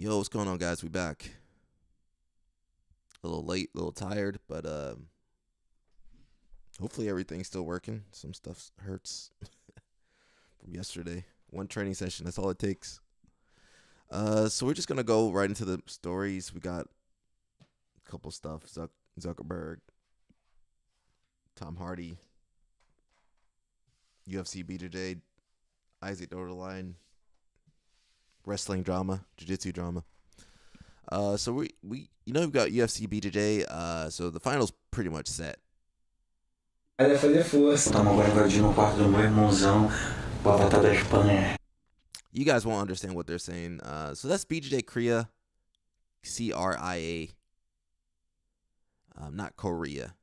Yo, what's going on, guys? We back. A little late, a little tired, but hopefully everything's still working. Some stuff hurts from yesterday. One training session, that's all it takes. So we're just gonna go right into the stories. We got a couple stuff. Zuckerberg, Tom Hardy, UFC BJJ, Isaac Doderline, wrestling drama, jiu-jitsu drama. So we we've got UFC BJJ. So the finals pretty much set. Vai fazer força. Estamos agora invadindo o quarto do meu irmãozão, o avatar da Espanha. You guys won't understand what they're saying. So that's BJJ Korea, CRIA, not Korea.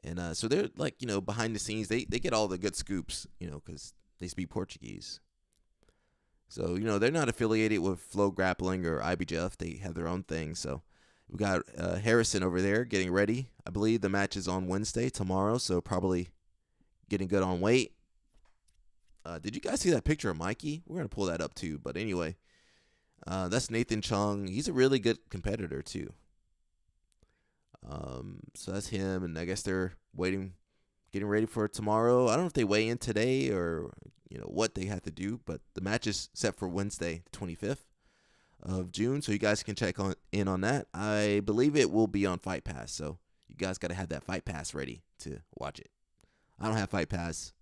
And so they're like, behind the scenes, they get all the good scoops, because they speak Portuguese. So, they're not affiliated with Flow Grappling or IBJF. They have their own thing. So we got Harrison over there getting ready. I believe the match is on Wednesday, tomorrow, so probably getting good on weight. Did you guys see that picture of Mikey? We're going to pull that up too. But anyway, that's Nathan Chung. He's a really good competitor too. So that's him, and I guess they're getting ready for tomorrow. I don't know if they weigh in today or what they have to do, but the match is set for Wednesday, the 25th of June, so you guys can check in on that. I believe it will be on Fight Pass, so you guys got to have that Fight Pass ready to watch it. I don't have Fight Pass.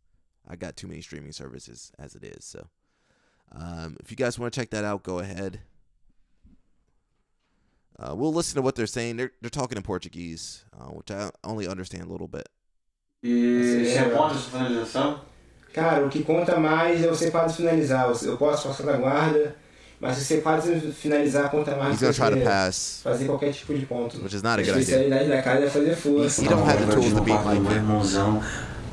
I got too many streaming services as it is, so if you guys want to check that out, go ahead. We'll listen to what they're saying. They're talking in Portuguese, which I only understand a little bit. E você aponta essa finalização? Cara, o que conta mais é você quase finalizar. Eu posso passar da guarda, mas se você quase finalizar, conta mais. He's gonna try to pass, fazer qualquer tipo de ponto. which is not a good A idea. especialidade da casa é fazer força. You don't have the tools to beat Mike. Mike. Meu irmãozão,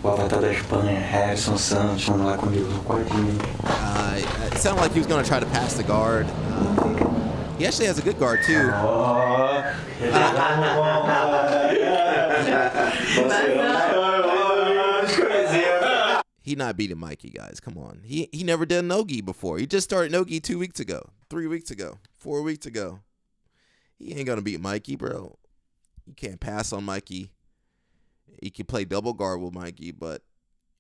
o avatar da Espanha, Harrison Santos, vamos lá comigo no quartinho. It sounded like he was gonna try to pass the guard. He actually has a good guard too. He not beating Mikey, guys. Come on. He never did Nogi before. He just started Nogi 2 weeks ago, 3 weeks ago, 4 weeks ago. He ain't gonna beat Mikey, bro. You can't pass on Mikey. He can play double guard with Mikey, but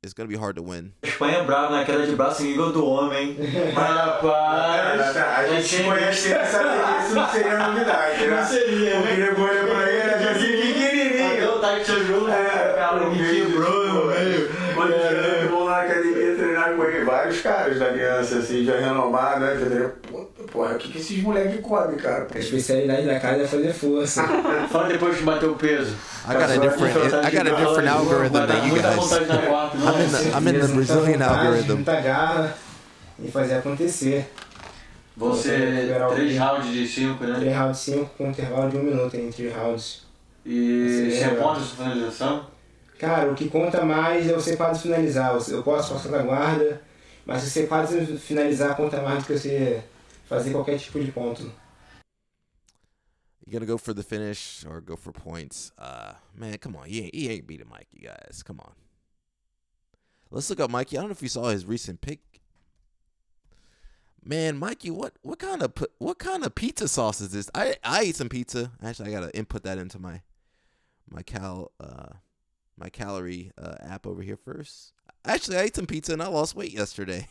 it's gonna be hard to win. Espanha brava na queda de braço nível do homem. Mas rapaz, a gente se conhece, sabe que isso não seria novidade, né? Não seria, o Gregório pra ele era assim pequenininho. o Tag te ajudou, cara, me quebrou, velho. Quando eu vou na academia treinar com ele, vários caras da aliança, assim, já renomados, né? Porra, o que esses moleques comem, cara? A especialidade da casa é fazer força. Fala depois de bater o peso. I got a different algorithm than you guys. I'm in the Brazilian algorithm. Muita garra e fazer acontecer. Vão ser 3 rounds de 5, né? 3 rounds de 5 com intervalo de 1 minuto entre rounds. E você aponta essa finalização? Cara, o que conta mais é você quase finalizar. Eu posso passar da guarda, mas se você quase finalizar, conta mais do que você fazer qualquer tipo de ponto. You gonna go for the finish or go for points? Man, come on. He ain't beating Mikey, guys. Come on. Let's look up Mikey. I don't know if you saw his recent pick. Man, Mikey, what kind of pizza sauce is this? I ate some pizza. Actually, I gotta input that into my calorie app over here first. Actually, I ate some pizza and I lost weight yesterday.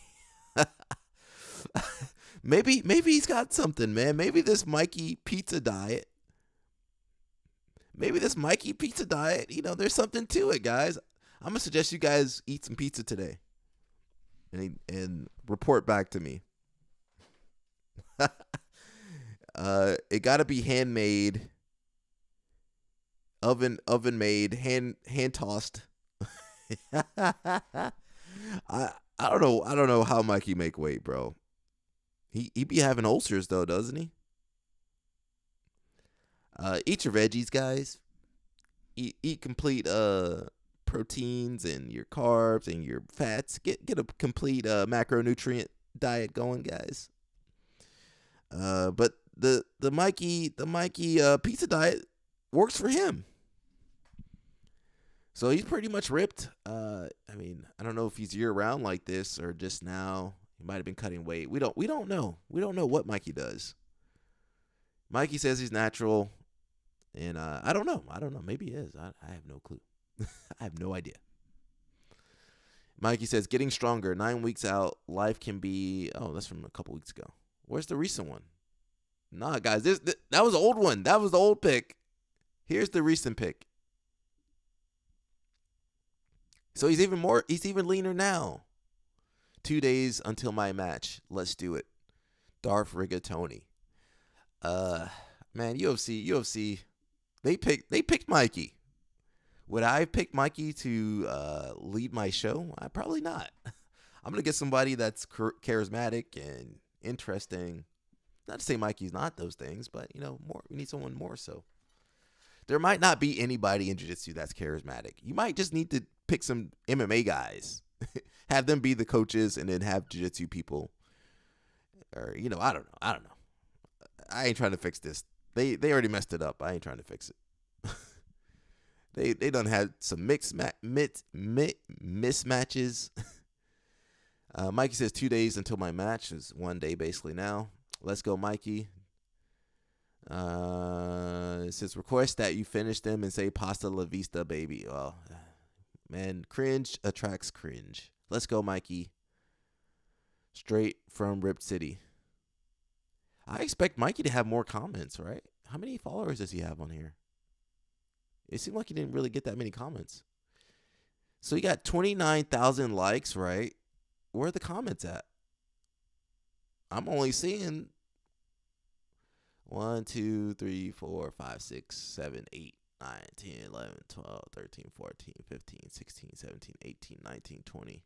Maybe he's got something, man. Maybe this Mikey pizza diet. There's something to it, guys. I'm gonna suggest you guys eat some pizza today, and report back to me. It gotta be handmade, oven made, hand tossed. I don't know how Mikey make weight, bro. He be having ulcers though, doesn't he? Eat your veggies, guys. Eat complete proteins and your carbs and your fats. Get a complete macronutrient diet going, guys. But the Mikey pizza diet works for him. So he's pretty much ripped. I don't know if he's year round like this or just now. He might have been cutting weight. We don't know. We don't know what Mikey does. Mikey says he's natural, and I don't know. Maybe he is. I have no clue. I have no idea. Mikey says, getting stronger. 9 weeks out, life can be... Oh, that's from a couple weeks ago. Where's the recent one? Nah, guys, that was the old one. That was the old pick. Here's the recent pick. So he's even leaner now. 2 days until my match. Let's do it. Darth Rigatoni. Man, UFC. They picked Mikey. Would I pick Mikey to lead my show? Probably not. I'm gonna get somebody that's charismatic and interesting. Not to say Mikey's not those things, but more. We need someone more. So there might not be anybody in jiu-jitsu that's charismatic. You might just need to pick some MMA guys, have them be the coaches, and then have jiu-jitsu people. Or I don't know. I ain't trying to fix this. They already messed it up. I ain't trying to fix it. They done had some mismatches. Mikey says 2 days until my match. Is 1 day basically now. Let's go, Mikey. It says request that you finish them and say pasta la vista, baby. Oh, man, cringe attracts cringe. Let's go, Mikey. Straight from Rip City. I expect Mikey to have more comments, right? How many followers does he have on here? It seemed like he didn't really get that many comments. So he got 29,000 likes, right? Where are the comments at? I'm only seeing 1, 2, 3, 4, 5, 6, 7, 8, 9, 10, 11, 12, 13, 14, 15, 16, 17, 18, 19, 20.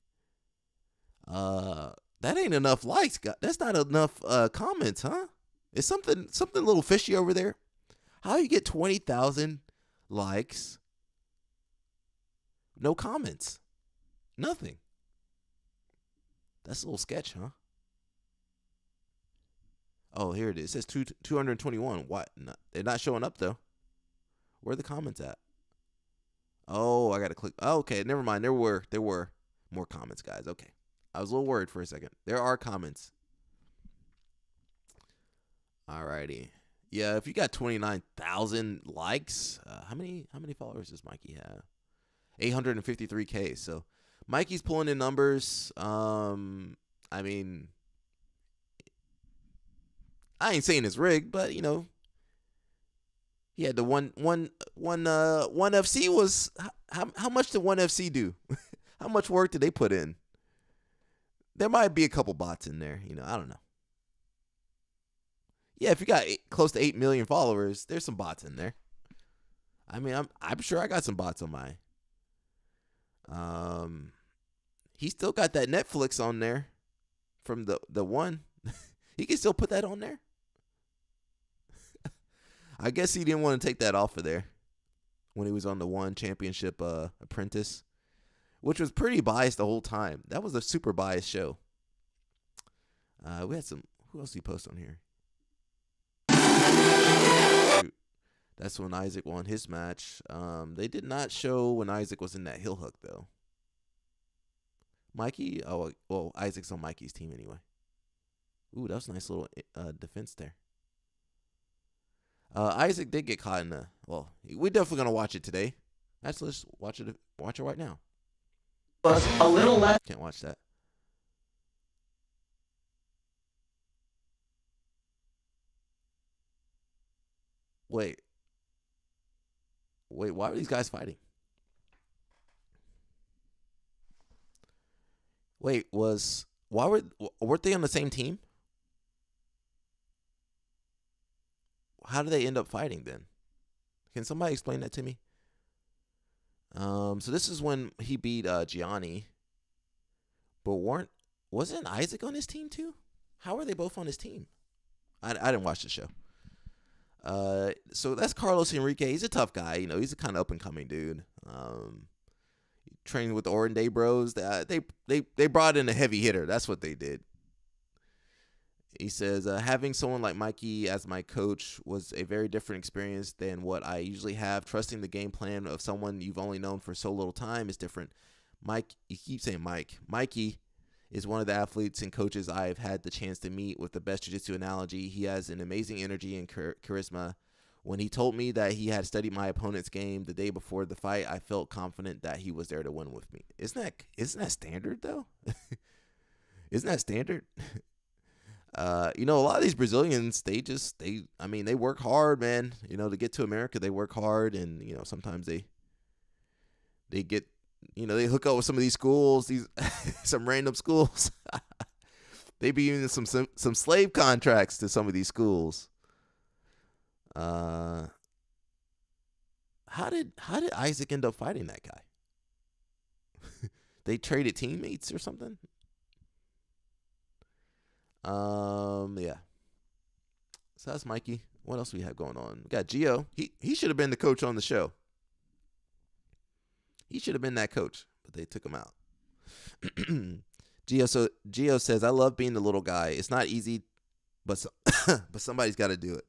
That ain't enough likes. That's not enough comments, huh? Is something a little fishy over there? How you get 20,000 likes? No comments. Nothing. That's a little sketch, huh? Oh, here it is. It says 221. What? No, they're not showing up, though. Where are the comments at? Oh, I got to click. Oh, okay, never mind. There were more comments, guys. Okay. I was a little worried for a second. There are comments. Alrighty. Yeah, if you got 29,000 likes, how many followers does Mikey have? 853K. So Mikey's pulling in numbers. I mean, I ain't saying it's rigged, but he had the one FC was how much did one FC do? How much work did they put in? There might be a couple bots in there, I don't know. Yeah, if you got close to 8 million followers, there's some bots in there. I mean, I'm sure I got some bots on mine. He still got that Netflix on there from the one. He can still put that on there. I guess he didn't want to take that off of there when he was on the One Championship Apprentice, which was pretty biased the whole time. That was a super biased show. We had some. Who else did he post on here? Shoot. That's when Isaac won his match. They did not show when Isaac was in that heel hook, though. Mikey? Oh, well, Isaac's on Mikey's team anyway. Ooh, that was a nice little defense there. Isaac did get caught in the... Well, we're definitely going to watch it today. Actually, let's watch it right now. Was a little less. Can't watch that. Wait, why are these guys fighting? Wait, weren't they on the same team? How did they end up fighting then? Can somebody explain that to me? So this is when he beat Gianni. But wasn't Isaac on his team too? How are they both on his team? I didn't watch the show. So that's Carlos Enrique. He's a tough guy. He's a kind of up and coming dude. Training with the Orin Day Bros. They brought in a heavy hitter. That's what they did. He says, having someone like Mikey as my coach was a very different experience than what I usually have. Trusting the game plan of someone you've only known for so little time is different. He keeps saying Mike. Mikey is one of the athletes and coaches I've had the chance to meet with the best jiu-jitsu analogy. He has an amazing energy and charisma. When he told me that he had studied my opponent's game the day before the fight, I felt confident that he was there to win with me. Isn't that standard though? Isn't that standard? A lot of these Brazilians, they work hard, man. To get to America, they work hard, and sometimes they get, they hook up with some of these schools, these some random schools. They be using some slave contracts to some of these schools. How did Isaac end up fighting that guy? They traded teammates or something? Yeah. So that's Mikey. What else we have going on? We got Gio. He should have been the coach on the show. He should have been that coach, but they took him out. Gio says, I love being the little guy. It's not easy, but but somebody's got to do it.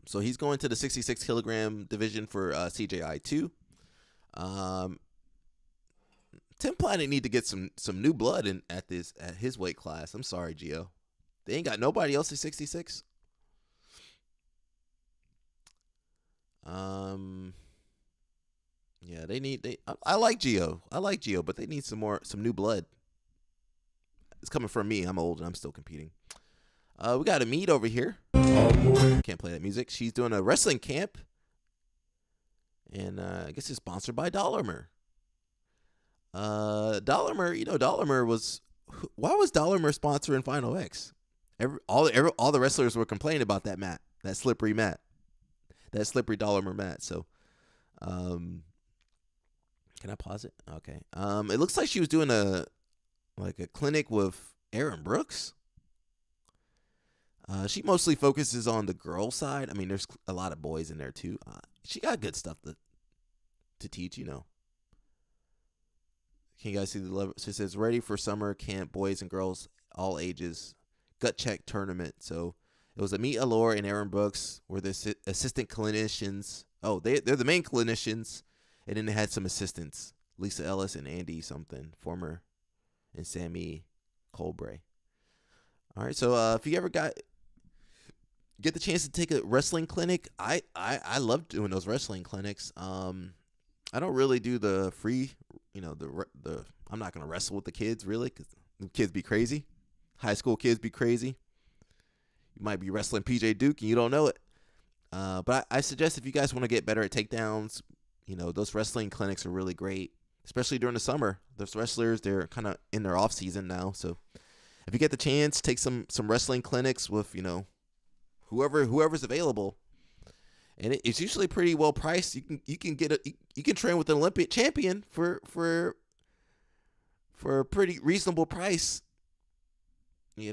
So he's going to the 66 kilogram division for CJI 2. Tim Planet need to get some new blood at his weight class. I'm sorry, Gio. They ain't got nobody else at 66. Yeah, I like Gio, but they need some new blood. It's coming from me. I'm old and I'm still competing. We got a meet over here. Can't play that music. She's doing a wrestling camp, and I guess it's sponsored by Dollarmer. Dollarmer was. Why was Dollarmer sponsoring Final X? All the wrestlers were complaining about that mat, that slippery Dollarmer mat. So, can I pause it? Okay. It looks like she was doing a clinic with Aaron Brooks. She mostly focuses on the girl side. I mean, there's a lot of boys in there too. She got good stuff to teach, Can you guys see the level? So it says, ready for summer camp, boys and girls, all ages, gut check tournament. So it was Amit Allure and Aaron Brooks were the assistant clinicians. Oh, they're the main clinicians. And then they had some assistants, Lisa Ellis and Andy something, former, and Sammy Colbray. All right, so if you ever get the chance to take a wrestling clinic, I love doing those wrestling clinics. I don't really do the free, the I'm not gonna wrestle with the kids really, because the kids be crazy. High school kids be crazy. You might be wrestling PJ Duke and you don't know it. But I suggest if you guys want to get better at takedowns, those wrestling clinics are really great, especially during the summer. Those wrestlers, they're kind of in their off season now, so if you get the chance, take some wrestling clinics with whoever's available, and it's usually pretty well priced. You can train with an Olympic champion for a pretty reasonable price. She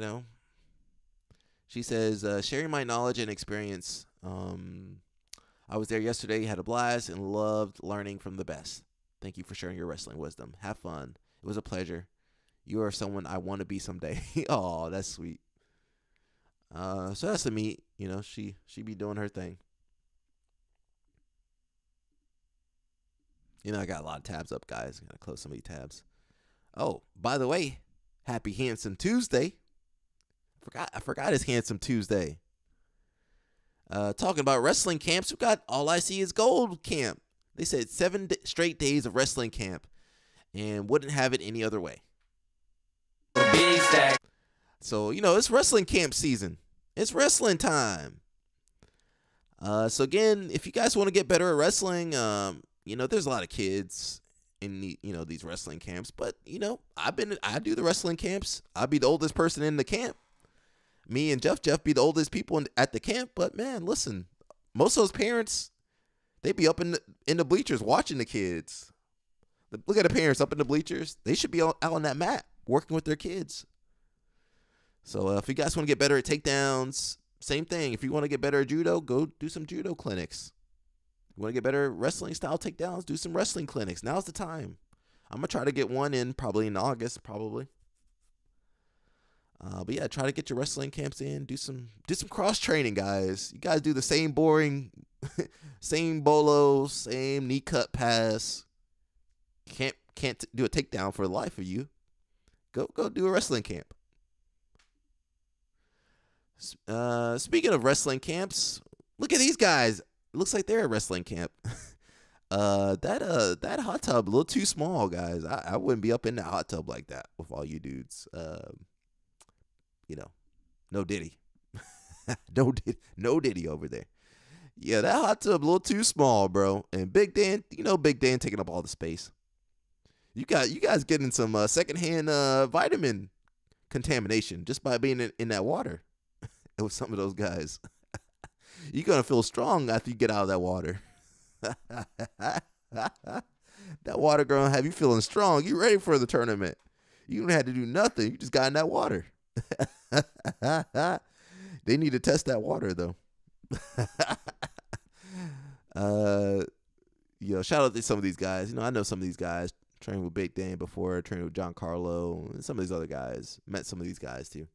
says, sharing my knowledge and experience. I was there yesterday, had a blast, and loved learning from the best. Thank you for sharing your wrestling wisdom. Have fun. It was a pleasure. You are someone I want to be someday. Oh, that's sweet. So that's the meet. She be doing her thing. I got a lot of tabs up, guys. I gotta close some of these tabs. Oh, by the way, happy Handsome Tuesday. I forgot it's Handsome Tuesday. Talking about wrestling camps, we got All I See Is Gold camp. They said 7 straight days of wrestling camp, and wouldn't have it any other way. Big stack. So, it's wrestling camp season. It's wrestling time. So again, if you guys want to get better at wrestling, there's a lot of kids in these wrestling camps, but I do the wrestling camps. I'll be the oldest person in the camp. Me and Jeff be the oldest people at the camp, but man, listen, most of those parents, they be up in the bleachers watching the kids. Look at the parents up in the bleachers. They should be out on that mat working with their kids. So if you guys want to get better at takedowns, same thing. If you want to get better at judo, go do some judo clinics. You want to get better at wrestling style takedowns, do some wrestling clinics. Now's the time. I'm going to try to get one in probably in August, probably. But yeah, try to get your wrestling camps in. Do some cross training, guys. You guys do the same boring, same bolo, same knee cut pass. can't do a takedown for the life of you, go do a wrestling camp. Speaking of wrestling camps, look at these guys. It looks like they're at wrestling camp. That hot tub a little too small, guys. I wouldn't be up in that hot tub like that with all you dudes. No Diddy. no Diddy over there. Yeah, that hot tub a little too small, bro. And Big Dan, Big Dan taking up all the space. You guys getting some secondhand vitamin contamination just by being in that water. With some of those guys. You're gonna feel strong after you get out of that water. That water gonna have you feeling strong. You ready for the tournament. You don't have to do nothing. You just got in that water. They need to test that water though. Shout out to some of these guys. I know some of these guys. Trained with Big Dan before. Trained with John Carlo and some of these other guys. Met some of these guys too.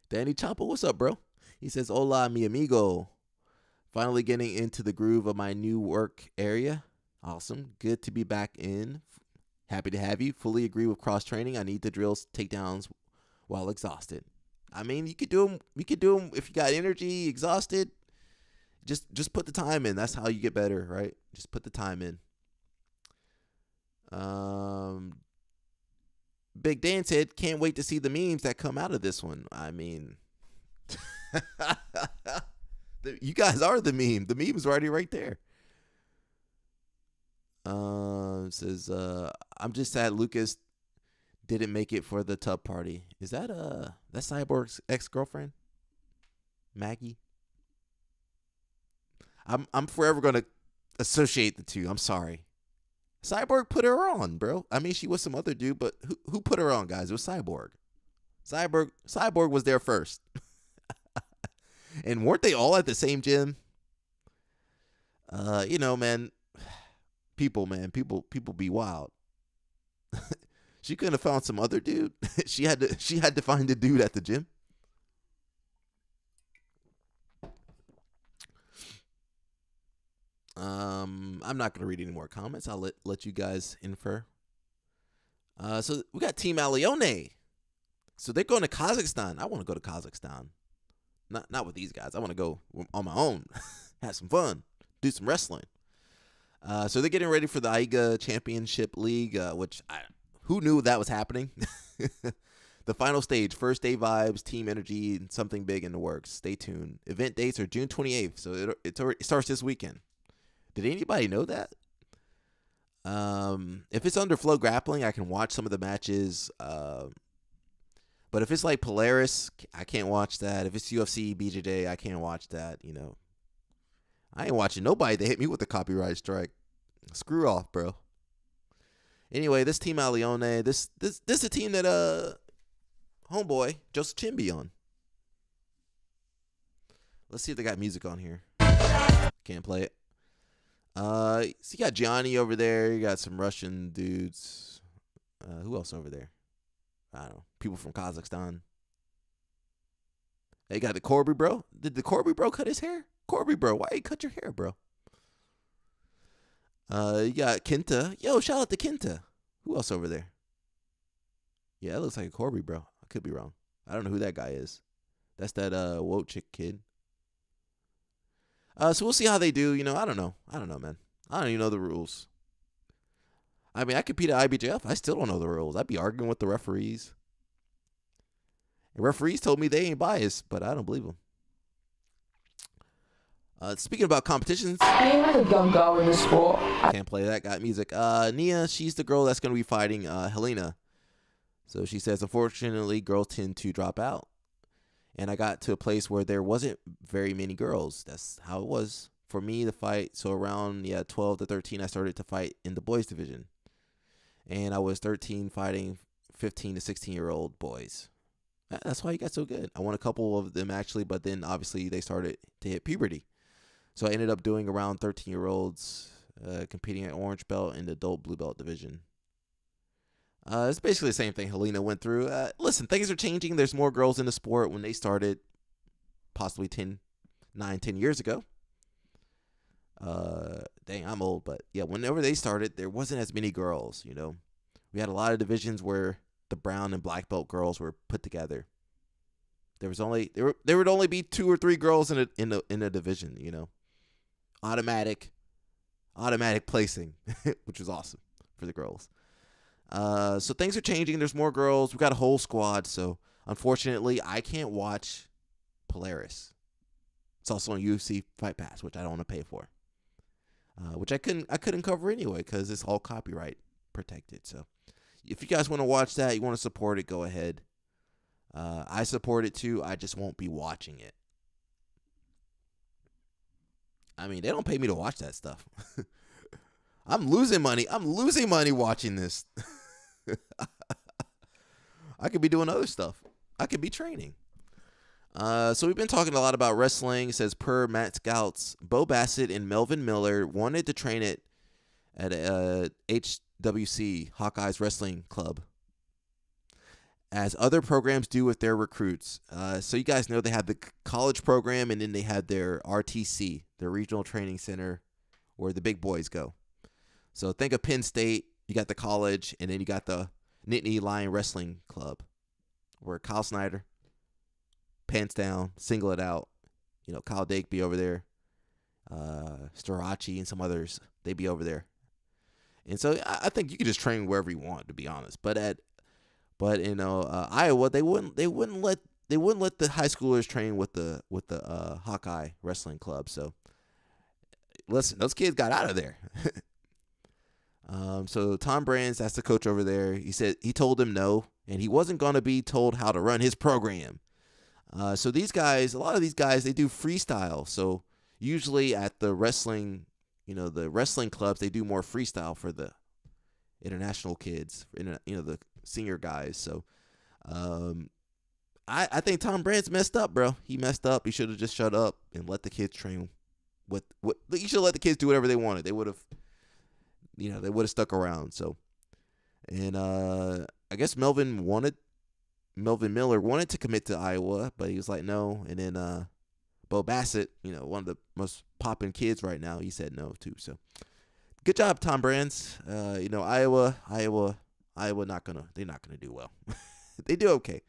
Danny Choppa, what's up, bro? He says, "Hola, mi amigo. Finally getting into the groove of my new work area. Awesome. Good to be back in. Happy to have you. Fully agree with cross training. I need to drill takedowns while exhausted." I mean, you could do them. You could do them if you got energy, exhausted. Just put the time in. That's how you get better, right? Just put the time in. Big Dan said, "Can't wait to see the memes that come out of this one." I mean, you guys are the meme. The meme's already right there. Says, "I'm just sad Lucas didn't make it for the tub party." Is that Cyborg's ex-girlfriend, Maggie? I'm forever gonna associate the two. I'm sorry. Cyborg put her on, bro. I mean, she was some other dude, but who put her on, guys? It was Cyborg. Cyborg was there first. And weren't they all at the same gym? Man. People be wild. She couldn't have found some other dude. She had to find a dude at the gym. I'm not gonna read any more comments. I'll let you guys infer. So we got Team Alione. So they're going to Kazakhstan. I want to go to Kazakhstan. Not with these guys. I want to go on my own, have some fun, do some wrestling. So they're getting ready for the AIGA Championship League, who knew that was happening? The final stage, first day vibes, team energy, and something big in the works. Stay tuned. Event dates are June 28th, so it starts this weekend. Did anybody know that? If it's under Flow Grappling, I can watch some of the matches. But if it's like Polaris, I can't watch that. If it's UFC, BJJ, I can't watch that. I ain't watching nobody that hit me with a copyright strike. Screw off, bro. Anyway, this Team Alione, this is a team that homeboy Joseph Chin be on. Let's see if they got music on here. Can't play it. So you got Gianni over there. You got some Russian dudes. Who else over there? I don't know. People from Kazakhstan. They got the Corby bro. Did the Corby bro cut his hair? Corby bro, why you cut your hair, bro? You got Kenta. Yo, shout out to Kenta. Who else over there? Yeah, it looks like a Corby bro. I could be wrong. I don't know who that guy is. That's that Wojcik kid. So we'll see how they do. I don't know. Man. I don't even know the rules. I mean, I compete at IBJF. I still don't know the rules. I'd be arguing with the referees. And referees told me they ain't biased, but I don't believe them. Speaking about competitions. Being like a young girl in the sport. Can't play that. Got music. Nia, she's the girl that's going to be fighting Helena. So she says, unfortunately, girls tend to drop out. And I got to a place where there wasn't very many girls. That's how it was for me to fight. So around 12 to 13, I started to fight in the boys division. And I was 13 fighting 15 to 16-year-old boys. That's why you got so good. I won a couple of them actually, but then obviously they started to hit puberty. So I ended up doing around 13-year-olds competing at orange belt in the adult blue belt division. It's basically the same thing Helena went through. Listen, things are changing. There's more girls in the sport when they started possibly 10 years ago. Dang, I'm old, but yeah, whenever they started, there wasn't as many girls. We had a lot of divisions where the brown and black belt girls were put together. There would only be 2 or 3 girls in a division. Automatic placing, which was awesome for the girls. So things are changing. There's more girls. We got a whole squad. So unfortunately, I can't watch Polaris. It's also on UFC Fight Pass, which I don't want to pay for. Which I couldn't cover anyway because it's all copyright protected. So if you guys want to watch that, you want to support it, go ahead. I support it too. I just won't be watching it. I mean, they don't pay me to watch that stuff. I'm losing money. I'm losing money watching this. I could be doing other stuff. I could be training. So we've been talking a lot about wrestling. It says per Matt Scouts, Bo Bassett and Melvin Miller wanted to train at HWC, Hawkeyes Wrestling Club, as other programs do with their recruits. So you guys know they have the college program, and then they have their RTC, their Regional Training Center, where the big boys go. So think of Penn State, you got the college, and then you got the Nittany Lion Wrestling Club, where Kyle Snyder, pants down, single it out. Kyle Dake be over there. Storaci and some others, they be over there. And so I think you could just train wherever you want, to be honest. But in Iowa, they wouldn't let the high schoolers train with the Hawkeye Wrestling Club. So listen, those kids got out of there. So Tom Brands, that's the coach over there. He told him no, and he wasn't going to be told how to run his program. So these guys, a lot of these guys, they do freestyle. So usually at the wrestling, the wrestling clubs, they do more freestyle for the international kids, the senior guys. So I think Tom Brands messed up, bro. He messed up. He should have just shut up and let the kids train. You should let the kids do whatever they wanted. They would have, they would have stuck around. So, and I guess Melvin Miller wanted to commit to Iowa, but he was like, no. And then Bo Bassett, one of the most popping kids right now, he said no too. So good job, Tom Brands. Iowa, they're not gonna do well. They do okay.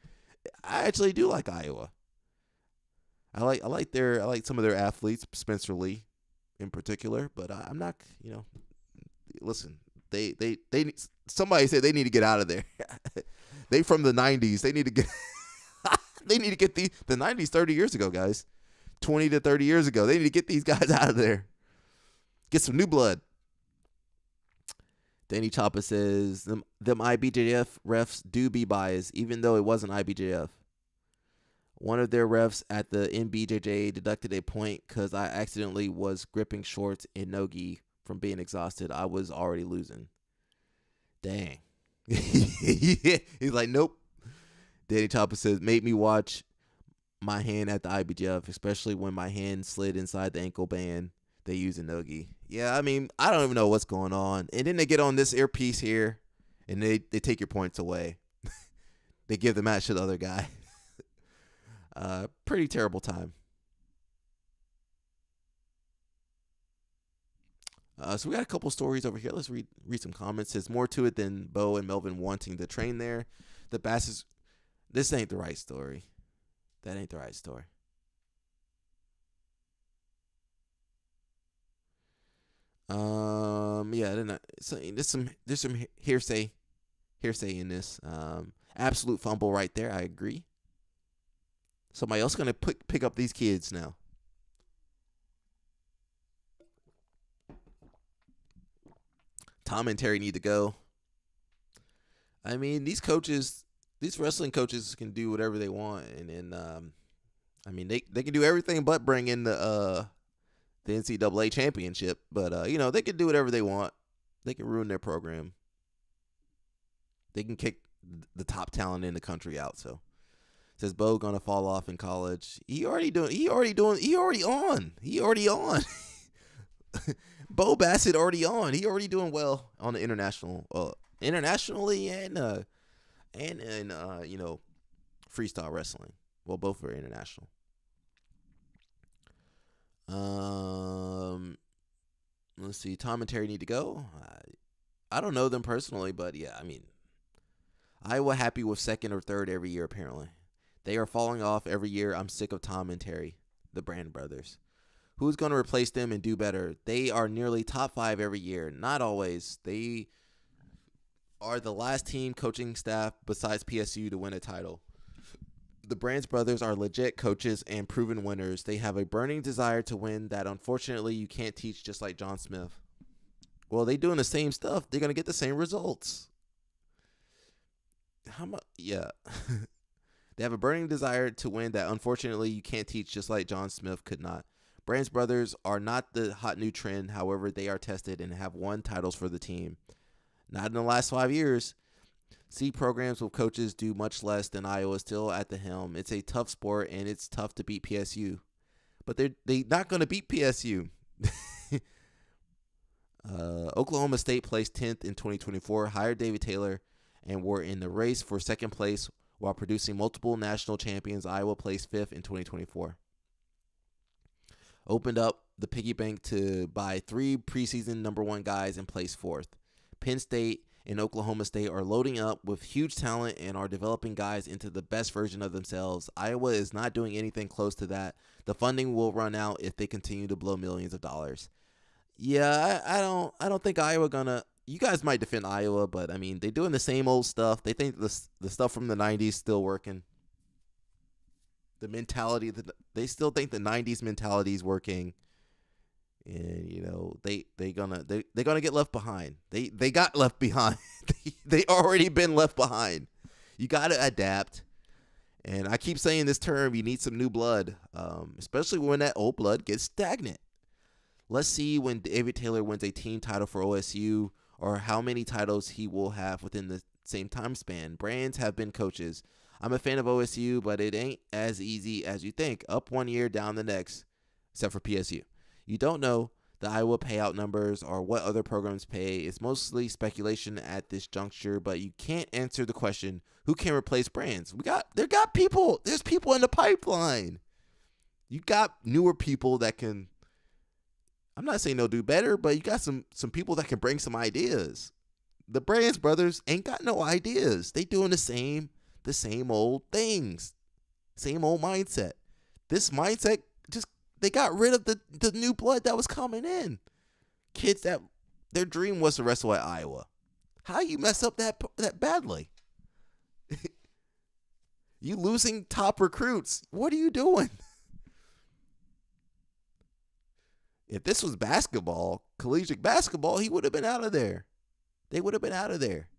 I actually do like Iowa. I like some of their athletes, Spencer Lee in particular, but I'm not, listen, they somebody said they need to get out of there. They from the 90s. They need to get the 90s 30 years ago, guys. 20 to 30 years ago. They need to get these guys out of there. Get some new blood. Danny Choppa says, them IBJF refs do be biased, even though it wasn't IBJF. One of their refs at the NBJJ deducted a point because I accidentally was gripping shorts in no-gi from being exhausted. I was already losing. Dang. He's like, nope. Danny Choppa says, made me watch my hand at the IBJF, especially when my hand slid inside the ankle band they use in no-gi. Yeah, I mean, I don't even know what's going on. And then they get on this earpiece here, and they take your points away. They give the match to the other guy. Pretty terrible time. So we got a couple stories over here. Let's read some comments. There's more to it than Bo and Melvin wanting to train there. The Basses, this ain't the right story. That ain't the right story. Yeah, so there's some hearsay in this. Absolute fumble right there. I agree. Somebody else gonna pick up these kids now. Tom and Terry need to go. I mean, these wrestling coaches can do whatever they want, and then I mean they can do everything but bring in the NCAA championship, but they can do whatever they want. They can ruin their program. They can kick the top talent in the country out. So says Bo gonna fall off in college. He already on. Bo Bassett already on. He already doing well on the internationally and freestyle wrestling. Well, both are international. Let's see. Tom and Terry need to go. I don't know them personally, but yeah, I mean, Iowa happy with second or third every year, apparently. They are falling off every year. I'm sick of Tom and Terry, the Brand brothers. Who's going to replace them and do better? They are nearly top 5 every year. Not always. They are the last team coaching staff besides PSU to win a title. The Brands brothers are legit coaches and proven winners. They have a burning desire to win that unfortunately you can't teach, just like John Smith. Well, they doing the same stuff. They're going to get the same results. How much? Yeah. They have a burning desire to win that unfortunately you can't teach, just like John Smith could not. Brands brothers are not the hot new trend. However, they are tested and have won titles for the team. Not in the last 5 years. See programs with coaches do much less than Iowa still at the helm. It's a tough sport, and it's tough to beat PSU. But they're not going to beat PSU. Oklahoma State placed 10th in 2024, hired David Taylor, and were in the race for second place while producing multiple national champions. Iowa placed 5th in 2024. Opened up the piggy bank to buy 3 preseason number 1 guys and placed 4th. Penn State and Oklahoma State are loading up with huge talent and are developing guys into the best version of themselves. Iowa is not doing anything close to that. The funding will run out if they continue to blow millions of dollars. Yeah, I don't think Iowa gonna. You guys might defend Iowa, but I mean, they're doing the same old stuff. They think the stuff from the 90s still working. The mentality that they still think the 90s mentality is working. And you know they're gonna get left behind. They got left behind. they already been left behind. You got to adapt. And I keep saying this term: you need some new blood, especially when that old blood gets stagnant. Let's see when David Taylor wins a team title for OSU, or how many titles he will have within the same time span. Brands have been coaches. I'm a fan of OSU, but it ain't as easy as you think. Up one year, down the next, except for PSU. You don't know the Iowa payout numbers or what other programs pay. It's mostly speculation at this juncture, but you can't answer the question, who can replace Brands? There's people in the pipeline. You got newer people that can, I'm not saying they'll do better, but you got some people that can bring some ideas. The Brands brothers ain't got no ideas. They doing the same old things. Same old mindset. This mindset they got rid of the new blood that was coming in. Kids that their dream was to wrestle at Iowa. How you mess up that badly? You losing top recruits. What are you doing? If this was basketball, collegiate basketball, he would have been out of there. They would have been out of there.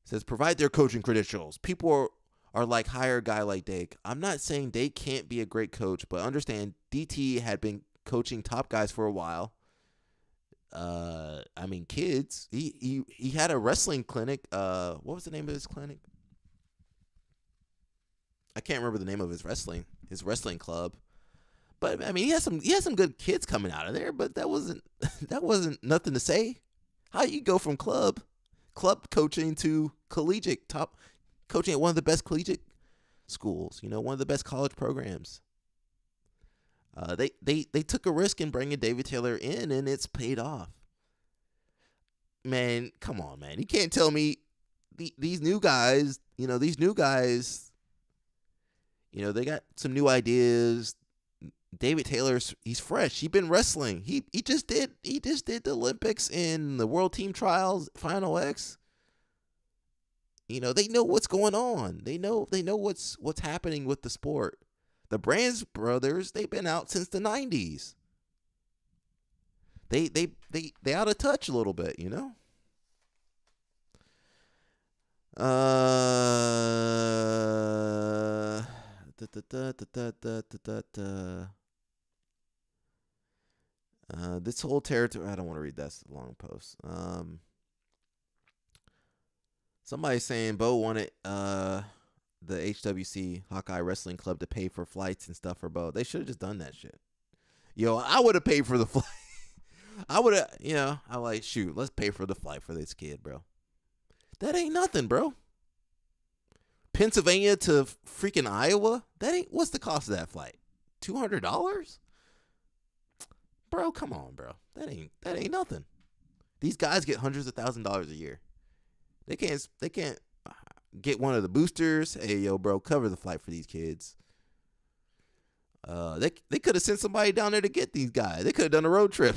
It says provide their coaching credentials. People are like, hire a guy like Dake. I'm not saying Dake can't be a great coach, but understand DT had been coaching top guys for a while. I mean, kids. He had a wrestling clinic. What was the name of his clinic? I can't remember the name of his wrestling club. But I mean, he had some good kids coming out of there. But that wasn't nothing to say. How you go from club coaching to collegiate top coaching at one of the best collegiate schools, one of the best college programs. They took a risk in bringing David Taylor in, and it's paid off. Man, come on, man. You can't tell me these new guys, they got some new ideas. David Taylor, he's fresh. He's been wrestling. He just did the Olympics and the World Team Trials, Final X. They know what's going on. They know what's happening with the sport. The Brands brothers, they've been out since the 90s. They out of touch a little bit, This whole territory, I don't want to read that. It's a long post. Somebody saying Bo wanted the HWC Hawkeye Wrestling Club to pay for flights and stuff for Bo. They should have just done that shit. I would have paid for the flight. I would have, I'm like, shoot, let's pay for the flight for this kid, bro. That ain't nothing, bro. Pennsylvania to freaking Iowa? What's the cost of that flight? $200? bro, come on, bro. That ain't nothing. These guys get hundreds of $1,000s a year. They can't get one of the boosters. Hey, yo, bro, cover the flight for these kids. They could have sent somebody down there to get these guys. They could have done a road trip.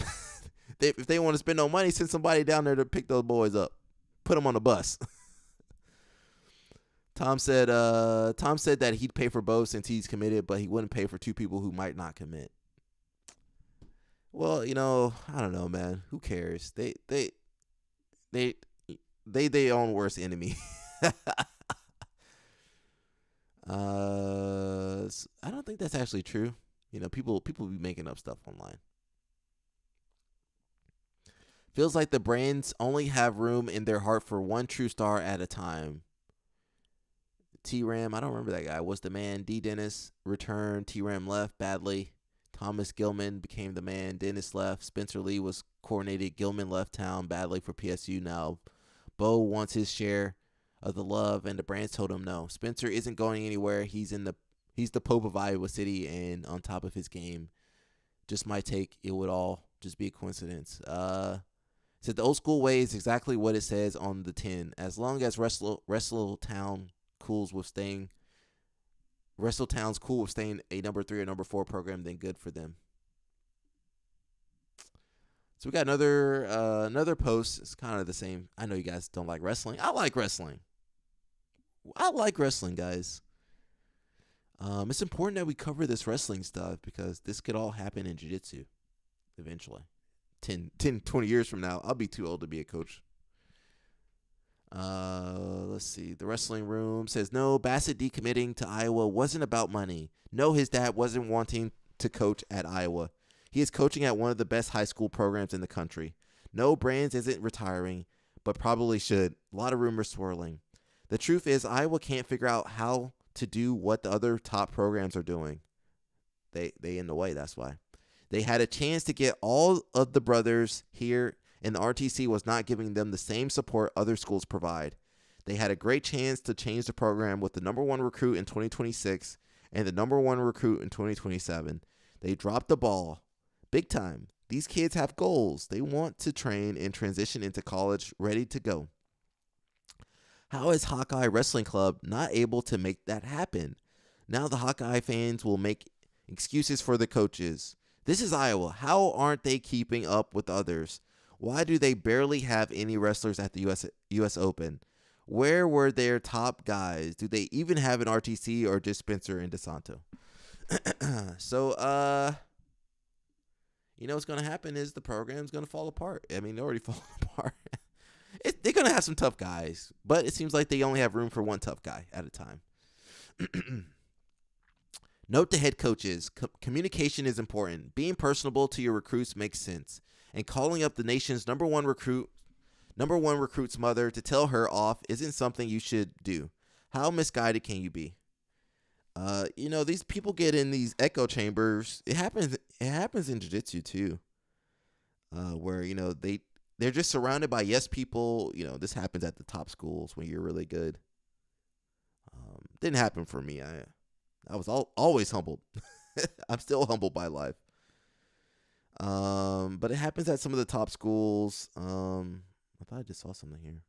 If they want to spend no money, send somebody down there to pick those boys up. Put them on a bus. Tom said that he'd pay for both since he's committed, but he wouldn't pay for two people who might not commit. Well, I don't know, man. Who cares? They their own worst enemy. I don't think that's actually true. People be making up stuff online. Feels like the Brands only have room in their heart for one true star at a time. T-Ram, I don't remember that guy. Was the man. D. Dennis returned. T-Ram left badly. Thomas Gilman became the man. Dennis left. Spencer Lee was coordinated. Gilman left town badly for PSU now. Bo wants his share of the love, and the Brands told him no. Spencer isn't going anywhere. He's the Pope of Iowa City and on top of his game. Just my take. It would all just be a coincidence. Said the old school way is exactly what it says on the tin. As long as Wrestletown's cool with staying a number 3 or number 4 program, then good for them. So we got another post. It's kind of the same. I know you guys don't like wrestling. I like wrestling. Guys. It's important that we cover this wrestling stuff because this could all happen in jiu-jitsu eventually. 10, 20 years from now, I'll be too old to be a coach. Let's see. The Wrestling Room says, no, Bassett decommitting to Iowa wasn't about money. No, his dad wasn't wanting to coach at Iowa. He is coaching at one of the best high school programs in the country. No, Brands isn't retiring, but probably should. A lot of rumors swirling. The truth is, Iowa can't figure out how to do what the other top programs are doing. They in the way, that's why. They had a chance to get all of the brothers here, and the RTC was not giving them the same support other schools provide. They had a great chance to change the program with the number 1 recruit in 2026 and the number 1 recruit in 2027. They dropped the ball. Big time. These kids have goals. They want to train and transition into college ready to go. How is Hawkeye Wrestling Club not able to make that happen? Now the Hawkeye fans will make excuses for the coaches. This is Iowa. How aren't they keeping up with others? Why do they barely have any wrestlers at the US Open? Where were their top guys? Do they even have an RTC or just Spencer and DeSanto? So, what's going to happen is the program's going to fall apart. I mean, they're already falling apart. They're going to have some tough guys, but it seems like they only have room for one tough guy at a time. Note to head coaches, communication is important. Being personable to your recruits makes sense. And calling up the nation's number one recruit's mother to tell her off isn't something you should do. How misguided can you be? These people get in these echo chambers. It happens in jiu-jitsu too. Where, they're just surrounded by yes people. This happens at the top schools when you're really good. Didn't happen for me. I was always humbled. I'm still humbled by life. But it happens at some of the top schools. I thought I just saw something here.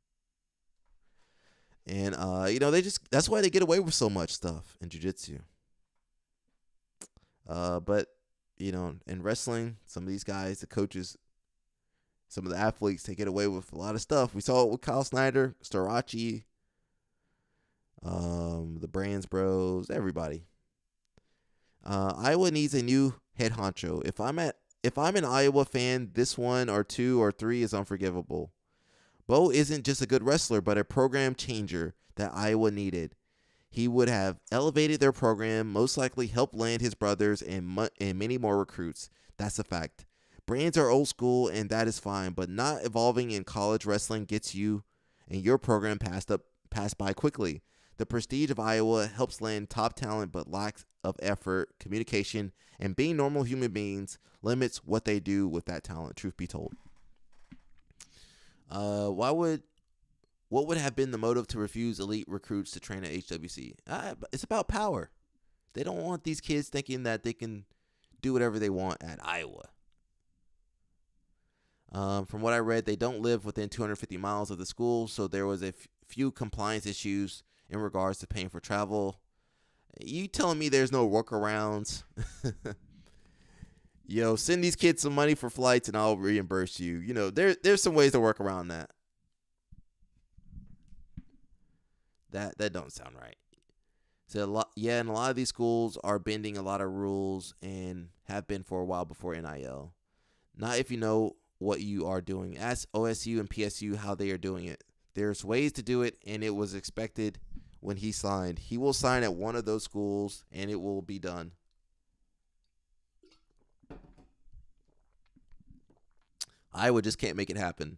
And, that's why they get away with so much stuff in jiu-jitsu. But, in wrestling, some of these guys, the coaches, some of the athletes, they get away with a lot of stuff. We saw it with Kyle Snyder, Starachi, the Brands Bros, everybody. Iowa needs a new head honcho. If I'm an Iowa fan, this 1 or 2 or 3 is unforgivable. Bo isn't just a good wrestler, but a program changer that Iowa needed. He would have elevated their program, most likely helped land his brothers and many more recruits. That's a fact. Brands are old school, and that is fine, but not evolving in college wrestling gets you and your program passed by quickly. The prestige of Iowa helps land top talent, but lack of effort, communication, and being normal human beings limits what they do with that talent, truth be told. What would have been the motive to refuse elite recruits to train at HWC? It's about power. They don't want these kids thinking that they can do whatever they want at Iowa. From what I read, they don't live within 250 miles of the school, so there was a few compliance issues in regards to paying for travel. You telling me there's no workarounds? Yo, send these kids some money for flights and I'll reimburse you. There's some ways to work around that. That don't sound right. So and a lot of these schools are bending a lot of rules and have been for a while before NIL. Not if you know what you are doing. Ask OSU and PSU how they are doing it. There's ways to do it, and it was expected when he signed. He will sign at one of those schools, and it will be done. Iowa just can't make it happen.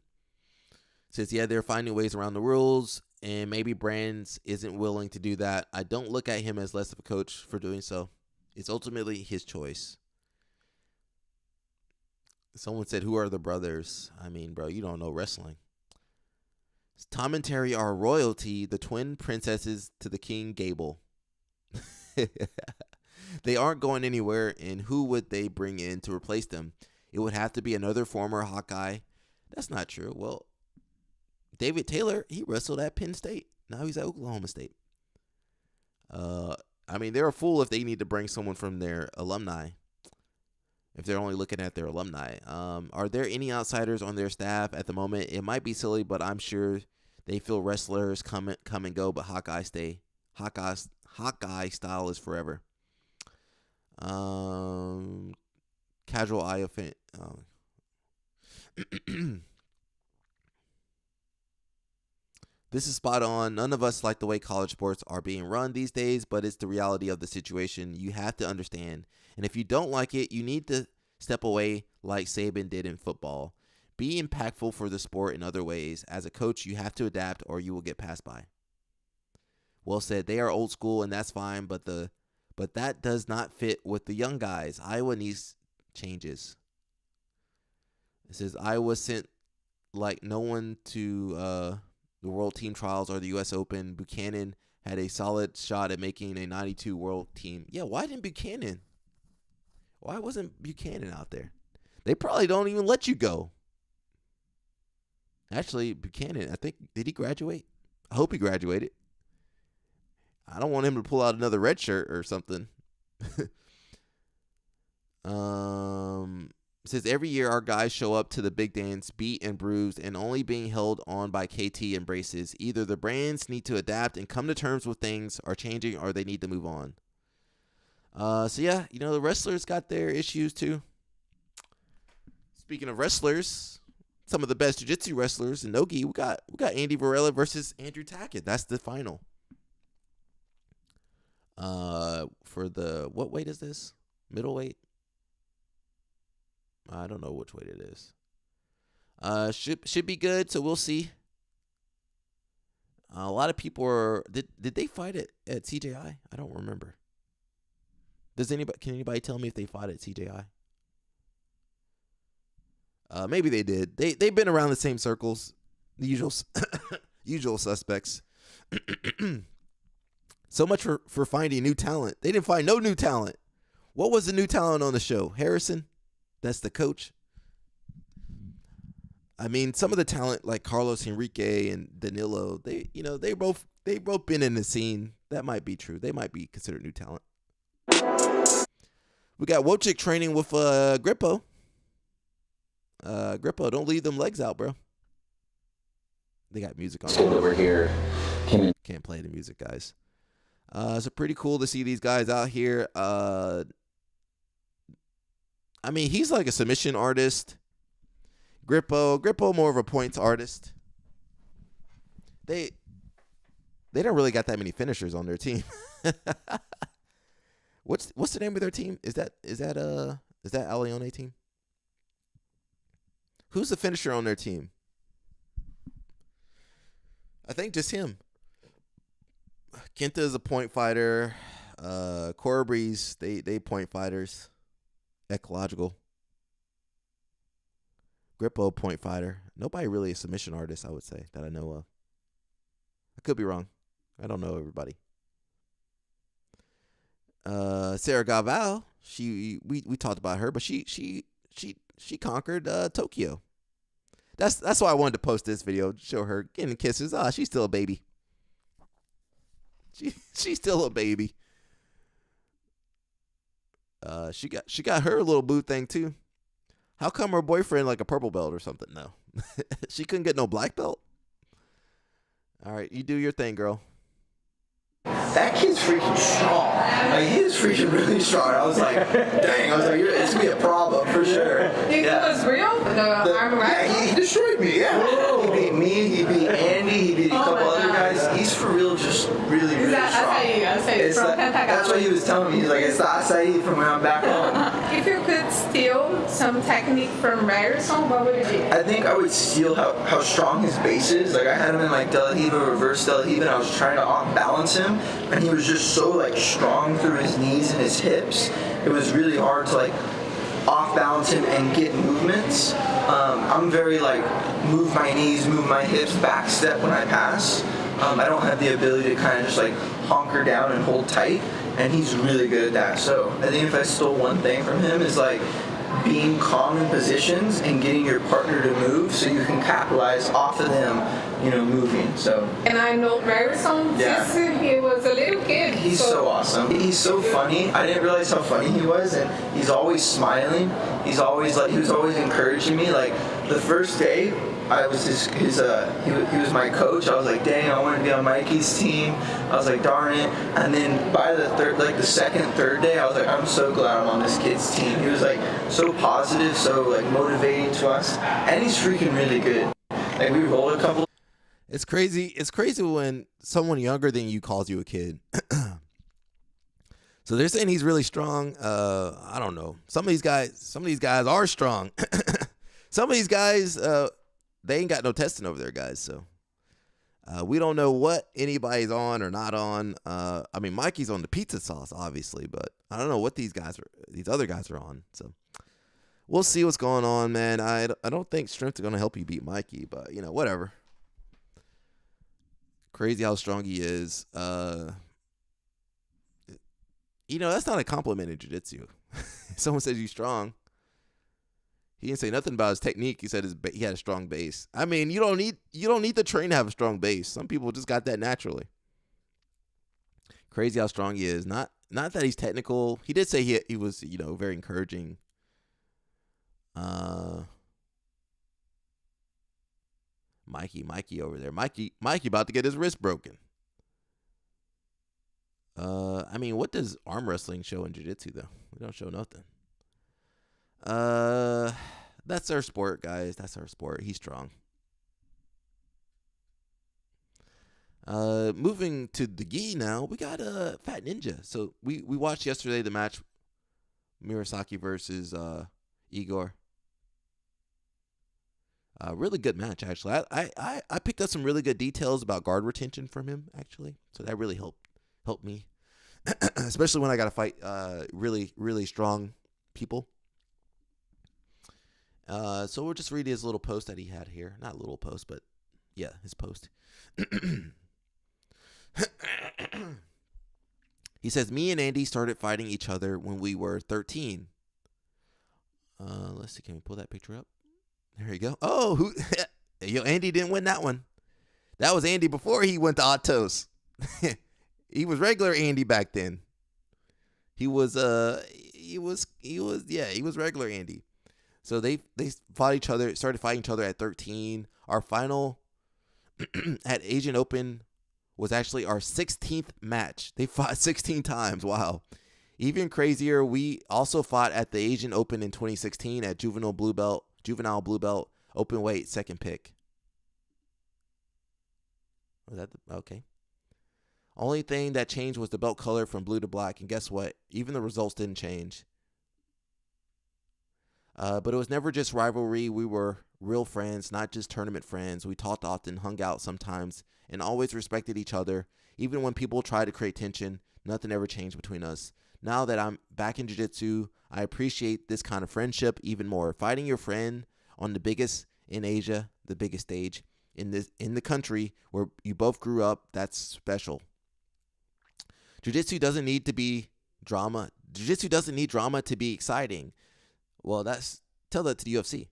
Says, they're finding ways around the rules, and maybe Brands isn't willing to do that. I don't look at him as less of a coach for doing so. It's ultimately his choice. Someone said, who are the brothers? I mean, bro, you don't know wrestling. Tom and Terry are royalty, the twin princesses to the King Gable. They aren't going anywhere, and who would they bring in to replace them? It would have to be another former Hawkeye. That's not true. Well, David Taylor, he wrestled at Penn State. Now he's at Oklahoma State. I mean, they're a fool if they need to bring someone from their alumni. If they're only looking at their alumni. Are there any outsiders on their staff at the moment? It might be silly, but I'm sure they feel wrestlers come and go, but Hawkeye stay. Hawkeye style is forever. Casual eye offense. This is spot on. None of us like the way college sports are being run these days, but it's the reality of the situation. You have to understand. And if you don't like it, you need to step away like Saban did in football. Be impactful for the sport in other ways. As a coach, you have to adapt or you will get passed by. Well said. They are old school, and that's fine, but that does not fit with the young guys. Iowa needs changes. It says Iowa sent like no one to the World Team Trials or the U.S. Open. Buchanan had a solid shot at making a 92 World Team. Yeah, why wasn't Buchanan out there? They probably don't even let you go. Actually, Buchanan, I think, did he graduate? I hope he graduated. I don't want him to pull out another red shirt or something. It says every year our guys show up to the big dance, beat and bruised, and only being held on by KT and braces. Either the brands need to adapt and come to terms with things are changing, or they need to move on. The wrestlers got their issues too. Speaking of wrestlers, some of the best jiu-jitsu wrestlers in Nogi, we got Andy Varela versus Andrew Tackett. That's the final. For the, what weight is this? Middleweight? I don't know which weight it is. Should be good, so we'll see. A lot of people are, did they fight at CJI? I don't remember. Can anybody tell me if they fought at CJI? Maybe they did. They've been around the same circles, the usual suspects. So much for finding new talent. They didn't find no new talent. What was the new talent on the show? Harrison? That's the coach. I mean, some of the talent like Carlos Enrique and Danilo, they both been in the scene. That might be true. They might be considered new talent. We got Wojcik training with Grippo. Grippo, don't leave them legs out, bro. They got music on. Over here. Can't play the music, guys. So pretty cool to see these guys out here. I mean, he's like a submission artist. Grippo more of a points artist. They don't really got that many finishers on their team. What's the name of their team? Is that Alione team? Who's the finisher on their team? I think just him. Kenta is a point fighter. Cora Breeze, they point fighters. Ecological. Grippo, point fighter. Nobody really a submission artist, I would say, that I know of. I could be wrong. I don't know everybody. Sarah Gaval, we talked about her, but she conquered Tokyo. That's why I wanted to post this video. Show her getting kisses. Ah, she's still a baby. She's still a baby. She got her little boo thing too. How come her boyfriend like a purple belt or something? No, she couldn't get no black belt. All right, you do your thing, girl. That kid's freaking strong. Like, he is freaking really strong. I was like, dang. I was like, it's gonna be a problem for sure. It was real. The arm Yeah, he destroyed me. Yeah. He beat me. He beat Andy. He beat a couple other guys. He's for real, just really, really strong. That's what he was telling me. He's like, it's the acai from when I'm back home. If you could steal some technique from Ryerson, what would it be? I think I would steal how strong his base is. Like, I had him in like De La Riva, reverse De La Riva, and I was trying to off balance him, and he was just so like strong through his knees and his hips. It was really hard to like off balance him and get movements. I'm very like move my knees, move my hips, back step when I pass. I don't have the ability to kind of just like honker down and hold tight, and he's really good at that. So I think if I stole one thing from him is like being calm in positions and getting your partner to move so you can capitalize off of them, moving. So. And I know Ryerson, since he was a little kid. He's so awesome. He's so funny. I didn't realize how funny he was, and he's always smiling. He was always encouraging me. Like the first day, I was he was my coach. I was like, dang, I want to be on Mikey's team. I was like, darn it. And then by the second, third day, I was like, I'm so glad I'm on this kid's team. He was like so positive, so like motivating to us, and he's freaking really good. Like we rolled a couple. It's crazy. It's crazy when someone younger than you calls you a kid. So they're saying he's really strong. I don't know. Some of these guys are strong. Some of these guys, they ain't got no testing over there, guys. So we don't know what anybody's on or not on. I mean, Mikey's on the pizza sauce, obviously, but I don't know what these other guys are on. So we'll see what's going on, man. I don't think strength is gonna help you beat Mikey, but whatever. Crazy how strong he is. That's not a compliment in jiu-jitsu. Someone says he's strong. He didn't say nothing about his technique. He said he had a strong base. I mean, you don't need to train to have a strong base. Some people just got that naturally. Crazy how strong he is. Not that he's technical. He did say he was very encouraging. Mikey over there. Mikey about to get his wrist broken. I mean, what does arm wrestling show in jiu-jitsu though? We don't show nothing. That's our sport, guys. That's our sport. He's strong. Moving to the gi now, we got Fat Ninja. So we watched yesterday the match, Murasaki versus Igor. Really good match, actually. I picked up some really good details about guard retention from him, actually. So that really helped me, especially when I got to fight really, really strong people. So we'll just read his little post that he had here. Not little post, but yeah, his post. He says, me and Andy started fighting each other when we were 13. Let's see, can we pull that picture up? There you go. Oh, Andy didn't win that one. That was Andy before he went to Otto's. He was regular Andy back then. He was regular Andy. So they fought each other, started fighting each other at 13. Our final at Asian Open was actually our 16th match. They fought 16 times. Wow. Even crazier, we also fought at the Asian Open in 2016 at juvenile blue belt open weight second pick. Was that okay? Only thing that changed was the belt color from blue to black, and guess what? Even the results didn't change. But it was never just rivalry. We were real friends, not just tournament friends. We talked often, hung out sometimes, and always respected each other. Even when people tried to create tension, nothing ever changed between us. Now that I'm back in jiu-jitsu, I appreciate this kind of friendship even more. Fighting your friend on the biggest in Asia, the biggest stage in the country where you both grew up, that's special. Jiu-jitsu doesn't need to be drama. Jiu-jitsu doesn't need drama to be exciting. Well, tell that to the UFC.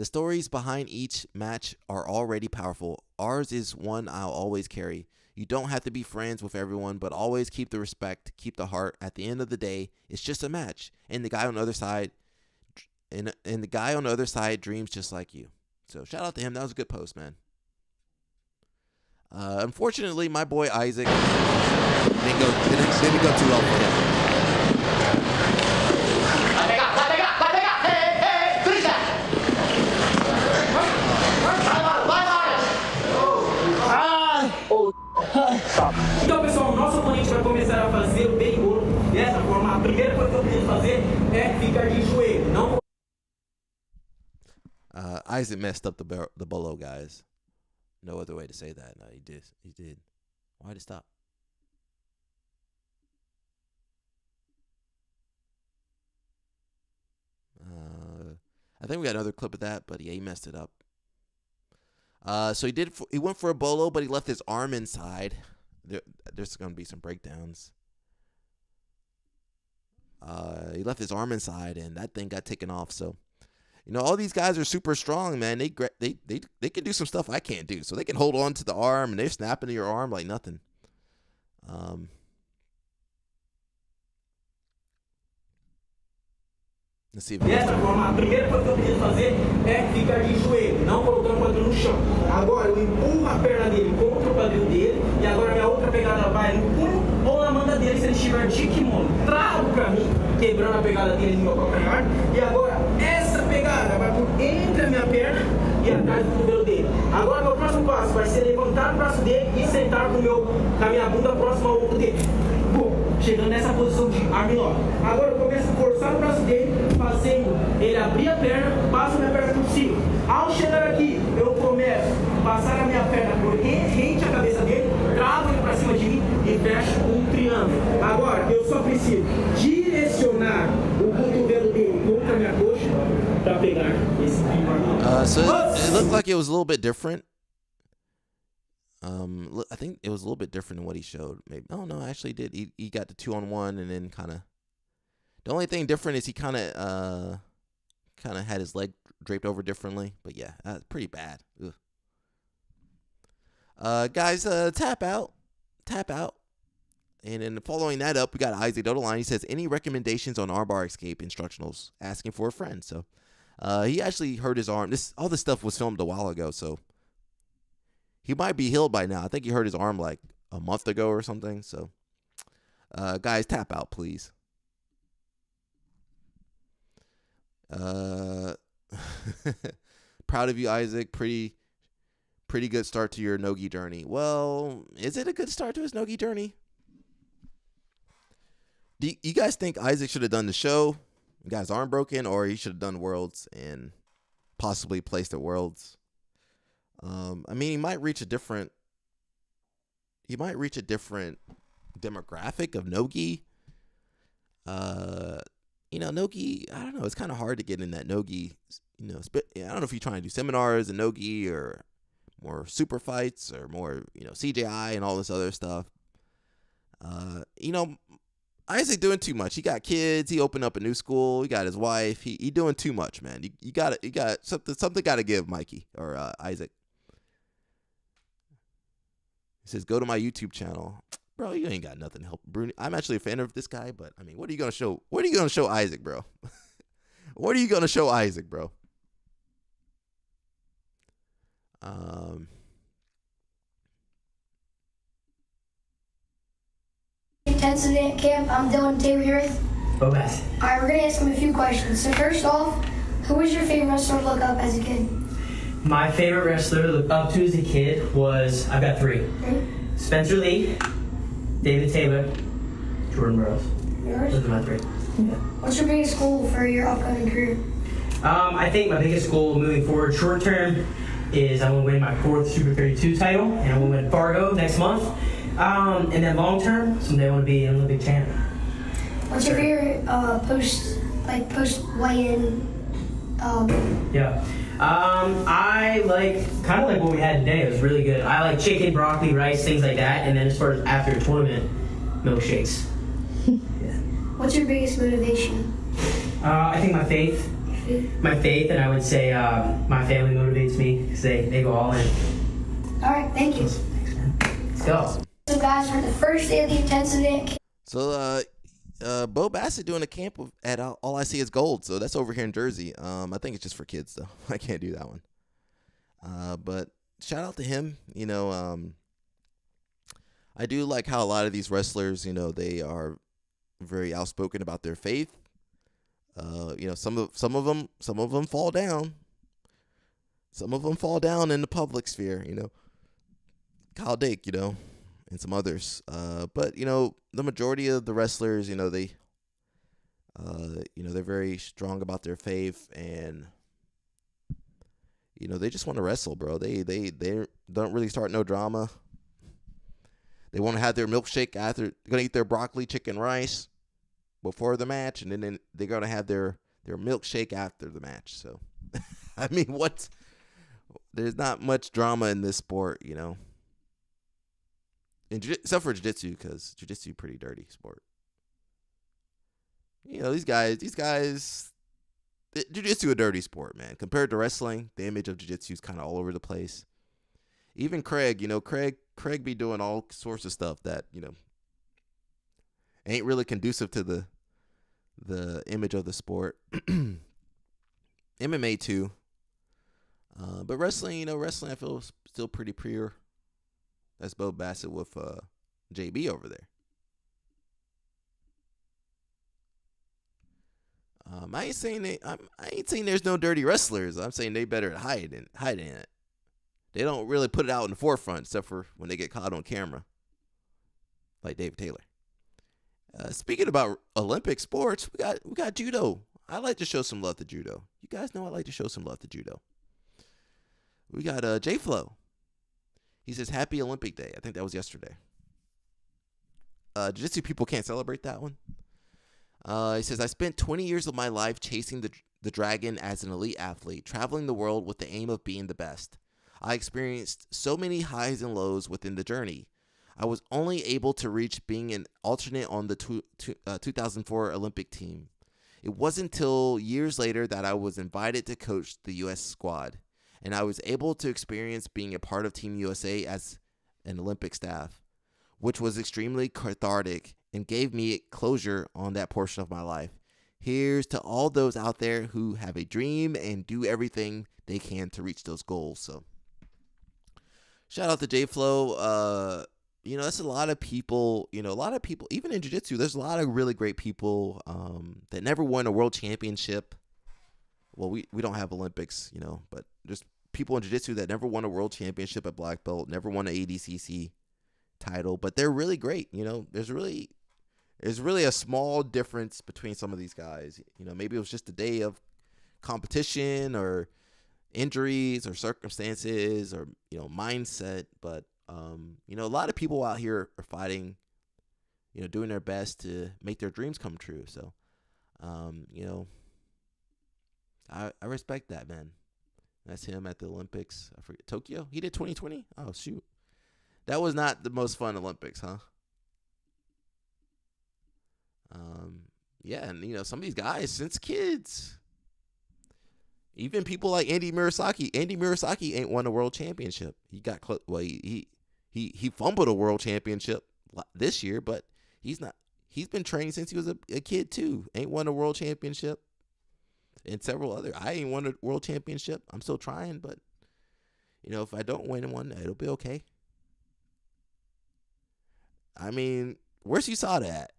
The stories behind each match are already powerful. Ours is one I'll always carry. You don't have to be friends with everyone, but always keep the respect, keep the heart. At the end of the day, it's just a match, and the guy on the other side, and the guy on the other side dreams just like you. So shout out to him. That was a good post, man. Unfortunately, my boy Isaac didn't go too well for him. Então, pessoal, nosso oponente vai começar a fazer o berimbolo dessa forma. A primeira coisa que eu preciso fazer é ficar de joelho. Não. Isaac messed up the bolo, guys. No other way to say that. No, he did. He did. Why'd it stop? I think we got another clip of that, but yeah, he messed it up. So he went for a bolo, but he left his arm inside. There's going to be some breakdowns. He left his arm inside, and that thing got taken off. So, you know, all these guys are super strong, man. They can do some stuff I can't do. So they can hold on to the arm, and they're snapping to your arm like nothing. Let's see if Dessa forma, a primeira coisa que eu preciso fazer é ficar de joelho, não colocando o quadril no chão. Agora eu empurro a perna dele contra o quadril dele, e agora minha outra pegada vai no punho ou na manga dele se ele estiver de kimono. Trago pra mim, quebrando a pegada dele no meu calcanhar, e agora essa pegada vai por entre a minha perna e atrás do cotovelo dele. Agora meu próximo passo vai ser levantar o braço dele e sentar com a minha bunda próxima ao ombro dele. Chegando nessa posição de armlock. Agora eu começo a forçar o braço dele, fazendo ele abrir a perna, passo a minha perna por cima. Ao chegar aqui, eu começo a passar a minha perna por rente à cabeça dele, travo ele para cima de mim e fecho um triângulo. Agora eu só preciso direcionar o cotovelo dele contra a minha coxa para pegar esse triângulo. So it looked like it was a little bit different. I think it was a little bit different than what he showed. Maybe. Oh no, actually did. He got the 2-on-1 and then kind of. The only thing different is he kind of had his leg draped over differently. But yeah, pretty bad. Guys, tap out. And then following that up, we got Isaac Dodeline. He says, any recommendations on armbar escape instructionals? Asking for a friend. So, he actually hurt his arm. All this stuff was filmed a while ago, so. He might be healed by now. I think he hurt his arm like a month ago or something. So, guys, tap out, please. Proud of you, Isaac. Pretty good start to your no-gi journey. Well, is it a good start to his no-gi journey? Do you guys think Isaac should have done the show, got his arm broken, or he should have done Worlds and possibly placed at Worlds? I mean, he might reach a different demographic of no-gi. No-gi, I don't know. It's kind of hard to get in that no-gi. I don't know if you're trying to do seminars in no-gi or more super fights or more, CJI and all this other stuff. Isaac doing too much. He got kids. He opened up a new school. He got his wife. He doing too much, man. You got something got to give, Mikey or Isaac. He says, go to my YouTube channel. Bro, you ain't got nothing to help Bruni. I'm actually a fan of this guy, but I mean, what are you going to show? What are you going to show Isaac, bro? What are you going to show Isaac, bro? Intensity Camp. I'm Dylan Taylor here with. Bobas. Alright, we're going to ask him a few questions. So first off, who was your favorite wrestler to look up as a kid? My favorite wrestler to look up to as a kid was, I've got three. Spencer Lee, David Taylor, Jordan Burroughs. Yours? Those are my three. Yeah. What's your biggest goal for your upcoming career? I think my biggest goal moving forward, short term, is I want to win my 4th Super 32 title, and I want to win Fargo next month. And then long term, someday I want to be an Olympic champ. What's your favorite post weigh-in? Yeah. I like kind of like what we had today. It was really good. I like chicken, broccoli, rice, things like that. And then as far as after a tournament, milkshakes. Yeah. What's your biggest motivation? I think my faith faith? My faith, and I would say my family motivates me because they go all in. All right, thank you. Thanks, man. Let's go. So guys, for the first day of the intensive event, So Bo Bassett doing a camp at All I See Is Gold. So that's over here in Jersey. I think it's just for kids though. I can't do that one. But shout out to him. I do like how a lot of these wrestlers, they are very outspoken about their faith. Some of them fall down. Some of them fall down in the public sphere. Kyle Dake, and some others. But the majority of the wrestlers, they're very strong about their faith, and they just want to wrestle, bro. They don't really start no drama. They want to have their milkshake after. They're gonna eat their broccoli, chicken, rice before the match, and then they're gonna have their milkshake after the match. So, I mean, there's not much drama in this sport, except for jiu-jitsu, because jiu-jitsu pretty dirty sport. These guys, jiu-jitsu a dirty sport, man. Compared to wrestling, the image of jiu-jitsu is kind of all over the place. Even Craig, Craig be doing all sorts of stuff that, ain't really conducive to the image of the sport. MMA too. But wrestling, I feel is still pretty pure. That's Bo Bassett with JB over there. I ain't saying there's no dirty wrestlers. I'm saying they better hiding it. They don't really put it out in the forefront, except for when they get caught on camera, like Dave Taylor. Speaking about Olympic sports, we got judo. I like to show some love to judo. You guys know I like to show some love to judo. We got J Flow. He says Happy Olympic Day. I think that was yesterday. Jiu-jitsu people can't celebrate that one. He says, I spent 20 years of my life chasing the dragon as an elite athlete, traveling the world with the aim of being the best. I experienced so many highs and lows within the journey. I was only able to reach being an alternate on the 2004 Olympic team. It wasn't until years later that I was invited to coach the U.S. squad, and I was able to experience being a part of Team USA as an Olympic staff, which was extremely cathartic and gave me closure on that portion of my life. Here's to all those out there who have a dream and do everything they can to reach those goals. So, shout out to J-Flow. That's a lot of people, even in jiu-jitsu, there's a lot of really great people that never won a world championship. Well, we don't have Olympics, but there's people in jiu-jitsu that never won a world championship at black belt, never won an ADCC title, but they're really great. There's really a small difference between some of these guys. Maybe it was just a day of competition or injuries or circumstances or, mindset. But, a lot of people out here are fighting, doing their best to make their dreams come true. So, I respect that, man. That's him at the Olympics. I forget, Tokyo? He did 2020? Oh, shoot. That was not the most fun Olympics, huh? And some of these guys since kids, even people like Andy Murasaki. Andy Murasaki ain't won a world championship. He got he fumbled a world championship this year, but he's not. He's been training since he was a kid too. Ain't won a world championship, and several other. I ain't won a world championship. I'm still trying, but if I don't win one, it'll be okay. I mean, where's USADA at?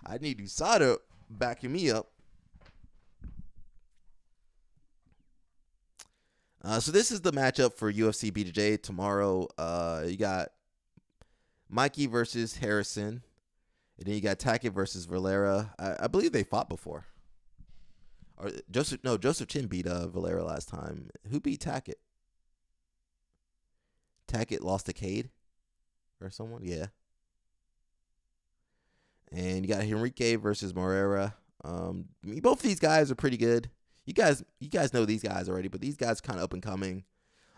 I need USADA backing me up. So this is the matchup for UFC BJJ tomorrow. You got Mikey versus Harrison, and then you got Tackett versus Valera. I believe they fought before. Or Joseph Chin beat Valera last time. Who beat Tackett? Tackett lost to Cade or someone, yeah. And you got Henrique versus Moreira. Both of these guys are pretty good. You guys know these guys already, but these guys kind of up and coming.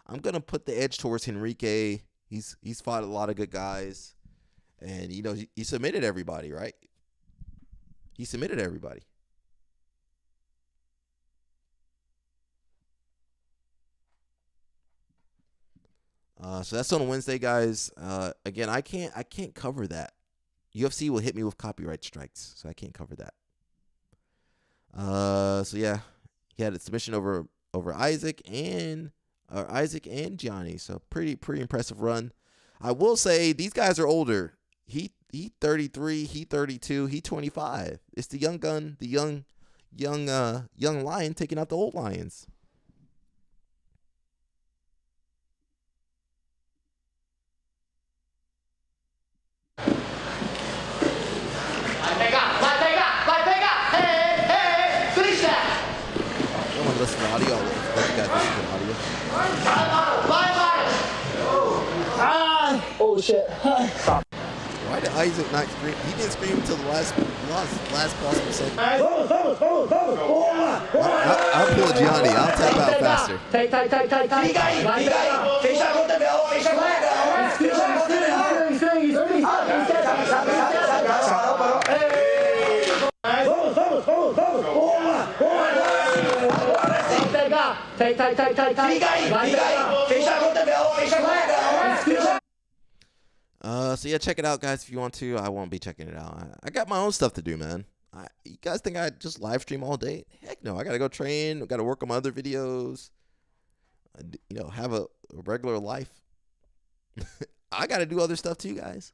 I'm gonna put the edge towards Henrique. He's fought a lot of good guys, and he submitted everybody, right? He submitted everybody. So that's on Wednesday, guys. Again, I can't cover that. UFC will hit me with copyright strikes, so I can't cover that. So yeah, he had a submission over Isaac and Gianni. So pretty impressive run. I will say these guys are older. He 33, he 32, he 25. It's the young gun, the young lion taking out the old lions. Listen to audio. I'll let you guys listen to audio. Oh shit. Why did Isaac not scream? He didn't scream until the last possible second. I'll pull Gianni. I'll tap out faster. So yeah, check it out, guys, if you want to. I won't be checking it out. I got my own stuff to do, man. You guys think I just live stream all day? Heck no. I gotta go train. I gotta work on my other videos. Have a regular life. I gotta do other stuff too, guys.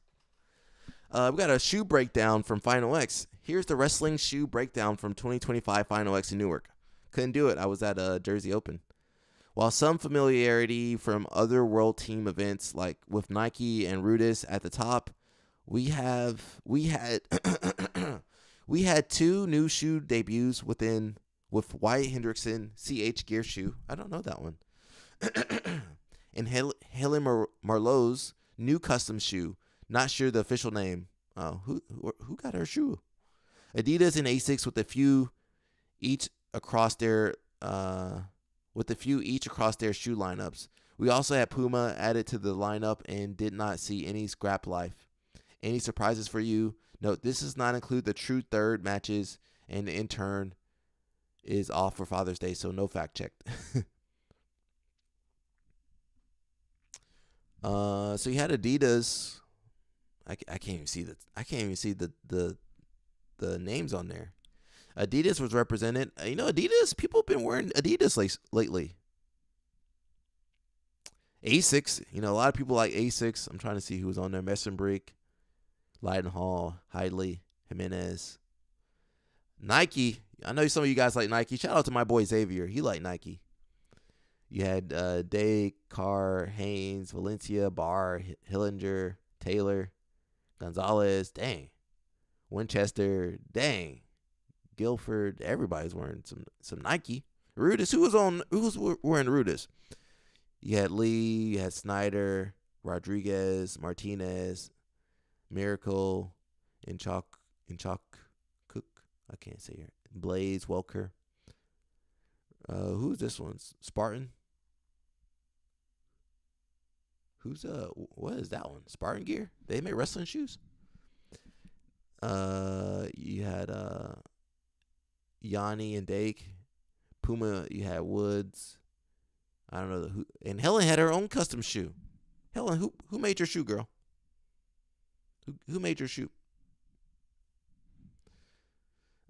We got a shoe breakdown from Final X. Here's the wrestling shoe breakdown from 2025 Final X in Newark. Couldn't do it. I was at Jersey Open. While some familiarity from other world team events like with Nike and Rudis at the top, we had we had two new shoe debuts with Wyatt Hendrickson CH Gear shoe. I don't know that one. And Helen Marlowe's new custom shoe. Not sure the official name. Oh, who got her shoe? Adidas and Asics with a few each across their shoe lineups. We also had Puma added to the lineup and did not see any scrap life. Any surprises for you? Note, this does not include the true third matches, and the intern is off for Father's Day, so no fact checked. So you had Adidas. I can't even see the names on there. Adidas was represented. Adidas, people have been wearing Adidas lately. Asics, a lot of people like Asics. I'm trying to see who was on there. Messenbrick, Leidenhall, Heidley, Jimenez. Nike, I know some of you guys like Nike. Shout out to my boy Xavier. He liked Nike. You had Day, Carr, Haynes, Valencia, Barr, Hillinger, Taylor, Gonzalez, dang. Winchester, dang. Guilford, everybody's wearing some Nike. Rudis, who was wearing Rudis? You had Lee, you had Snyder, Rodriguez, Martinez, Miracle, Inchok Cook. I can't say it. Blaze, Welker. Who's this one? Spartan. What is that one? Spartan Gear? They make wrestling shoes. You had Yanni and Dake. Puma, you had Woods. I don't know who. And Helen had her own custom shoe. Helen, who made your shoe, girl? Who made your shoe?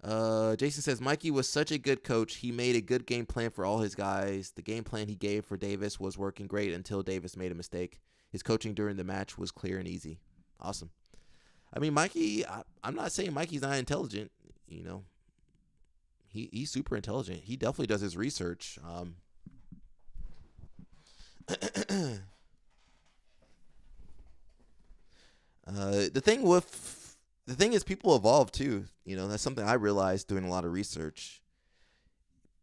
Jason says, Mikey was such a good coach. He made a good game plan for all his guys. The game plan he gave for Davis was working great until Davis made a mistake. His coaching during the match was clear and easy. Awesome. I mean, Mikey, I'm not saying Mikey's not intelligent. He's super intelligent. He definitely does his research. The thing is, people evolve too. That's something I realized doing a lot of research.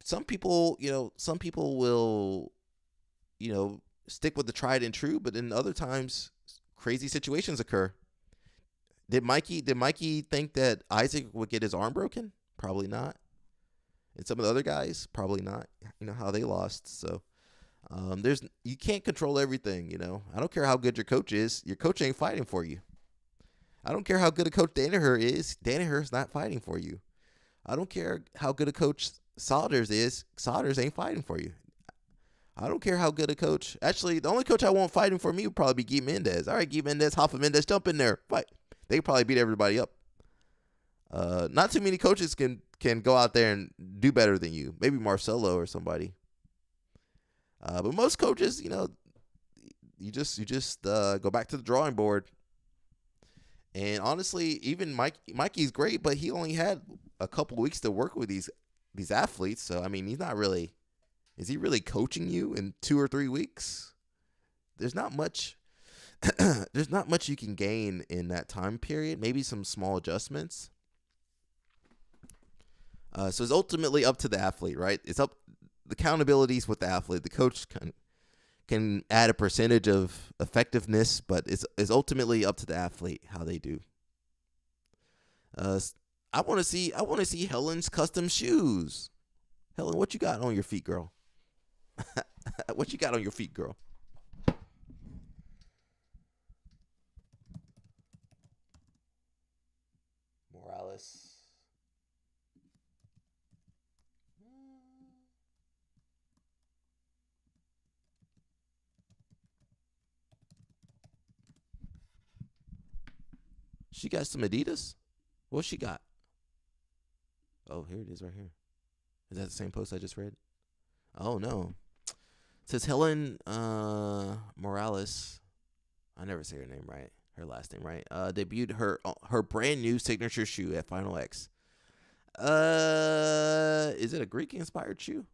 Some people will, stick with the tried and true, but in other times, crazy situations occur. Did Mikey think that Isaac would get his arm broken? Probably not. And some of the other guys, probably not. How they lost. So you can't control everything. I don't care how good your coach is. Your coach ain't fighting for you. I don't care how good a coach Danaher is. Danaher's not fighting for you. I don't care how good a coach Solders is. Solders ain't fighting for you. I don't care how good a coach. Actually, the only coach I won't fight him for me would probably be Guy Mendez. All right, Guy Mendez, Hoffa Mendez, jump in there, fight. They could probably beat everybody up. Not too many coaches can go out there and do better than you. Maybe Marcelo or somebody. But most coaches, you you just go back to the drawing board. And honestly, even Mikey's great, but he only had a couple weeks to work with these athletes. So I mean, he's not really. Is he really coaching you in 2 or 3 weeks? There's not much. There's not much you can gain in that time period. Maybe some small adjustments. So it's ultimately up to the athlete, right? It's up. The accountability is with the athlete. The coach can add a percentage of effectiveness, but it's ultimately up to the athlete how they do. I want to see Helen's custom shoes. Helen, what you got on your feet, girl? What you got on your feet, girl? Morales. She got some Adidas? What she got? Oh, here it is right here. Is that the same post I just read? Oh, no. It says Helen Morales. I never say her name right. Her last name right. Debuted her brand new signature shoe at Final X. Is it a Greek inspired shoe?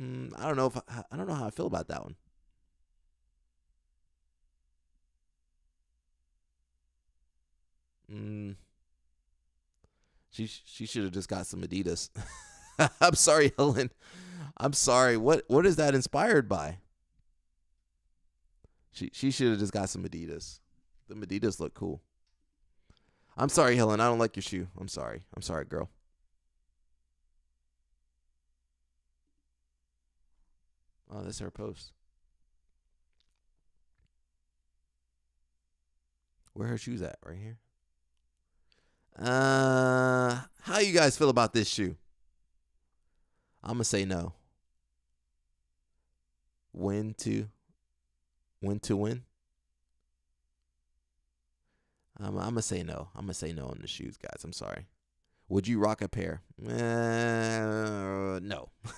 I don't know I don't know how I feel about that one. She should have just got some Adidas. I'm sorry, Helen. I'm sorry. What is that inspired by? She should have just got some Adidas. The Adidas look cool. I'm sorry, Helen. I don't like your shoe. I'm sorry. I'm sorry, girl. Oh, that's her post. Where her shoes at? Right here. How you guys feel about this shoe? I'm gonna say no. Win to win. I'm gonna say no. I'm gonna say no on the shoes, guys. I'm sorry. Would you rock a pair? No,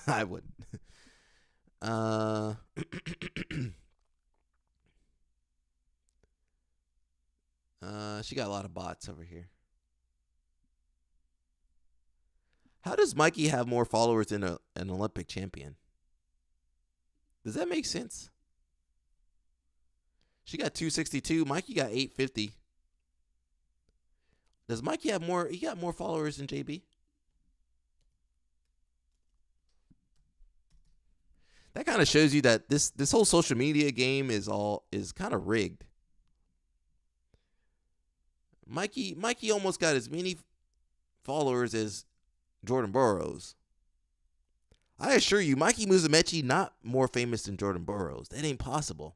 I wouldn't. She got a lot of bots over here. How does Mikey have more followers than an Olympic champion? Does that make sense? She got 262. Mikey got 850. Does Mikey have more? He got more followers than JB? That kind of shows you that this whole social media game is kind of rigged. Mikey almost got as many followers as Jordan Burroughs. I assure you, Mikey Musumeci not more famous than Jordan Burroughs. That ain't possible.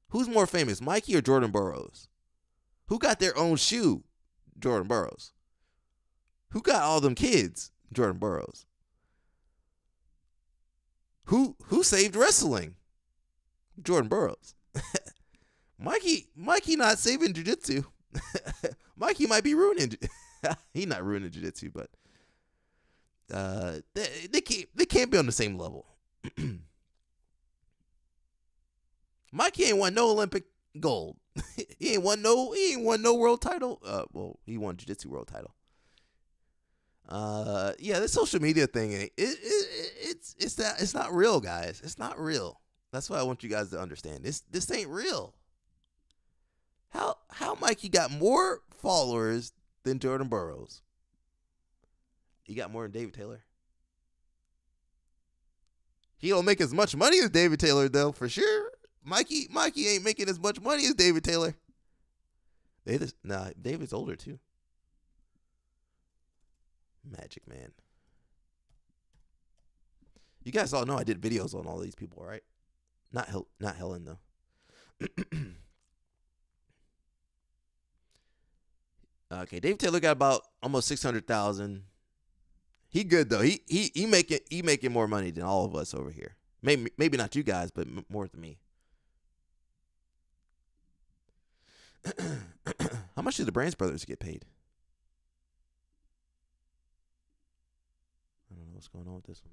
Who's more famous, Mikey or Jordan Burroughs? Who got their own shoe? Jordan Burroughs. Who got all them kids? Jordan Burroughs. Who saved wrestling? Jordan Burroughs. Mikey not saving jiu-jitsu. Mikey might be ruining. He not ruining jiu-jitsu, but they can't be on the same level. Mikey ain't won no Olympic gold. He ain't won no world title. Well, he won jiu-jitsu world title. Yeah, this social media thing, it's not real, guys. It's not real. That's what I want you guys to understand. This ain't real. How Mikey got more followers than Jordan Burroughs? He got more than David Taylor. He don't make as much money as David Taylor, though, for sure. Mikey ain't making as much money as David Taylor. David's older too. Magic Man. You guys all know I did videos on all these people, right? Not Helen though. Okay, David Taylor got about almost 600,000. He good though. He making more money than all of us over here. Maybe not you guys, but more than me. How much do the Brands brothers get paid? I don't know what's going on with this one.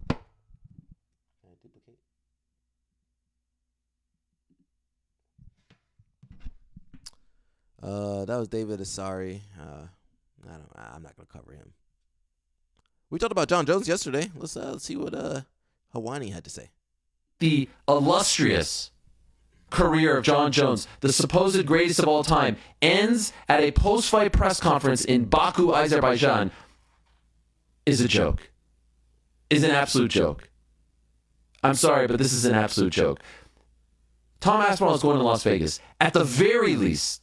Can I duplicate? That was David Asari. I'm not gonna cover him. We talked about John Jones yesterday. Let's see what Hawani had to say. The illustrious career of John Jones, the supposed greatest of all time, ends at a post-fight press conference in Baku, Azerbaijan, is a joke. Is an absolute joke. I'm sorry, but this is an absolute joke. Tom Aspinall is going to Las Vegas. At the very least,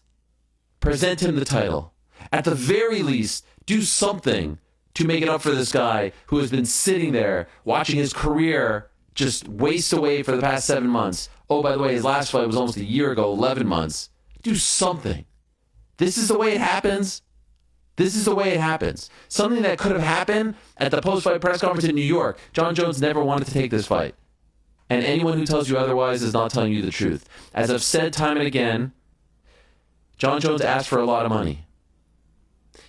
present him the title. At the very least, do something to make it up for this guy who has been sitting there watching his career just waste away for the past 7 months. Oh, by the way, his last fight was almost a year ago, 11 months. Do something. This is the way it happens. This is the way it happens. Something that could have happened at the post-fight press conference in New York. John Jones never wanted to take this fight. And anyone who tells you otherwise is not telling you the truth. As I've said time and again, John Jones asked for a lot of money.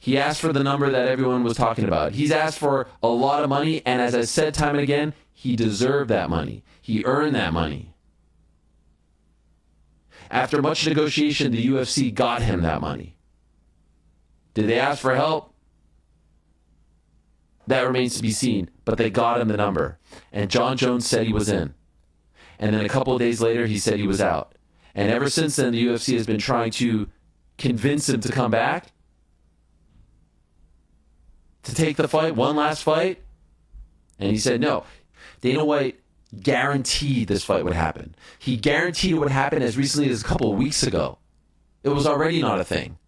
He asked for the number that everyone was talking about. He's asked for a lot of money, and as I said time and again, he deserved that money. He earned that money. After much negotiation, the UFC got him that money. Did they ask for help? That remains to be seen, but they got him the number. And John Jones said he was in. And then a couple of days later, he said he was out. And ever since then, the UFC has been trying to convince him to come back, to take the fight, one last fight. And he said no. Dana White guaranteed this fight would happen. He guaranteed it would happen as recently as a couple of weeks ago. It was already not a thing.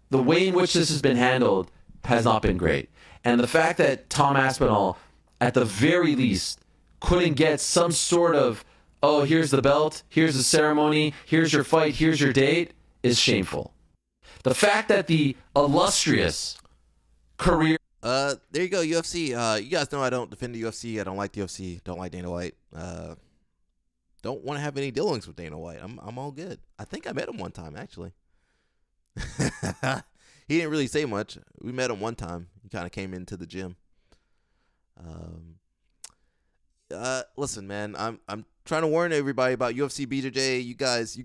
The way in which this has been handled has not been great. And the fact that Tom Aspinall, at the very least, couldn't get some sort of, oh, here's the belt, here's the ceremony, here's your fight, here's your date, is shameful. The fact that the illustrious career... There you go, UFC. You guys know I don't defend the UFC. I don't like the UFC. Don't like Dana White. Don't want to have any dealings with Dana White. I'm all good. I think I met him one time, actually. He didn't really say much. We met him one time. He kind of came into the gym. Listen, man, I'm trying to warn everybody about UFC BJJ. You guys,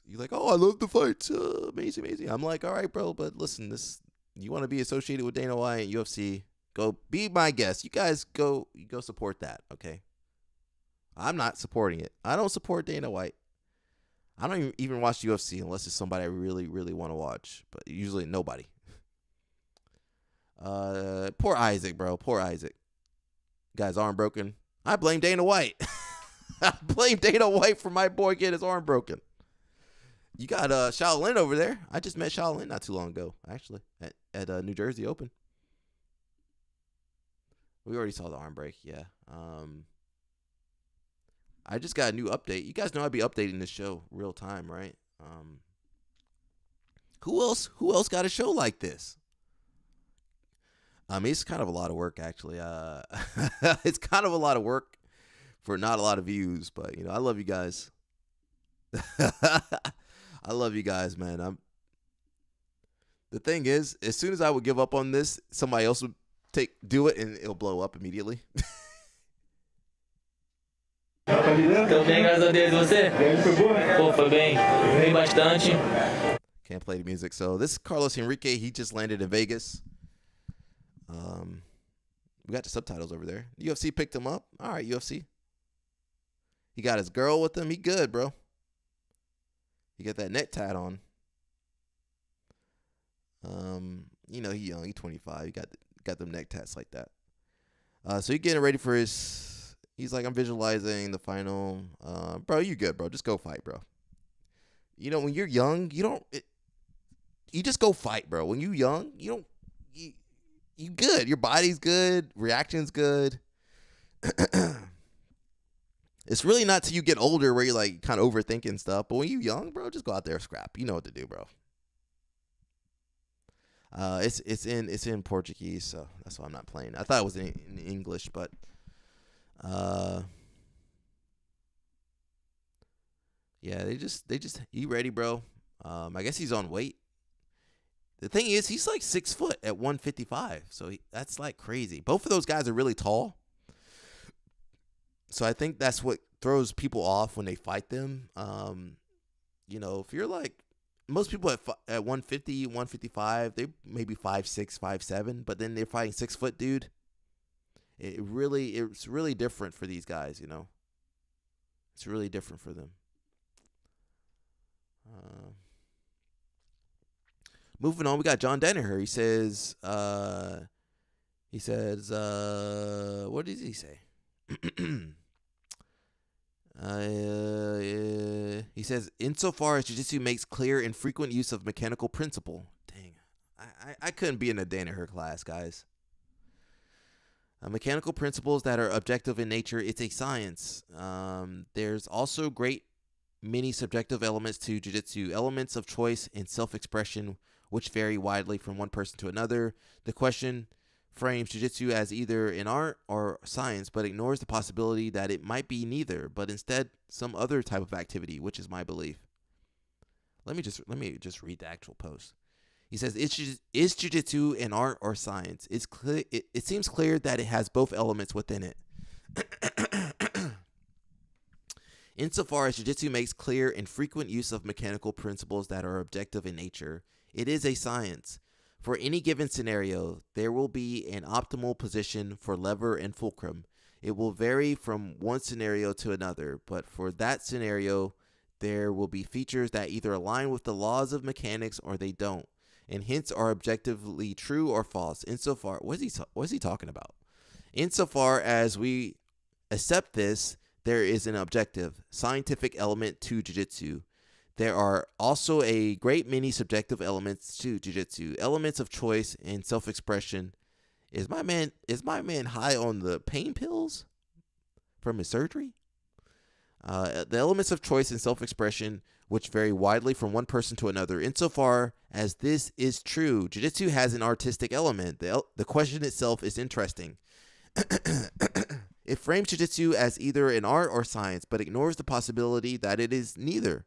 you're like, oh, I love the fights. Amazing. I'm like, all right, bro, but listen, you want to be associated with Dana White and UFC, go be my guest. You guys go support that, okay? I'm not supporting it. I don't support Dana White. I don't even watch UFC unless it's somebody I really, really want to watch. But usually nobody. Poor Isaac, bro. Poor Isaac. Guy's arm broken. I blame Dana White. I blame Dana White for my boy getting his arm broken. You got Shaolin over there. I just met Shaolin not too long ago, actually, at New Jersey Open. We already saw the arm break, yeah. I just got a new update. You guys know I'd be updating this show real time, right? Who else got a show like this? It's kind of a lot of work, actually. It's kind of a lot of work for not a lot of views, but I love you guys. I love you guys, man. The thing is, as soon as I would give up on this, somebody else would do it, and it'll blow up immediately. Tô bem, graças a Deus. E você? Pô, foi bem. Bem bastante. Can't play the music. So this is Carlos Henrique. He just landed in Vegas. We got the subtitles over there. UFC picked him up. All right, UFC. He got his girl with him. He good, bro. He got that neck tat on. He young. He 25. He got them neck tats like that. So he getting ready for his... He's like, I'm visualizing the final. Bro, you good, bro. Just go fight, bro. When you're young, you just go fight, bro. When you young, you good. Your body's good. Reaction's good. It's really not till you get older where you're like kind of overthinking stuff. But when you young, bro, just go out there and scrap. You know what to do, bro. It's in Portuguese, so that's why I'm not playing. I thought it was in English, but Yeah, he ready, bro. I guess he's on weight. The thing is, he's like 6 foot at 155, so that's like crazy. Both of those guys are really tall, so I think that's what throws people off when they fight them. If you're like most people at 150, 155, they maybe 5'6", 5'7", but then they're fighting 6 foot dude. It's really different for these guys. It's really different for them. Moving on, we got John Danaher. He says, what does he say? He says, insofar as jiu-jitsu makes clear and frequent use of mechanical principle. Dang, I couldn't be in a Danaher class, guys. Mechanical principles that are objective in nature. It's a science. There's also great many subjective elements to jiu-jitsu, elements of choice and self-expression, which vary widely from one person to another. The question frames jiu-jitsu as either an art or science, but ignores the possibility that it might be neither, but instead some other type of activity, which is my belief. Let me just read the actual post. He says, is jiu-jitsu an art or science? It's clear. It seems clear that it has both elements within it. Insofar as jiu-jitsu makes clear and frequent use of mechanical principles that are objective in nature, it is a science. For any given scenario, there will be an optimal position for lever and fulcrum. It will vary from one scenario to another, but for that scenario, there will be features that either align with the laws of mechanics or they don't, and hence are objectively true or false. What is he talking about? Insofar as we accept this, there is an objective, scientific element to jiu-jitsu. There are also a great many subjective elements to jiu-jitsu, elements of choice and self-expression. Is my man high on the pain pills from his surgery? The elements of choice and self-expression, which vary widely from one person to another. Insofar as this is true, jiu-jitsu has an artistic element. The question itself is interesting. It frames jiu-jitsu as either an art or science, but ignores the possibility that it is neither,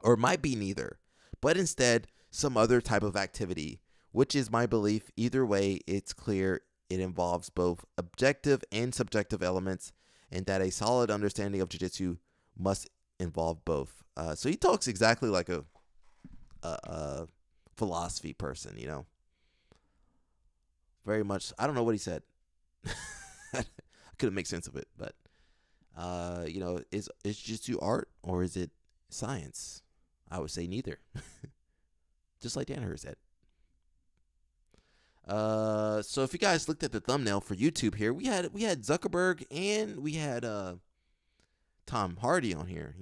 or might be neither, but instead some other type of activity, which is my belief. Either way, it's clear it involves both objective and subjective elements, and that a solid understanding of jiu-jitsu must involve both. So he talks exactly like a philosophy person, Very much. I don't know what he said. I couldn't make sense of it, but is jiu-jitsu art or is it science? I would say neither. Just like Danaher said. So if you guys looked at the thumbnail for YouTube here, we had Zuckerberg and we had Tom Hardy on here.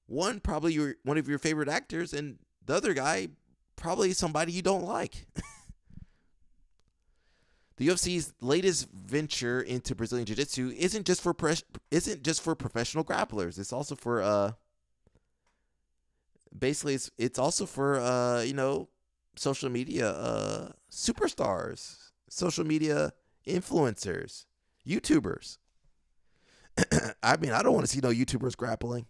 One probably one of your favorite actors, and the other guy probably somebody you don't like. The UFC's latest venture into Brazilian Jiu-Jitsu isn't just for professional grapplers. It's also for basically it's also for social media superstars, social media influencers, YouTubers. I mean, I don't want to see no YouTubers grappling.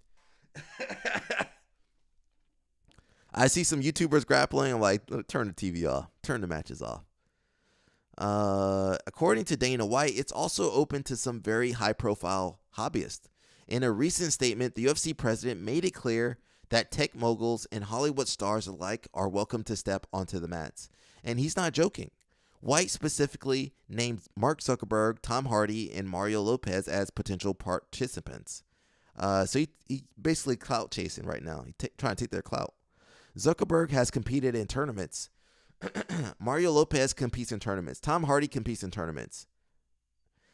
I see some YouTubers grappling. I'm like, turn the TV off, turn the matches off. According to Dana White, it's also open to some very high-profile hobbyists. In a recent statement, the UFC president made it clear that tech moguls and Hollywood stars alike are welcome to step onto the mats. And he's not joking. White specifically named Mark Zuckerberg, Tom Hardy, and Mario Lopez as potential participants. So he basically clout chasing right now. He's trying to take their clout. Zuckerberg has competed in tournaments. Mario Lopez competes in tournaments. Tom Hardy competes in tournaments.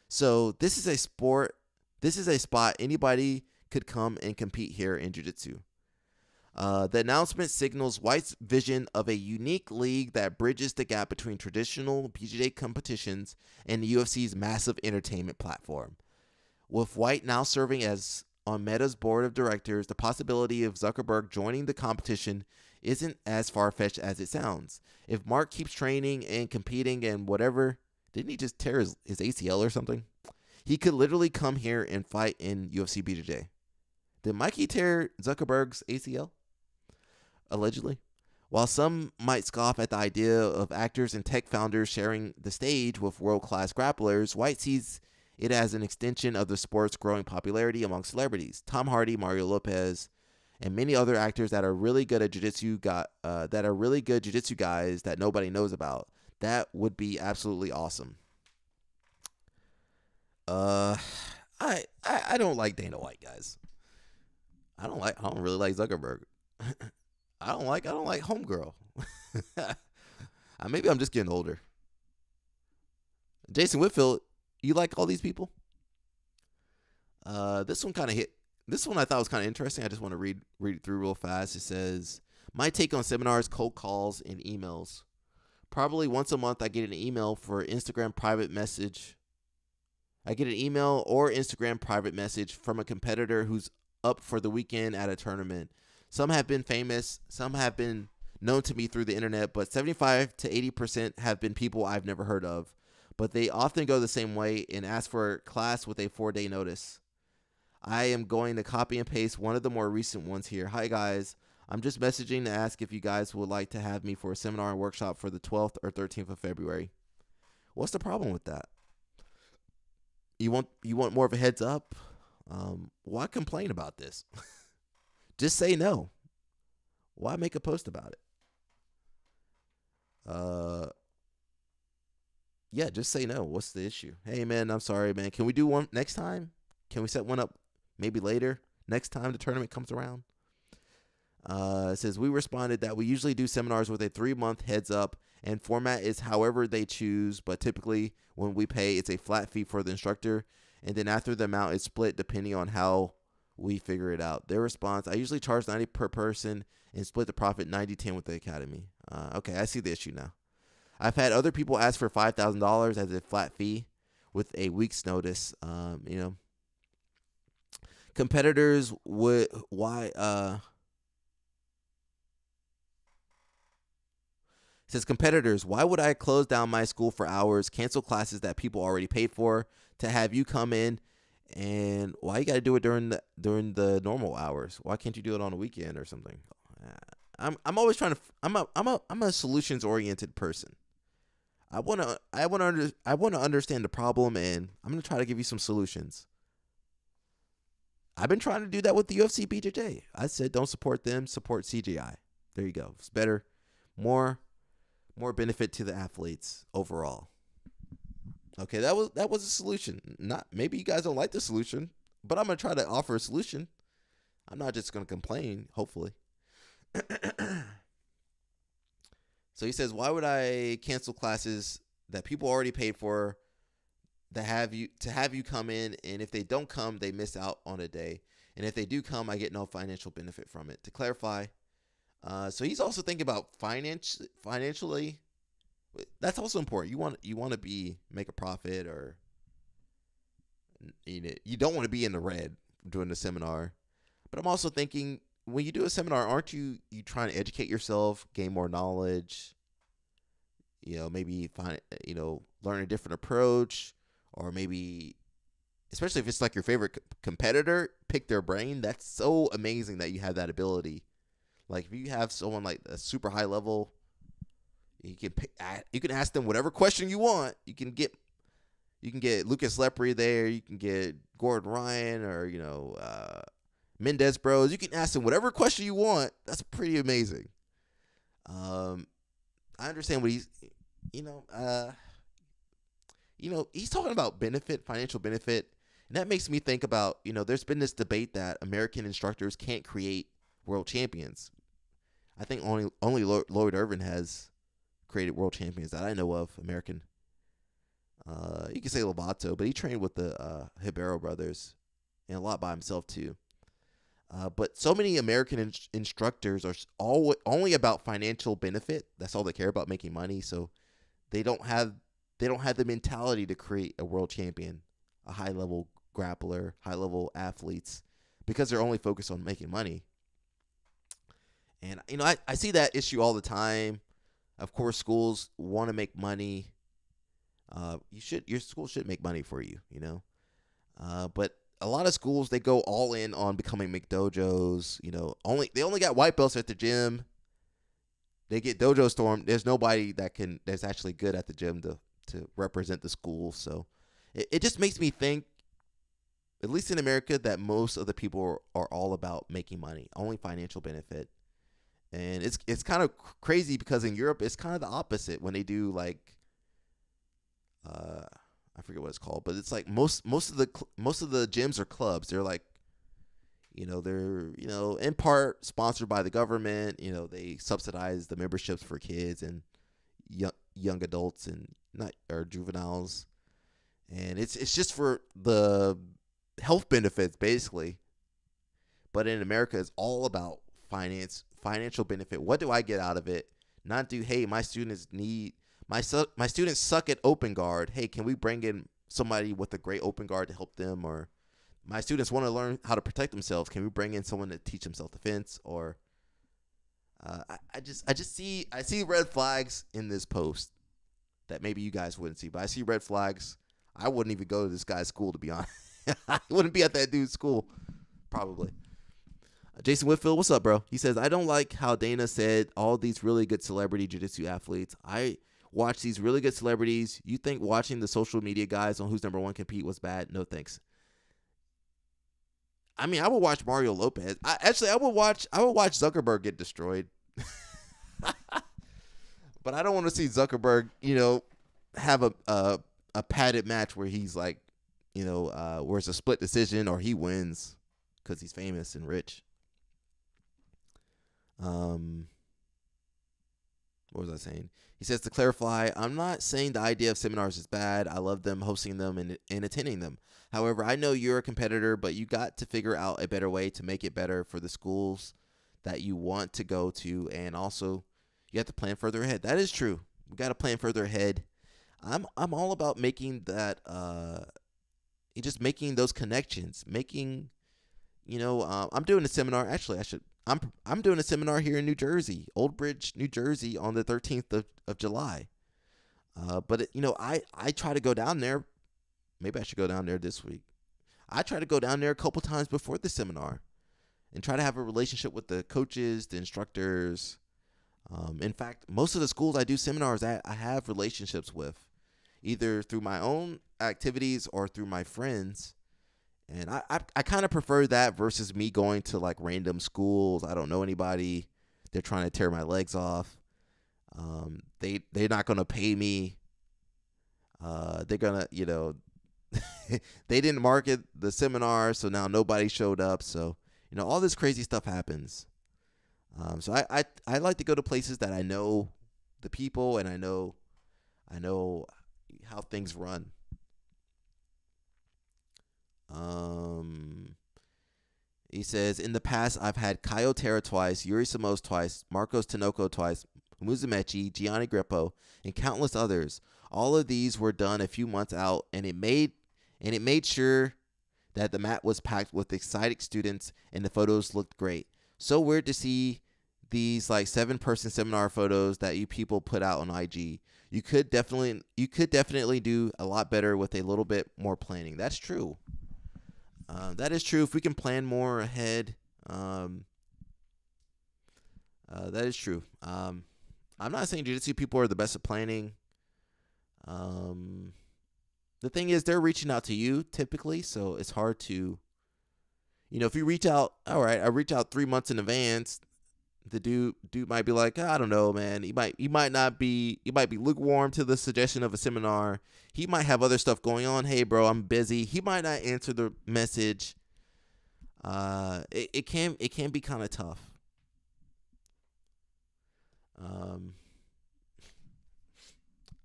So this is a sport. This is a spot anybody could come and compete here in jiu-jitsu. The announcement signals White's vision of a unique league that bridges the gap between traditional BJJ competitions and the UFC's massive entertainment platform. With White now serving as on Meta's board of directors, the possibility of Zuckerberg joining the competition isn't as far-fetched as it sounds. If Mark keeps training and competing and whatever, didn't he just tear his ACL or something? He could literally come here and fight in UFC BJJ. Did Mikey tear Zuckerberg's ACL? Allegedly. While some might scoff at the idea of actors and tech founders sharing the stage with world-class grapplers, White sees it as an extension of the sport's growing popularity among celebrities. Tom Hardy, Mario Lopez, and many other actors that are really good at jiu-jitsu guys that nobody knows about. That would be absolutely awesome. I don't like Dana White, guys. I don't really like Zuckerberg. I don't like Homegirl. Maybe I'm just getting older. Jason Whitfield, you like all these people? This one kind of hit. This one I thought was kind of interesting. I just want to read it through real fast. It says, my take on seminars, cold calls, and emails. Probably once a month I get an email for Instagram private message. I get an email or Instagram private message from a competitor who's up for the weekend at a tournament. Some have been famous. Some have been known to me through the internet, but 75 to 80% have been people I've never heard of. But they often go the same way and ask for a class with a 4-day notice. I am going to copy and paste one of the more recent ones here. Hi, guys. I'm just messaging to ask if you guys would like to have me for a seminar and workshop for the 12th or 13th of February. What's the problem with that? You want more of a heads up? Why complain about this? Just say no. Why make a post about it? Yeah, just say no. What's the issue? Hey, man, I'm sorry, man. Can we do one next time? Can we set one up maybe later, next time the tournament comes around? It says, we responded that we usually do seminars with a 3-month heads up, and format is however they choose, but typically when we pay, it's a flat fee for the instructor, and then after the amount is split depending on how we figure it out. Their response, I usually charge $90 per person and split the profit 90-10 with the academy. Okay, I see the issue now. I've had other people ask for $5,000 as a flat fee with a week's notice. Competitors would says competitors, why would I close down my school for hours, cancel classes that people already paid for to have you come in, and why you got to do it during the normal hours? Why can't you do it on a weekend or something? I'm always trying to. I'm a solutions oriented person. I want to understand the problem, and I'm gonna try to give you some solutions. I've been trying to do that with the UFC BJJ. I said don't support them, support CGI. There you go. It's better, more benefit to the athletes overall. Okay, that was a solution. Not maybe you guys don't like the solution, but I'm gonna try to offer a solution. I'm not just gonna complain. Hopefully. So he says, why would I cancel classes that people already paid for to have you come in, and if they don't come, they miss out on a day, and if they do come, I get no financial benefit from it. To clarify, so he's also thinking about financially. That's also important. You want to make a profit, or you don't want to be in the red during the seminar. But I'm also thinking, when you do a seminar, aren't you trying to educate yourself, gain more knowledge? Maybe learn a different approach, or maybe, especially if it's like your favorite competitor, pick their brain. That's so amazing that you have that ability. Like if you have someone like a super high level, you can ask them whatever question you want. You can get Lucas Lepre there. You can get Gordon Ryan, or Mendez Bros. You can ask them whatever question you want. That's pretty amazing. I understand what he's talking about financial benefit, and that makes me think about, there's been this debate that American instructors can't create world champions. I think only Lloyd Irvin has created world champions that I know of, American. You can say Lovato, but he trained with the Hibero brothers, and a lot by himself too. But so many American instructors are only about financial benefit. That's all they care about, making money. So they don't have the mentality to create a world champion, a high level grappler, high level athletes, because they're only focused on making money. And I see that issue all the time. Of course, schools want to make money. Your school should make money for you, But a lot of schools, they go all in on becoming McDojos. They only got white belts at the gym. They get dojo stormed. There's nobody that's actually good at the gym to represent the school. So it just makes me think, at least in America, that most of the people are all about making money, only financial benefit. And it's kind of crazy because in Europe it's kind of the opposite when they do like I forget what it's called, but it's like most of the gyms or clubs, they're like, they're in part sponsored by the government. They subsidize the memberships for kids and young adults and not or juveniles, and it's just for the health benefits basically. But in America, it's all about financial benefit. What do I get out of it? Not do, hey, my students suck at open guard. Hey, can we bring in somebody with a great open guard to help them? Or my students want to learn how to protect themselves. Can we bring in someone to teach them self-defense? Or I see red flags in this post that maybe you guys wouldn't see, but I see red flags. I wouldn't even go to this guy's school, to be honest. I wouldn't be at that dude's school, probably. Jason Whitfield, what's up, bro? He says, I don't like how Dana said all these really good celebrity jiu-jitsu athletes. I watch these really good celebrities. You think watching the social media guys on Who's Number One compete was bad? No thanks. I mean, I would watch Mario Lopez. I would watch Zuckerberg get destroyed. But I don't want to see Zuckerberg, have a padded match where he's like, where it's a split decision or he wins because he's famous and rich. What was I saying? He says, to clarify, I'm not saying the idea of seminars is bad. I love them, hosting them, and attending them. However, I know you're a competitor, but you got to figure out a better way to make it better for the schools that you want to go to, and also you have to plan further ahead. That is true. We got to plan further ahead. I'm all about making that, just making those connections, making, I'm doing a seminar. Actually, I'm doing a seminar here in New Jersey, Old Bridge, New Jersey, on the 13th of July. But I try to go down there. Maybe I should go down there this week. I try to go down there a couple times before the seminar and try to have a relationship with the coaches, the instructors. In fact, most of the schools I do seminars at, I have relationships with, either through my own activities or through my friends. And I kind of prefer that versus me going to like random schools. I don't know anybody. They're trying to tear my legs off. They're not going to pay me. They're going to, they didn't market the seminar, so now nobody showed up. So, all this crazy stuff happens. So I like to go to places that I know the people and I know how things run. He says, in the past, I've had Caio Terra twice, Yuri Samos twice, Marcos Tinoco twice, Muzumechi, Gianni Grippo, and countless others. All of these were done a few months out, and it made sure that the mat was packed with excited students and the photos looked great. So weird to see these like 7-person seminar photos that you people put out on IG. You could definitely do a lot better with a little bit more planning. That's true. That is true. If we can plan more ahead, that is true. I'm not saying jiu-jitsu people are the best at planning. The thing is, they're reaching out to you typically, so it's hard to, if you reach out, all right, I reach out 3 months in advance. The dude might be like, I don't know, man. He might be lukewarm to the suggestion of a seminar. He might have other stuff going on. Hey, bro, I'm busy. He might not answer the message. It can be kind of tough.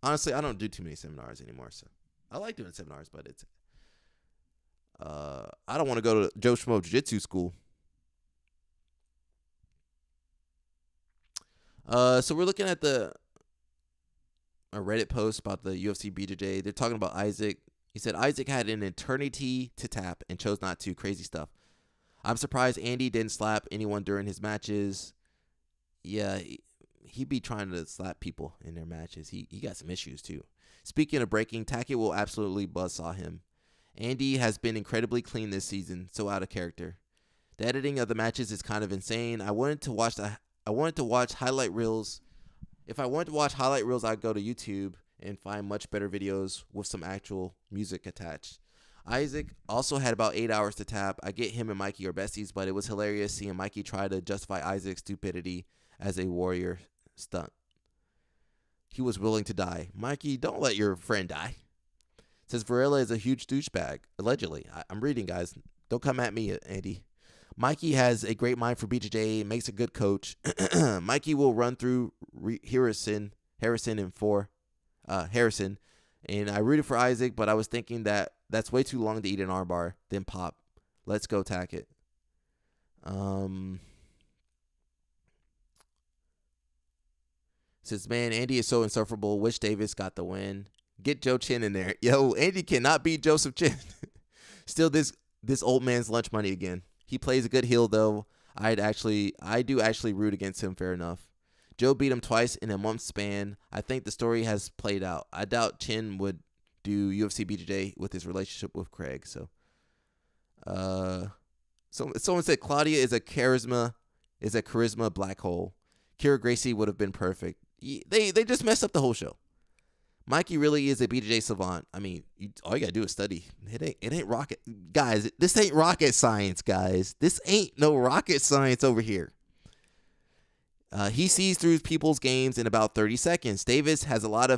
Honestly, I don't do too many seminars anymore. So I like doing seminars, but it's I don't want to go to Joe Schmo Jiu-Jitsu school. So we're looking at a Reddit post about the UFC BJJ. They're talking about Isaac. He said Isaac had an eternity to tap and chose not to. Crazy stuff. I'm surprised Andy didn't slap anyone during his matches. Yeah, he be trying to slap people in their matches. He got some issues too. Speaking of breaking, Tackett will absolutely buzzsaw him. Andy has been incredibly clean this season, so out of character. The editing of the matches is kind of insane. I wanted to watch highlight reels. If I wanted to watch highlight reels, I'd go to YouTube and find much better videos with some actual music attached. Isaac also had about 8 hours to tap. I get him and Mikey are besties, but it was hilarious seeing Mikey try to justify Isaac's stupidity as a warrior stunt. He was willing to die. Mikey, don't let your friend die. Says Varela is a huge douchebag, allegedly. I'm reading, guys. Don't come at me, Andy. Mikey has a great mind for BJJ, makes a good coach. Mikey will run through Harrison in 4. Harrison. And I rooted for Isaac, but I was thinking that's way too long to eat an armbar. Then pop. Let's go tack it. Says, man, Andy is so insufferable. Wish Davis got the win. Get Joe Chin in there. Yo, Andy cannot beat Joseph Chin. Still this old man's lunch money again. He plays a good heel, though. I do actually root against him, fair enough. Joe beat him twice in a month span. I think the story has played out. I doubt Chin would do UFC BJJ with his relationship with Craig. So someone said Claudia is a charisma black hole. Kira Gracie would have been perfect. They just messed up the whole show. Mikey really is a BJJ savant. I mean, all you gotta do is study. It ain't rocket, guys. This ain't rocket science, guys. This ain't no rocket science over here. He sees through people's games in about 30 seconds. Davis has a lot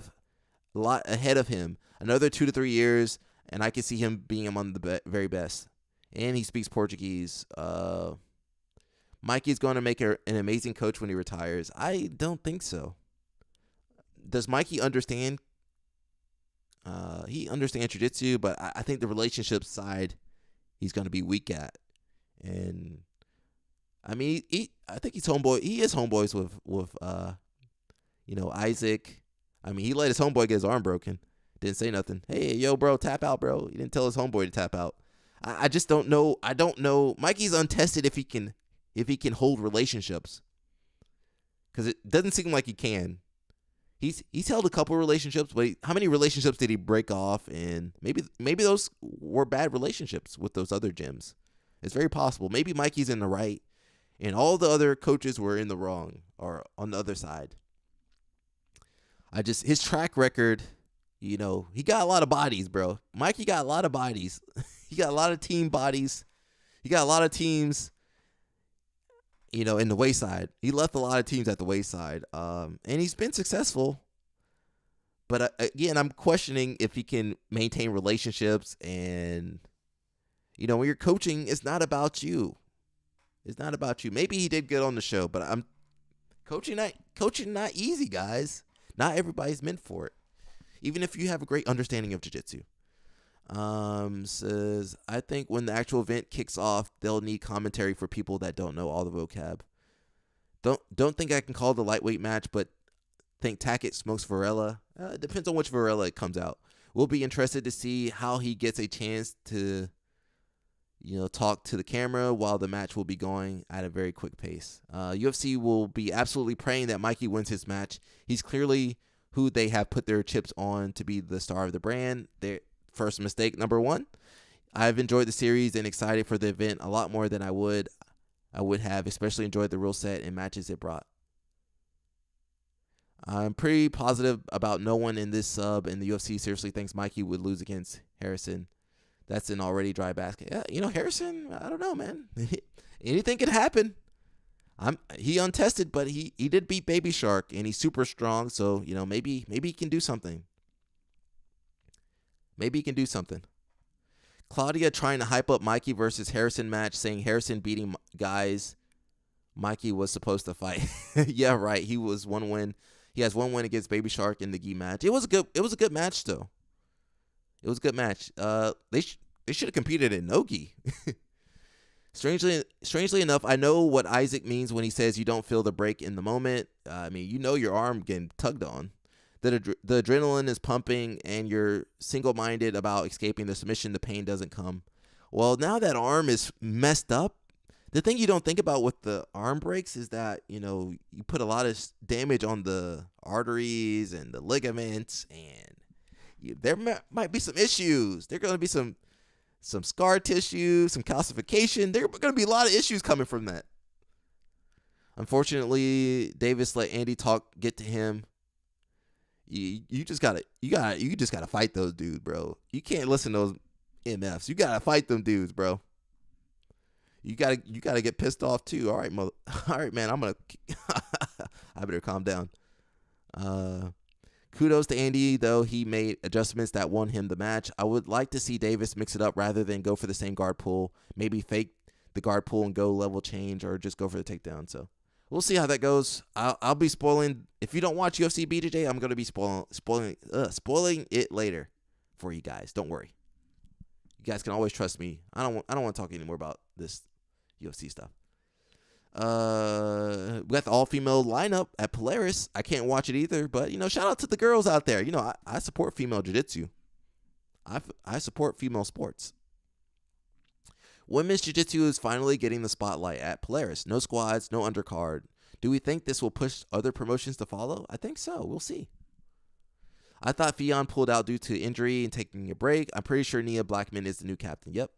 ahead of him. Another 2 to 3 years, and I can see him being among the very best. And he speaks Portuguese. Mikey's going to make an amazing coach when he retires. I don't think so. Does Mikey understand? He understands jiu-jitsu, but I think the relationship side he's going to be weak at. And I mean, I think he's homeboy. He is homeboys with Isaac. I mean, he let his homeboy get his arm broken. Didn't say nothing. Hey, yo, bro, tap out, bro. He didn't tell his homeboy to tap out. I just don't know. I don't know. Mikey's untested if he can hold relationships, because it doesn't seem like he can. He's held a couple relationships, but how many relationships did he break off? And maybe those were bad relationships with those other gyms. It's very possible. Maybe Mikey's in the right, and all the other coaches were in the wrong or on the other side. His track record, he got a lot of bodies, bro. Mikey got a lot of bodies. He got a lot of team bodies. He got a lot of teams, in the wayside. He left a lot of teams at the wayside. And he's been successful. But again, I'm questioning if he can maintain relationships. And, when you're coaching, it's not about you. It's not about you. Maybe he did good on the show, but coaching not easy, guys. Not everybody's meant for it. Even if you have a great understanding of jiu-jitsu. Says, I think when the actual event kicks off, they'll need commentary for people that don't know all the vocab. Don't think I can call the lightweight match, but think Tackett smokes Varela. It depends on which Varela it comes out. We'll be interested to see how he gets a chance to, talk to the camera while the match will be going at a very quick pace. UFC will be absolutely praying that Mikey wins his match. He's clearly who they have put their chips on to be the star of the brand. Their first mistake, number 1. I've enjoyed the series and excited for the event a lot more than I would have, especially enjoyed the rule set and matches it brought. I'm pretty positive about no one in this sub in the UFC seriously thinks Mikey would lose against Harrison. That's an already dry basket. Yeah, Harrison, I don't know, man. Anything could happen. He untested, but he did beat Baby Shark, and he's super strong, so, maybe he can do something. Maybe he can do something. Claudia trying to hype up Mikey versus Harrison match, saying Harrison beating guys Mikey was supposed to fight. Yeah, right. He has one win against Baby Shark in the gi match. It was a good match though. It was a good match. They should have competed in no gi. Strangely enough, I know what Isaac means when he says you don't feel the break in the moment. I mean, your arm getting tugged on. The adrenaline is pumping and you're single-minded about escaping the submission. The pain doesn't come. Well, now that arm is messed up. The thing you don't think about with the arm breaks is that, you put a lot of damage on the arteries and the ligaments, and there might be some issues. There are going to be some some scar tissue, some calcification. There are going to be a lot of issues coming from that. Unfortunately, Davis let Andy get to him. You just gotta fight those dudes, bro. You can't listen to those MFs. You gotta fight them dudes, bro. You gotta get pissed off too. All right, man. I better calm down. Kudos to Andy, though he made adjustments that won him the match. I would like to see Davis mix it up rather than go for the same guard pull. Maybe fake the guard pull and go level change, or just go for the takedown. So we'll see how that goes. I'll be spoiling. If you don't watch UFC BJJ, I'm gonna be spoiling it later for you guys. Don't worry. You guys can always trust me. I don't want to talk anymore about this UFC stuff. We got the all-female lineup at Polaris. I can't watch it either, but shout out to the girls out there. I support female jiu-jitsu. I support female sports. Women's jiu-jitsu is finally getting the spotlight at Polaris. No squads, no undercard. Do we think this will push other promotions to follow? I think so. We'll see. I thought Fionn pulled out due to injury and taking a break. I'm pretty sure Nia Blackman is the new captain. Yep.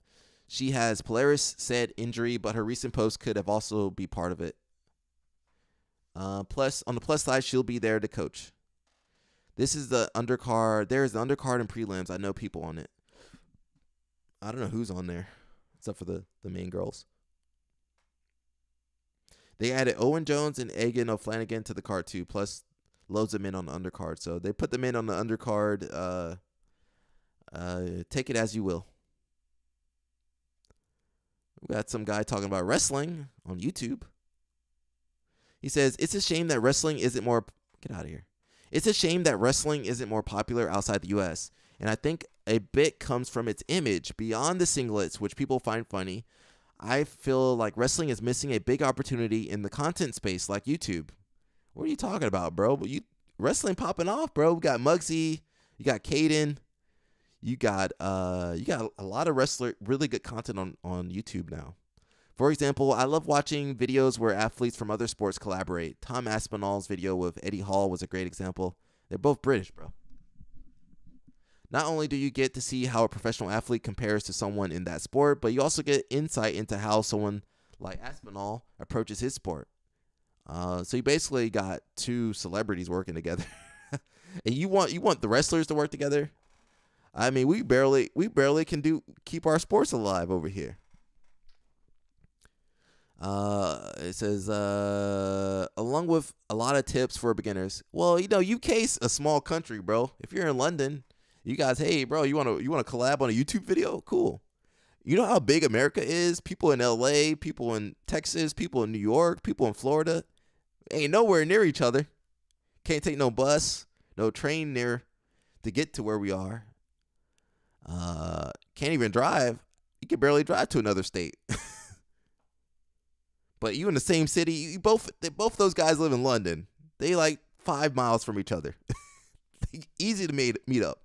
She has Polaris said injury, but her recent post could have also be part of it. Plus, on the plus side, she'll be there to coach. This is the undercard. There is the undercard and prelims. I know people on it. I don't know who's on there, except for the main girls. They added Owen Jones and Egan O'Flanagan to the card too, plus loads of men on the undercard. So they put them in on the undercard. Take it as you will. We got some guy talking about wrestling on YouTube. He says, it's a shame that wrestling isn't more... Get out of here. It's a shame that wrestling isn't more popular outside the U.S., and I think a bit comes from its image. Beyond the singlets, which people find funny, I feel like wrestling is missing a big opportunity in the content space like YouTube. What are you talking about, bro? Wrestling popping off, bro. We got Muggsy. You got Caden. You got a lot of really good content on YouTube now. For example, I love watching videos where athletes from other sports collaborate. Tom Aspinall's video with Eddie Hall was a great example. They're both British, bro. Not only do you get to see how a professional athlete compares to someone in that sport, but you also get insight into how someone like Aspinall approaches his sport. So you basically got two celebrities working together. And you want the wrestlers to work together? I mean, we barely can keep our sports alive over here. It says, along with a lot of tips for beginners. Well, UK's a small country, bro. If you're in London, you guys, hey, bro, you want to collab on a YouTube video? Cool. You know how big America is? People in LA, people in Texas, people in New York, people in Florida. Ain't nowhere near each other. Can't take no bus, no train near to get to where we are. Can't even drive. You can barely drive to another state. But you in the same city, both those guys live in London. They like 5 miles from each other. Easy to meet up.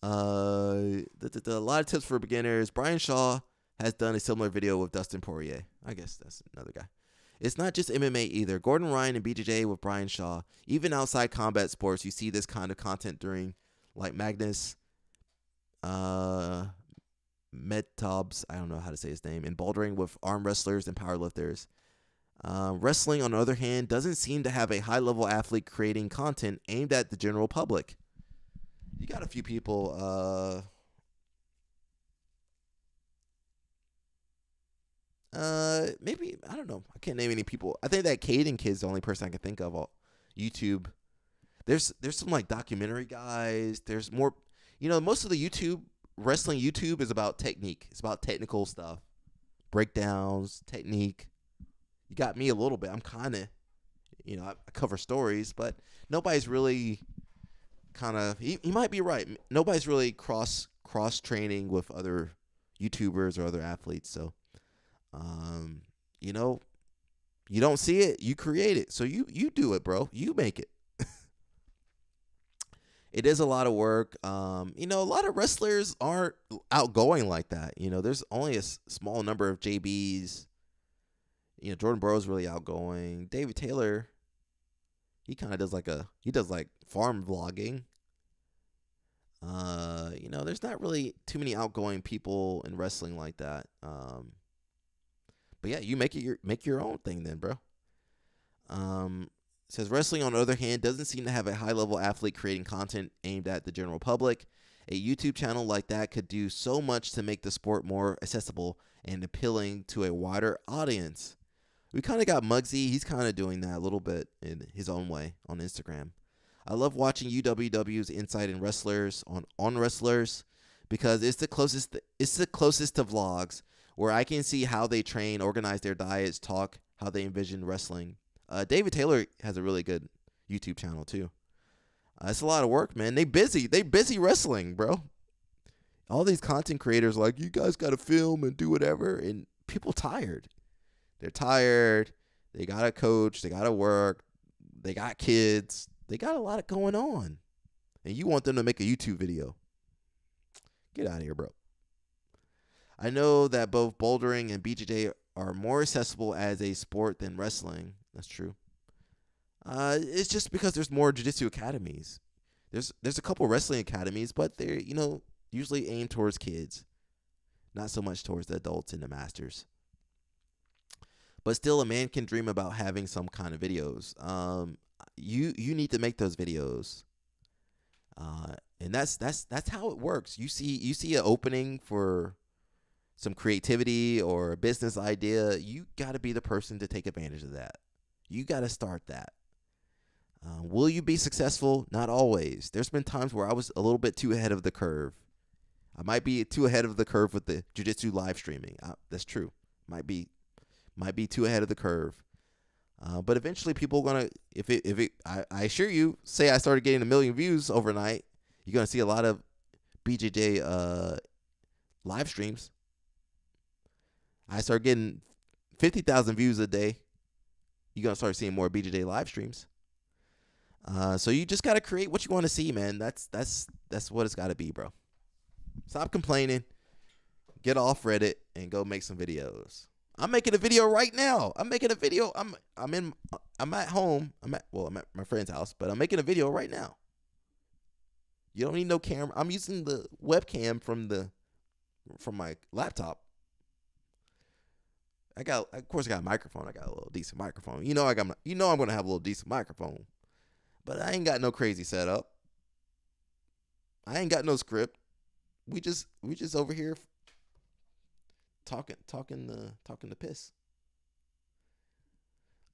A lot of tips for beginners. Brian Shaw has done a similar video with Dustin Poirier. I guess that's another guy. It's not just MMA either. Gordon Ryan and BJJ with Brian Shaw. Even outside combat sports, you see this kind of content during like Magnus Medtobs, I don't know how to say his name, and bouldering with arm wrestlers and powerlifters. Wrestling, on the other hand, doesn't seem to have a high-level athlete creating content aimed at the general public. You got a few people. Maybe, I don't know. I can't name any people. I think that Caden kid's the only person I can think of on YouTube. There's some like documentary guys. There's more. Most of the wrestling YouTube is about technique. It's about technical stuff, breakdowns, technique. You got me a little bit. I'm kind of, I cover stories, but nobody's really kind of. He might be right. Nobody's really cross training with other YouTubers or other athletes. So, you don't see it, you create it. So you do it, bro. You make it. It is a lot of work. A lot of wrestlers aren't outgoing like that. There's only a small number of JBs. Jordan Burroughs really outgoing. David Taylor, he kind of does like farm vlogging. There's not really too many outgoing people in wrestling like that. But yeah, you make your own thing then, bro. Says wrestling, on the other hand, doesn't seem to have a high-level athlete creating content aimed at the general public. A YouTube channel like that could do so much to make the sport more accessible and appealing to a wider audience. We kind of got Muggsy. He's kind of doing that a little bit in his own way on Instagram. I love watching UWW's insight in wrestlers on wrestlers because it's the closest to vlogs where I can see how they train, organize their diets, talk how they envision wrestling. David Taylor has a really good YouTube channel too. It's a lot of work, man. They busy wrestling, bro. All these content creators like, you guys got to film and do whatever, and people tired. They're tired. They got to coach. They got to work. They got kids. They got a lot going on. And you want them to make a YouTube video. Get out of here, bro. I know that both bouldering and BJJ are more accessible as a sport than wrestling. That's true. It's just because there's more jiu-jitsu academies. There's a couple wrestling academies, but they're, usually aimed towards kids. Not so much towards the adults and the masters. But still, a man can dream about having some kind of videos. You need to make those videos. And that's how it works. You see an opening for some creativity or a business idea, you got to be the person to take advantage of that. You got to start that. Will you be successful? Not always. There's been times where I was a little bit too ahead of the curve. I might be too ahead of the curve with the jiu-jitsu live streaming. That's true. Might be too ahead of the curve. But eventually people are going to, I assure you, say I started getting 1 million views overnight, you're going to see a lot of BJJ live streams. I start getting 50,000 views a day. You're going to start seeing more BJJ live streams. So you just got to create what you want to see, man. That's what it's got to be, bro. Stop complaining. Get off Reddit and go make some videos. I'm making a video right now. I'm making a video. I'm at home. I'm at my friend's house, but I'm making a video right now. You don't need no camera. I'm using the webcam from my laptop. Of course I got a microphone. I got a little decent microphone. I'm gonna have a little decent microphone. But I ain't got no crazy setup. I ain't got no script. We just over here talking the piss.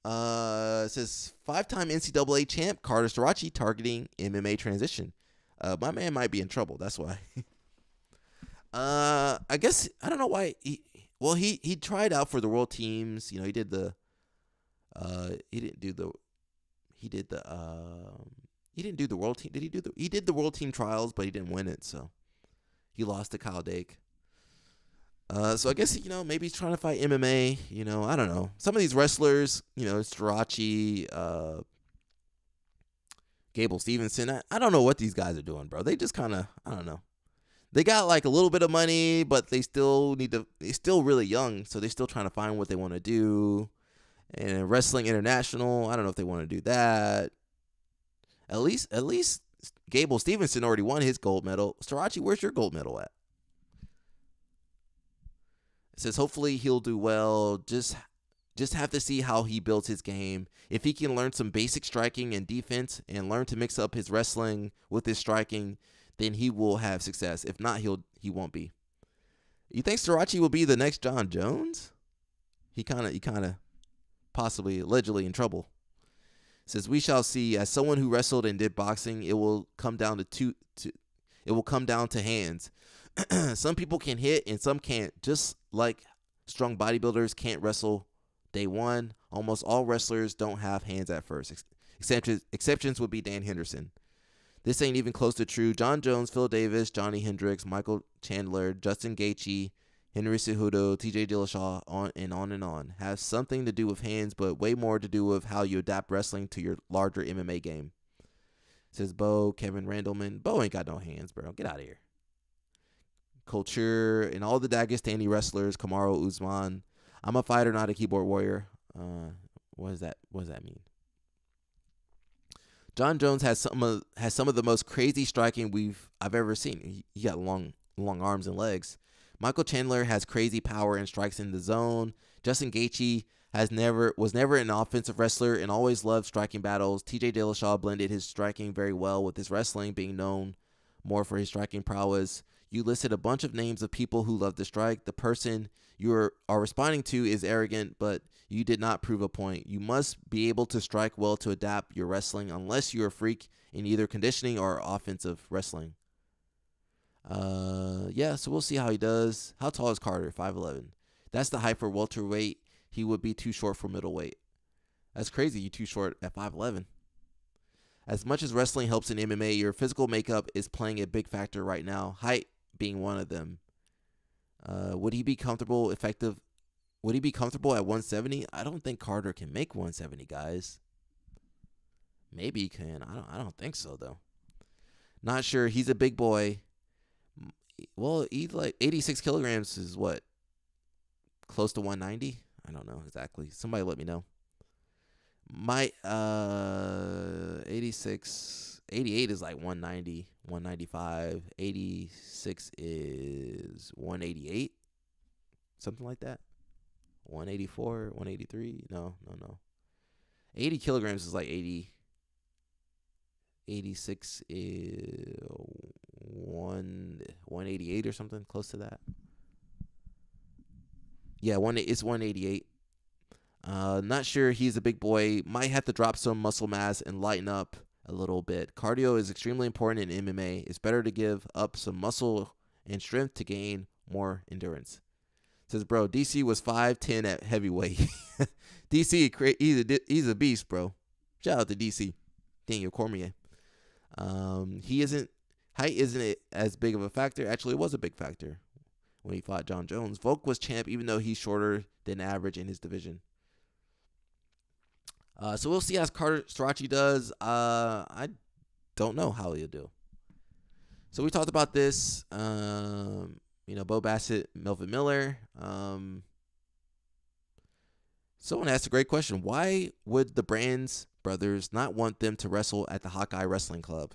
It says 5-time NCAA champ Carter Starachi targeting MMA transition. My man might be in trouble. That's why. I guess I don't know why he tried out for the world teams. He did the he didn't do the world team. He did the world team trials, but he didn't win it, so he lost to Kyle Dake. So I guess, maybe he's trying to fight MMA, I don't know. Some of these wrestlers, Starachi, Gable Stevenson, I don't know what these guys are doing, bro. They just kind of, I don't know. They got like a little bit of money, but they're still really young, so they're still trying to find what they want to do. And Wrestling International, I don't know if they want to do that. At least Gable Stevenson already won his gold medal. Starachi, where's your gold medal at? It says hopefully he'll do well. Just have to see how he builds his game. If he can learn some basic striking and defense and learn to mix up his wrestling with his striking, then he will have success. If not, he won't be. You think Starachi will be the next John Jones? He kind of possibly allegedly in trouble. It says we shall see. As someone who wrestled and did boxing, it will come down to hands. Some people can hit and some can't. Just like strong bodybuilders can't wrestle day one, almost all wrestlers don't have hands at first. Exceptions would be Dan Henderson. This ain't even close to true. John Jones, Phil Davis, Johnny Hendricks, Michael Chandler, Justin Gaethje, Henry Cejudo, TJ Dillashaw, on and on and on, have something to do with hands, but way more to do with how you adapt wrestling to your larger MMA game. Says Bo, Kevin Randleman. Bo ain't got no hands, bro. Get out of here. Culture and all the Dagestani wrestlers, Kamaru Usman. I'm a fighter, not a keyboard warrior. What does that mean? John Jones has some of the most crazy striking I've ever seen. He got long arms and legs. Michael Chandler has crazy power and strikes in the zone. Justin Gaethje was never an offensive wrestler and always loved striking battles. TJ Dillashaw blended his striking very well with his wrestling, being known more for his striking prowess. You listed a bunch of names of people who love to strike. The person you are responding to is arrogant, but you did not prove a point. You must be able to strike well to adapt your wrestling, unless you're a freak in either conditioning or offensive wrestling. Yeah, so we'll see how he does. How tall is Carter? 5'11". That's the height for welterweight. He would be too short for middleweight. That's crazy. You too short at 5'11". As much as wrestling helps in MMA, your physical makeup is playing a big factor right now. Height being one of them. Would he be comfortable at 170? I don't think Carter can make 170, guys. Maybe he can. I don't think so though. Not sure. He's a big boy. Well, he's like 86 kilograms is what? Close to 190? I don't know exactly. Somebody let me know. My 88 is like 190, 195. 86 is 188. Something like that. 184, 183. No. 80 kilograms is like 80. 86 is 188 or something close to that. Yeah, it's 188. Not sure he's a big boy. Might have to drop some muscle mass and lighten up a little bit. Cardio is extremely important in MMA. It's better to give up some muscle and strength to gain more endurance. Says, bro, DC was 5'10" at heavyweight. DC, he's a beast, bro. Shout out to DC. Daniel Cormier. Height isn't as big of a factor. Actually, it was a big factor when he fought John Jones. Volk was champ, even though he's shorter than average in his division. So we'll see how Carter Strachey does. I don't know how he'll do. So we talked about this. Bo Bassett, Melvin Miller. Someone asked a great question. Why would the Brands brothers not want them to wrestle at the Hawkeye Wrestling Club?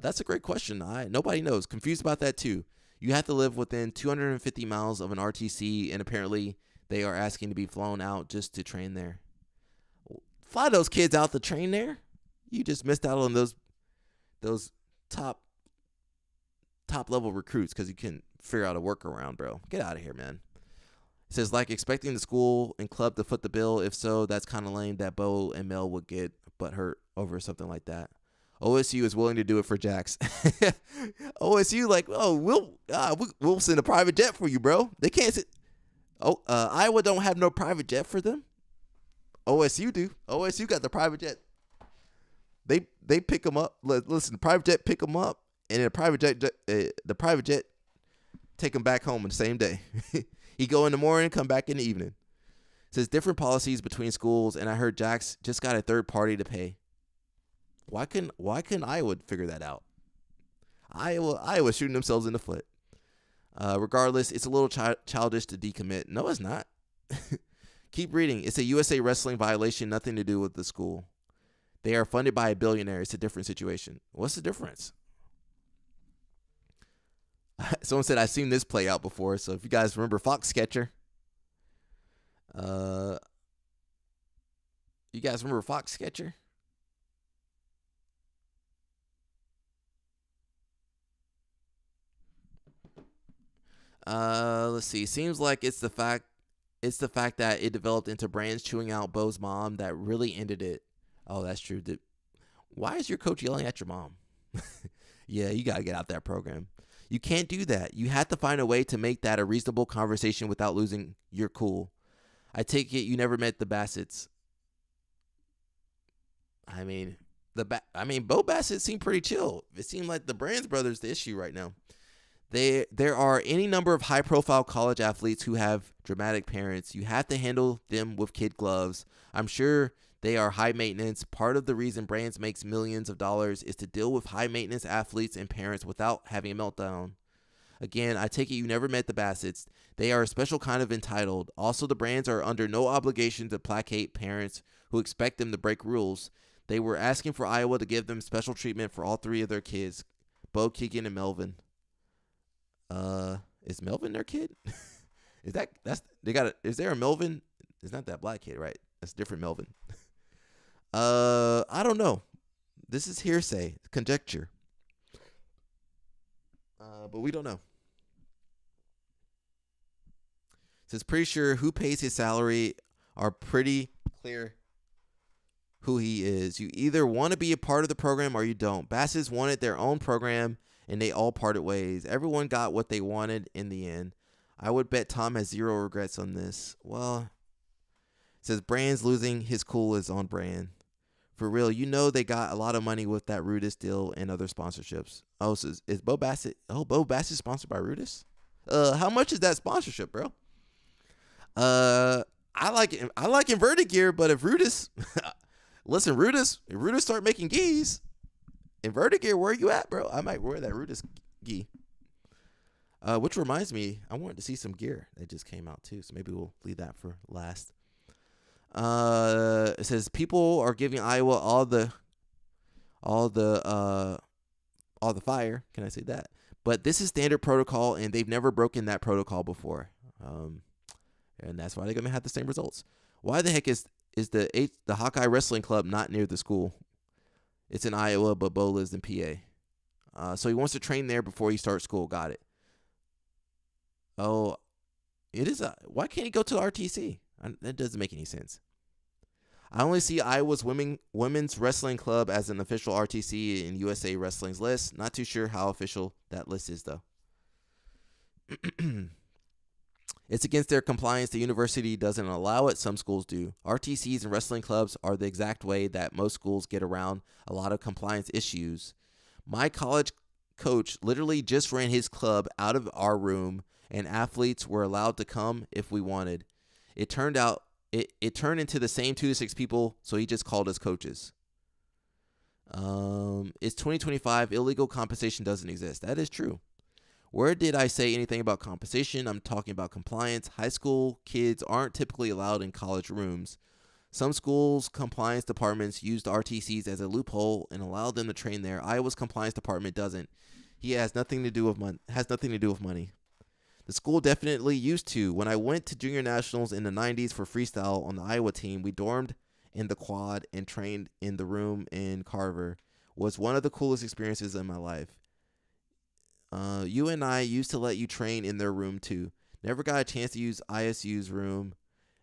That's a great question. Nobody knows. Confused about that too. You have to live within 250 miles of an RTC, and apparently they are asking to be flown out just to train there. Fly those kids out to train there. You just missed out on those top level recruits because you couldn't figure out a workaround, bro. Get out of here, man. It says, like expecting the school and club to foot the bill. If so, that's kind of lame that Bo and Mel would get butt hurt over something like that. OSU is willing to do it for Jax. OSU like, oh, we'll send a private jet for you, bro. They can't sit. Iowa don't have no private jet for them. OSU do. OSU got the private jet. They pick them up. Listen, the private jet pick them up, and then the private jet take them back home in the same day. He go in the morning, come back in the evening. It says different policies between schools, and I heard Jax just got a third party to pay. Why couldn't Iowa figure that out? Iowa shooting themselves in the foot. Regardless, it's a little childish to decommit. No, it's not. Keep reading. It's a USA Wrestling violation, nothing to do with the school. They are funded by a billionaire. It's a different situation. What's the difference? Someone said, I've seen this play out before. So if you guys remember Foxcatcher. You guys remember Foxcatcher? Let's see. Seems like it's the fact that it developed into Brands chewing out Bo's mom that really ended it. Oh, that's true. Why is your coach yelling at your mom? Yeah, you got to get out that program. You can't do that. You have to find a way to make that a reasonable conversation without losing your cool. I take it you never met the Bassets. I mean, Bo Bassett seemed pretty chill. It seemed like the Brands brothers the issue right now. There are any number of high-profile college athletes who have dramatic parents. You have to handle them with kid gloves. I'm sure they are high maintenance. Part of the reason Brands makes millions of dollars is to deal with high maintenance athletes and parents without having a meltdown. Again, I take it you never met the Bassets. They are a special kind of entitled. Also, the brands are under no obligation to placate parents who expect them to break rules. They were asking for Iowa to give them special treatment for all 3 of their kids, Bo, Keegan, and Melvin. Is Melvin their kid? Is there a Melvin? It's not that black kid, right? That's a different Melvin. I don't know. This is hearsay, conjecture. But we don't know. It says pretty sure who pays his salary are pretty clear who he is. You either want to be a part of the program or you don't. Bassets wanted their own program and they all parted ways. Everyone got what they wanted in the end. I would bet Tom has 0 regrets on this. Well, it says Brand's losing his cool is on brand. For real, they got a lot of money with that Rudis deal and other sponsorships. Oh, so is Bo Bassett? Oh, Bo Bassett sponsored by Rudis? How much is that sponsorship, bro? I like inverted gear, but if Rudis, listen, if Rudis start making gis, inverted gear, where you at, bro? I might wear that Rudis gi. Which reminds me, I wanted to see some gear that just came out too, so maybe we'll leave that for last. It says people are giving Iowa all the fire. Can I say that? But this is standard protocol, and they've never broken that protocol before. And that's why they're gonna have the same results. Why the heck is the Hawkeye Wrestling Club not near the school? It's in Iowa, but Bo lives in PA. So he wants to train there before he starts school. Got it. Oh, it is why can't he go to the RTC? That doesn't make any sense. I only see Iowa's women's wrestling club as an official RTC in USA Wrestling's list. Not too sure how official that list is, though. It's against their compliance. The university doesn't allow it. Some schools do. RTCs and wrestling clubs are the exact way that most schools get around a lot of compliance issues. My college coach literally just ran his club out of our room, and athletes were allowed to come if we wanted. It turned into the same 2 to 6 people, so he just called us coaches. It's 2025. Illegal compensation doesn't exist. That is true. Where did I say anything about compensation? I'm talking about compliance. High school kids aren't typically allowed in college rooms. Some schools' compliance departments used RTCs as a loophole and allowed them to train there. Iowa's compliance department doesn't. He has nothing to do with money. The school definitely used to. When I went to junior nationals in the 90s for freestyle on the Iowa team, we dormed in the quad and trained in the room in Carver. Was one of the coolest experiences in my life. UNI used to let you train in their room too. Never got a chance to use ISU's room.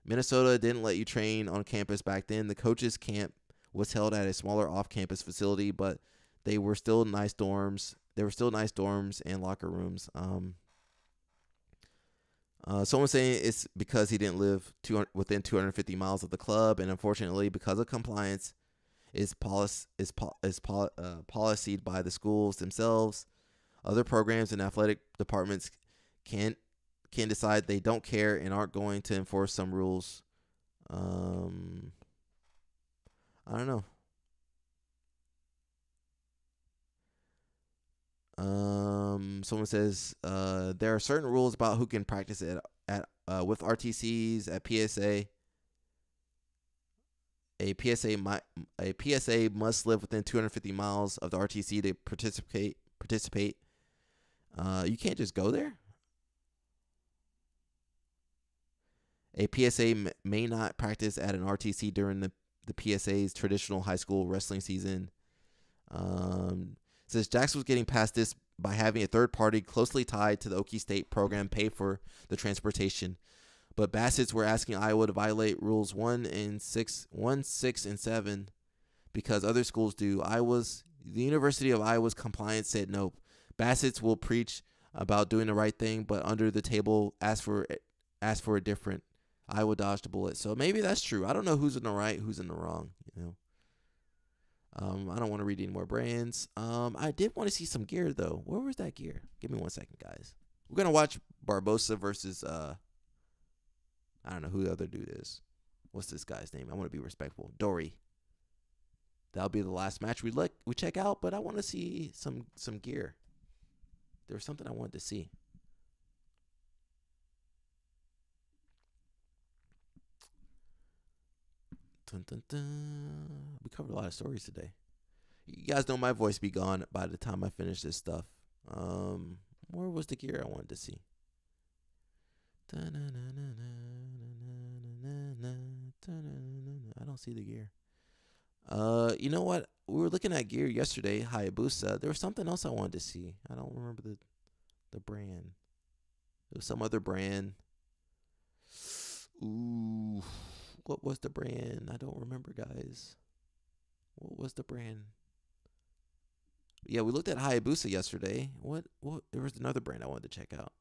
Minnesota didn't let you train on campus back then. The coaches' camp was held at a smaller off-campus facility, but they were still nice dorms. There were still nice dorms and locker rooms. Someone saying it's because he didn't live within 250 miles of the club, and unfortunately, because of compliance, is policed by the schools themselves. Other programs and athletic departments can decide they don't care and aren't going to enforce some rules. I don't know. Someone says there are certain rules about who can practice at with RTCs at PSA. A PSA must live within 250 miles of the RTC to participate. You can't just go there. A PSA may not practice at an RTC during the PSA's traditional high school wrestling season. Says Jackson was getting past this by having a third party closely tied to the Okie State program pay for the transportation. But Bassett's were asking Iowa to violate rules 1, 6, and 7 because other schools do. The University of Iowa's compliance said nope. Bassett's will preach about doing the right thing, but under the table ask for a different. Iowa dodged a bullet. So maybe that's true. I don't know who's in the right, who's in the wrong. I don't want to read any more brands. I did want to see some gear though. Where was that gear? Give me 1 second, guys. We're gonna watch Barbosa versus I don't know who the other dude is. What's this guy's name? I want to be respectful. Dory. That'll be the last match we check out, but I want to see some gear. There was something I wanted to see. Dun, dun, dun. We covered a lot of stories today. You guys know my voice be gone by the time I finish this stuff. Where was the gear I wanted to see? I don't see the gear. You know what? We were looking at gear yesterday, Hayabusa. There was something else I wanted to see. I don't remember the brand. It was some other brand. Ooh, what was the brand? I don't remember, guys. What was the brand? Yeah, we looked at Hayabusa yesterday. What? There was another brand I wanted to check out.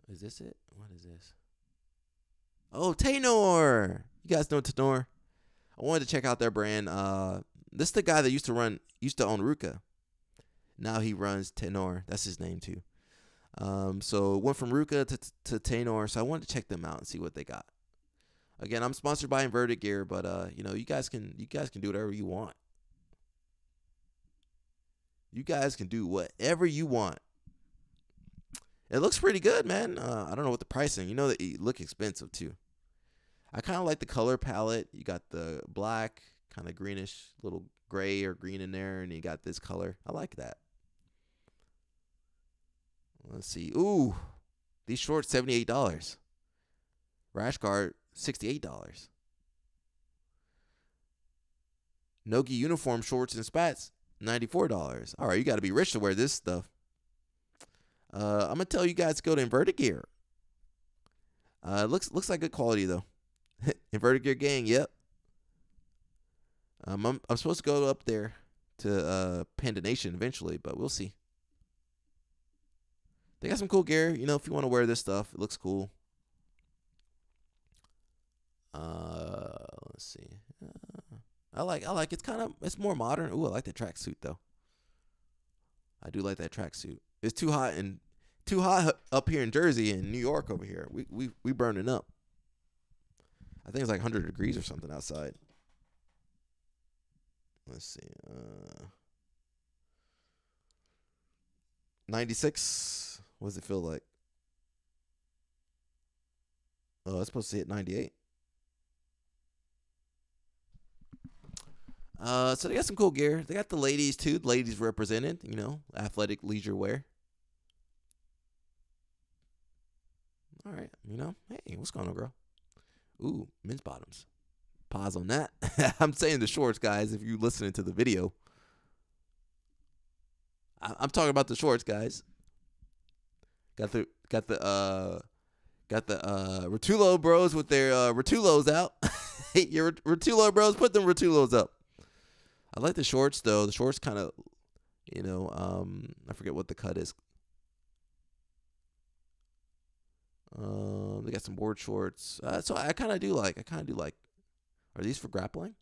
Is this it? What is this? Oh, Tenor. You guys know Tenor. I wanted to check out their brand. This is the guy that used to own Ruka. Now he runs Tenor. That's his name too. So it went from Ruka to Tenor. So I wanted to check them out and see what they got. Again, I'm sponsored by Inverted Gear, but you guys can do whatever you want. You guys can do whatever you want. It looks pretty good, man. I don't know what the pricing. You know that it look expensive too. I kind of like the color palette. You got the black, kind of greenish, little gray or green in there, and you got this color. I like that. Let's see. Ooh, these shorts, $78. Rash guard, $68. Nogi uniform shorts and spats, $94. All right, you got to be rich to wear this stuff. I'm gonna tell you guys to go to Inverted Gear. Looks like good quality though. Inverted Gear gang, yep. I'm supposed to go up there to Panda Nation eventually, but we'll see. They got some cool gear, if you want to wear this stuff, it looks cool. Let's see. I like it's more modern. Ooh, I like the tracksuit though. I do like that tracksuit. It's too hot up here in Jersey and New York over here. We burning up. I think it's like 100 degrees or something outside. Let's see. 96. What does it feel like? Oh, it's supposed to hit 98. So they got some cool gear. They got the ladies too. The ladies represented, athletic leisure wear. All right, hey, what's going on, girl? Ooh, men's bottoms. Pause on that. I'm saying the shorts, guys. If you're listening to the video, I'm talking about the shorts, guys. Got the Rotulo bros with their Rotulos out. Hey, your Rotulo bros, put them Rotulos up. I like the shorts though. The shorts kind of, I forget what the cut is. They got some board shorts. So I kind of do like. Are these for grappling?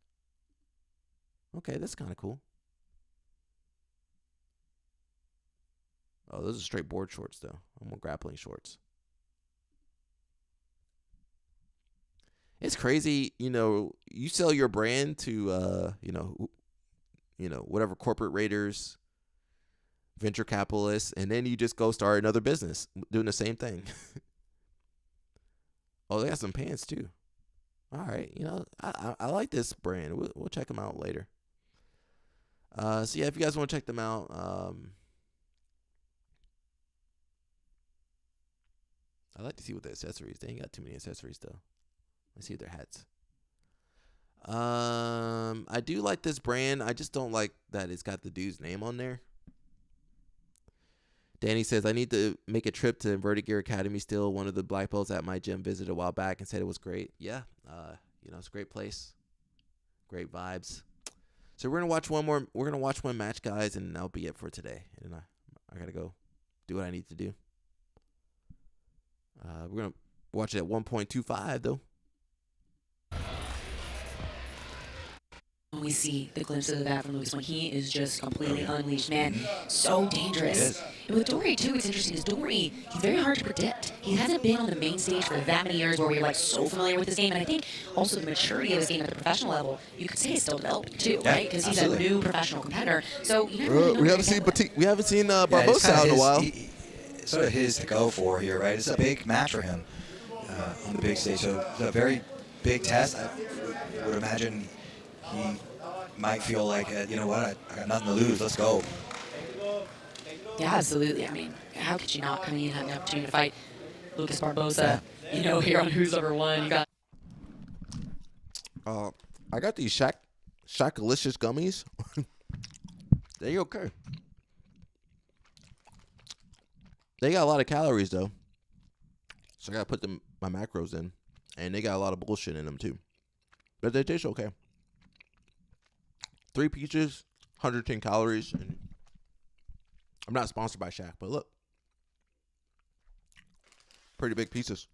Okay, that's kind of cool. Oh, those are straight board shorts though. I'm on grappling shorts. It's crazy, you sell your brand to whatever corporate raiders, venture capitalists, and then you just go start another business doing the same thing. Oh, they got some pants too. All right, I like this brand. We'll check them out later. So yeah, if you guys want to check them out, I like to see what the accessories. They ain't got too many accessories though. Let's see their hats. I do like this brand. I just don't like that it's got the dude's name on there. Danny says, I need to make a trip to Inverted Gear Academy still. One of the black belts at my gym visited a while back and said it was great. Yeah, it's a great place. Great vibes. So we're going to watch one more. We're going to watch one match, guys, and that'll be it for today. And I got to go do what I need to do. We're going to watch it at 1.25, though. We see the glimpse of that from Lucas when he is just completely unleashed, man. So dangerous. And with Dory, too, it's interesting because Dory, he's very hard to predict. He hasn't been on the main stage for that many years where we're so familiar with this game. And I think also the maturity of his game at the professional level, you could say is still developing, too, right? Because he's a new professional competitor. So you never really know. We haven't seen Barbosa in a while. Sort of his to go for here, right? It's a big match for him. on the big stage. So it's a very big test. I would imagine he might feel like, you know what, I got nothing to lose. Let's go. Yeah, absolutely. I mean, how could you not come in and have an opportunity to fight Lucas Barbosa? You know, here on Who's Number One. You got. I got these Shackalicious gummies. They okay. They got a lot of calories though, so I gotta put my macros in, and they got a lot of bullshit in them too. But they taste okay. 3 pieces, 110 calories, and I'm not sponsored by Shaq, but look, pretty big pieces.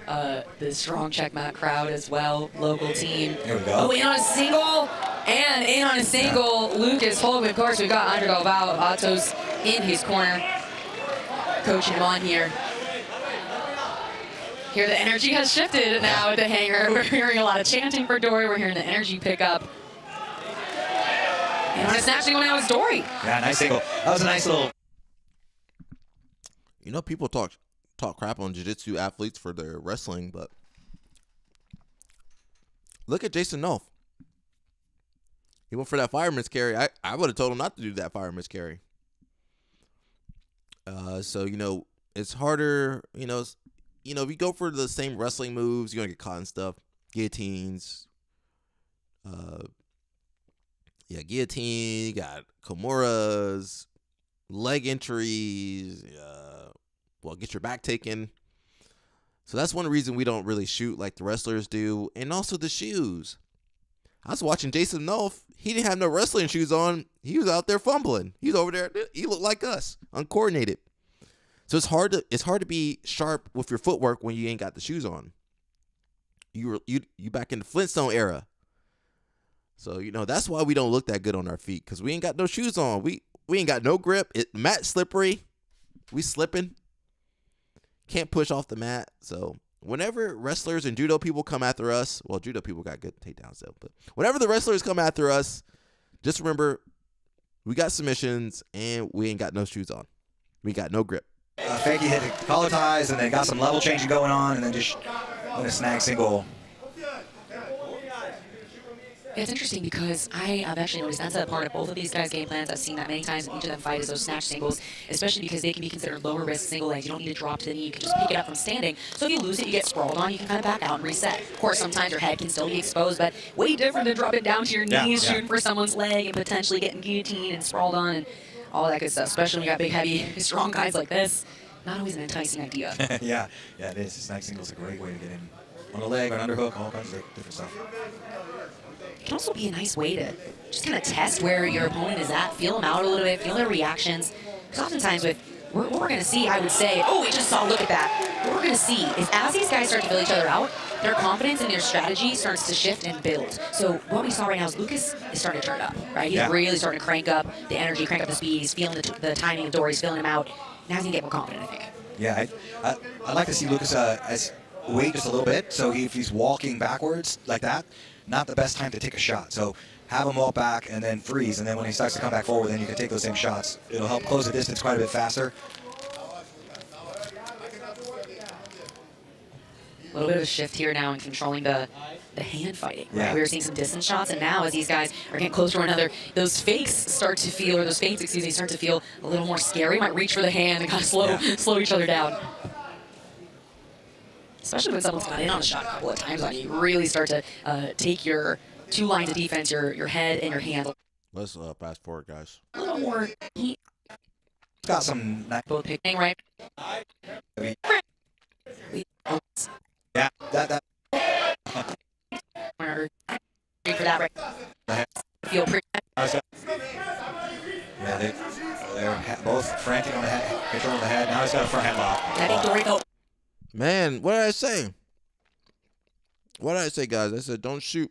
The strong checkmate crowd as well, local team. Here we go. Oh, in on a single, and in on a single, Lucas Holm. Of course, we've got Andre Galvao, Atos in his corner, coaching him on here. Here the energy has shifted now at the hangar. We're hearing a lot of chanting for Dory. We're hearing the energy pick up. And on a snatch single now is Dory. Yeah, nice single. That was a nice little. You know, people talk crap on jiu-jitsu athletes for their wrestling, but look at Jason Nolf. He went for that fireman's carry. I would have told him not to do that fireman's carry. So, you know, it's harder, you know, if you go for the same wrestling moves, you're going to get caught in stuff. Guillotines. Guillotine. You got Kimuras. Leg entries. Get your back taken. So that's one reason we don't really shoot like the wrestlers do. And also the shoes. I was watching Jason Nolf. He didn't have no wrestling shoes on. He was out there fumbling. He was over there. He looked like us, uncoordinated. So it's hard to be sharp with your footwork when you ain't got the shoes on. You back in the Flintstone era. So, you know, that's why we don't look that good on our feet, because we ain't got no shoes on. We ain't got no grip. Mat's slippery. We slipping. Can't push off the mat. So whenever wrestlers and judo people come after us, well, judo people got good takedowns though, but whenever the wrestlers come after us, just remember we got submissions and we ain't got no shoes on. We got no grip. Fakey hit the collar ties, and then got some level changing going on, and then just went a snag single. It's interesting because I have actually noticed that's a part of both of these guys' game plans. I've seen that many times in each of them fight is those snatch singles, especially because they can be considered lower risk single legs. You don't need to drop to the knee. You can just pick it up from standing. So if you lose it, you get sprawled on. You can kind of back out and reset. Of course, sometimes your head can still be exposed, but way different than dropping down to your knees, shooting for someone's leg, and potentially getting guillotined and sprawled on and all that good stuff, especially when you got big, heavy, strong guys like this. Not always an enticing idea. yeah, it is. The snag single is a great way to get in. On the leg, on an underhook, all kinds of different stuff. It can also be a nice way to just kind of test where your opponent is at, feel them out a little bit, feel their reactions. Because oftentimes what we're going to see, I would say, oh, we just saw, look at that. What we're going to see is as these guys start to feel each other out, their confidence in their strategy starts to shift and build. So what we saw right now is Lucas is starting to turn up, right? He's really starting to crank up the energy, crank up the speed. He's feeling the timing of Dory. He's feeling him out. Now he's going to get more confident, I think. Yeah, I'd like to see Lucas as wait just a little bit. So if he's walking backwards like that, not the best time to take a shot. So have him walk back and then freeze, and then when he starts to come back forward, then you can take those same shots. It'll help close the distance quite a bit faster. A little bit of a shift here now in controlling the hand fighting. Right? We were seeing some distance shots, and now as these guys are getting closer to one another, those fakes start to feel, or those feints, excuse me, start to feel a little more scary. Might reach for the hand and kind of slow each other down. Especially when someone's got in on a shot a couple of times on you, you really start to take your two lines of defense, your head and your hand. Let's fast forward, guys. A little more. Got some both picking right. Yeah, that. For that right. Feel pretty. Yeah, they're both frantic on the head, controlling the head. Now he's got a front headlock. Man, what did I say? What did I say, guys? I said, don't shoot.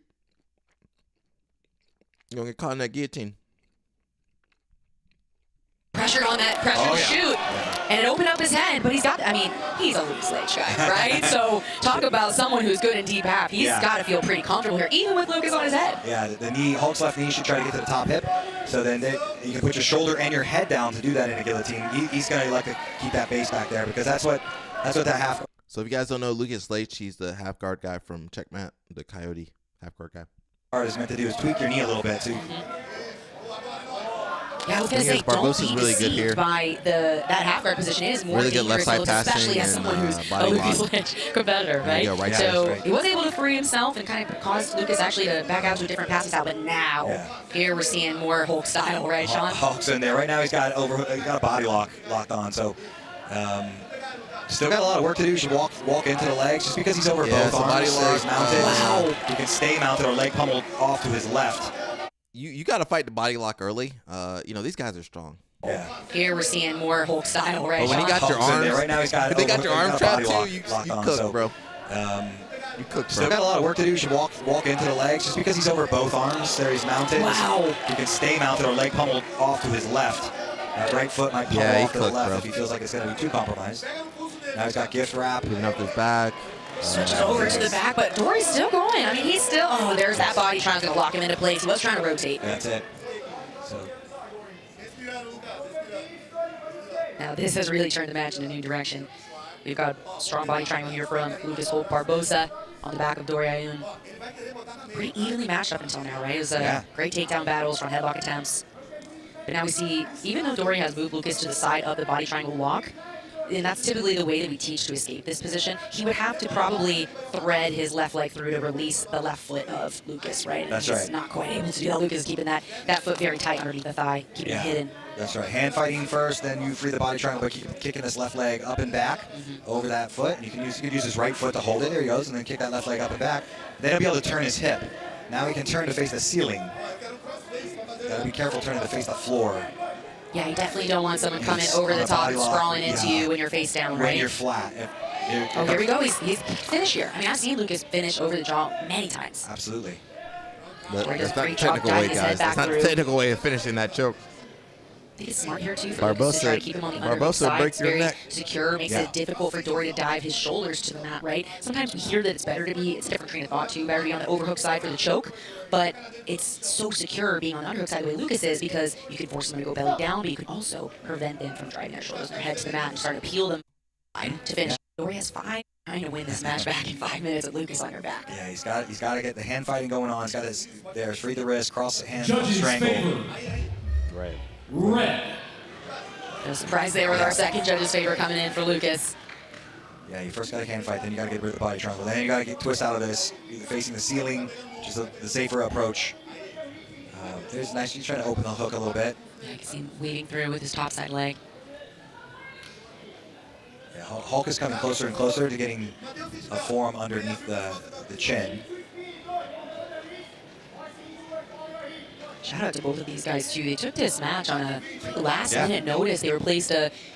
You're going to get caught in that guillotine. Pressured on that pressure to shoot. And it opened up his head, but he's a loose ledge guy, right? So talk about someone who's good in deep half. He's got to feel pretty comfortable here, even with Lucas on his head. Yeah, the knee, Hulk's left knee should try to get to the top hip. So then you can put your shoulder and your head down to do that in a guillotine. He's going to like to keep that base back there because that's what that half. So if you guys don't know, Lucas Leitch, he's the half guard guy from Checkmate, the Coyote half guard guy. Hard is meant to do is tweak your knee a little bit. So Yeah, I was going to say, don't be really good here. deceived by that half guard position. It is more Really good left dangerous, side especially passing as someone and, who's a body Lucas lock. Leitch competitor, right? There you go, right So side, right. he was able to free himself and kind of caused Lucas actually to back out to a different passing style. But now, here we're seeing more Hulk style, right, Sean? Hulk's in there right now. He's got a body locked on. So. Still got a lot of work to do. He should walk into the legs. Just because he's over both arms, he's mounted. Wow. He can stay mounted or leg pummeled off to his left. You got to fight the body lock early. These guys are strong. Yeah. Here we're seeing more Hulk style, right, But when Sean? you got your Hulk's in arms, there right now, he's got. if they got your arm trapped too, you locked on, cook, so, bro. You cook, bro. Still got a lot of work to do. He should walk into the legs. Just because he's over both arms, there he's mounted. Wow. He can stay mounted or leg pummeled off to his left. That right foot might pummel off to the left if he feels like it's going to be too compromised. Now he's got gift wrap. Giving up his back. Switches over to the back, but Dory's still going. I mean, he's still. Oh, there's that body trying to lock him into place. He was trying to rotate. That's it. So. Now this has really turned the match in a new direction. We've got a strong body triangle here from Lucas Holt Barbosa on the back of Dory Ayun. Pretty evenly matched up until now, right? It was great takedown battles from headlock attempts. But now we see, even though Dory has moved Lucas to the side of the body triangle lock, and that's typically the way that we teach to escape this position, he would have to probably thread his left leg through to release the left foot of Lucas, right? That's He's right. not quite able to do that. Lucas is keeping that foot very tight underneath the thigh, keeping it hidden. That's right. Hand fighting first, then you free the body triangle by kicking this left leg up and back over that foot. And you can use his right foot to hold it. There he goes, and then kick that left leg up and back. Then he'll be able to turn his hip. Now he can turn to face the ceiling. Gotta be careful turning to face the floor. Yeah, you definitely don't want someone coming over the top and sprawling into you when you're face down, right? When you're flat. Oh, here we go. He's finished here. I mean, I've seen Lucas finish over the jaw many times. Absolutely. That's not the great job technical way, diving his head guys. That's back not the through. technical way of finishing that choke. I think it's smart here, too, for Lucas to try to keep him on the underhook Barbosa side. break It's your very neck. secure, makes it difficult for Dory to dive his shoulders to the mat, right? Sometimes we hear that it's better to be, it's a different train of thought, too, better to be on the overhook side for the choke, but it's so secure being on the underhook side the way Lucas is because you can force them to go belly down, but you can also prevent them from driving their shoulders and their head to the mat and start to peel them to finish. Dory has 5 trying to win this match back in 5 minutes with Lucas on her back. Yeah, he's got to get the hand fighting going on. He's got his free the wrist, cross the hand, Judges' strangle. favor. Right. Red. No surprise there with our second judge's favor coming in for Lucas. Yeah, you first got to hand fight, then you got to get rid of the body triangle. Then you got to get twist out of this, either facing the ceiling, which is the safer approach. There's nice. He's trying to open the hook a little bit. Yeah, I can see him weaving through with his topside leg. Yeah, Hulk is coming closer and closer to getting a forearm underneath the chin. Shout out to both of these guys, too. They took this match on a last-minute notice. They replaced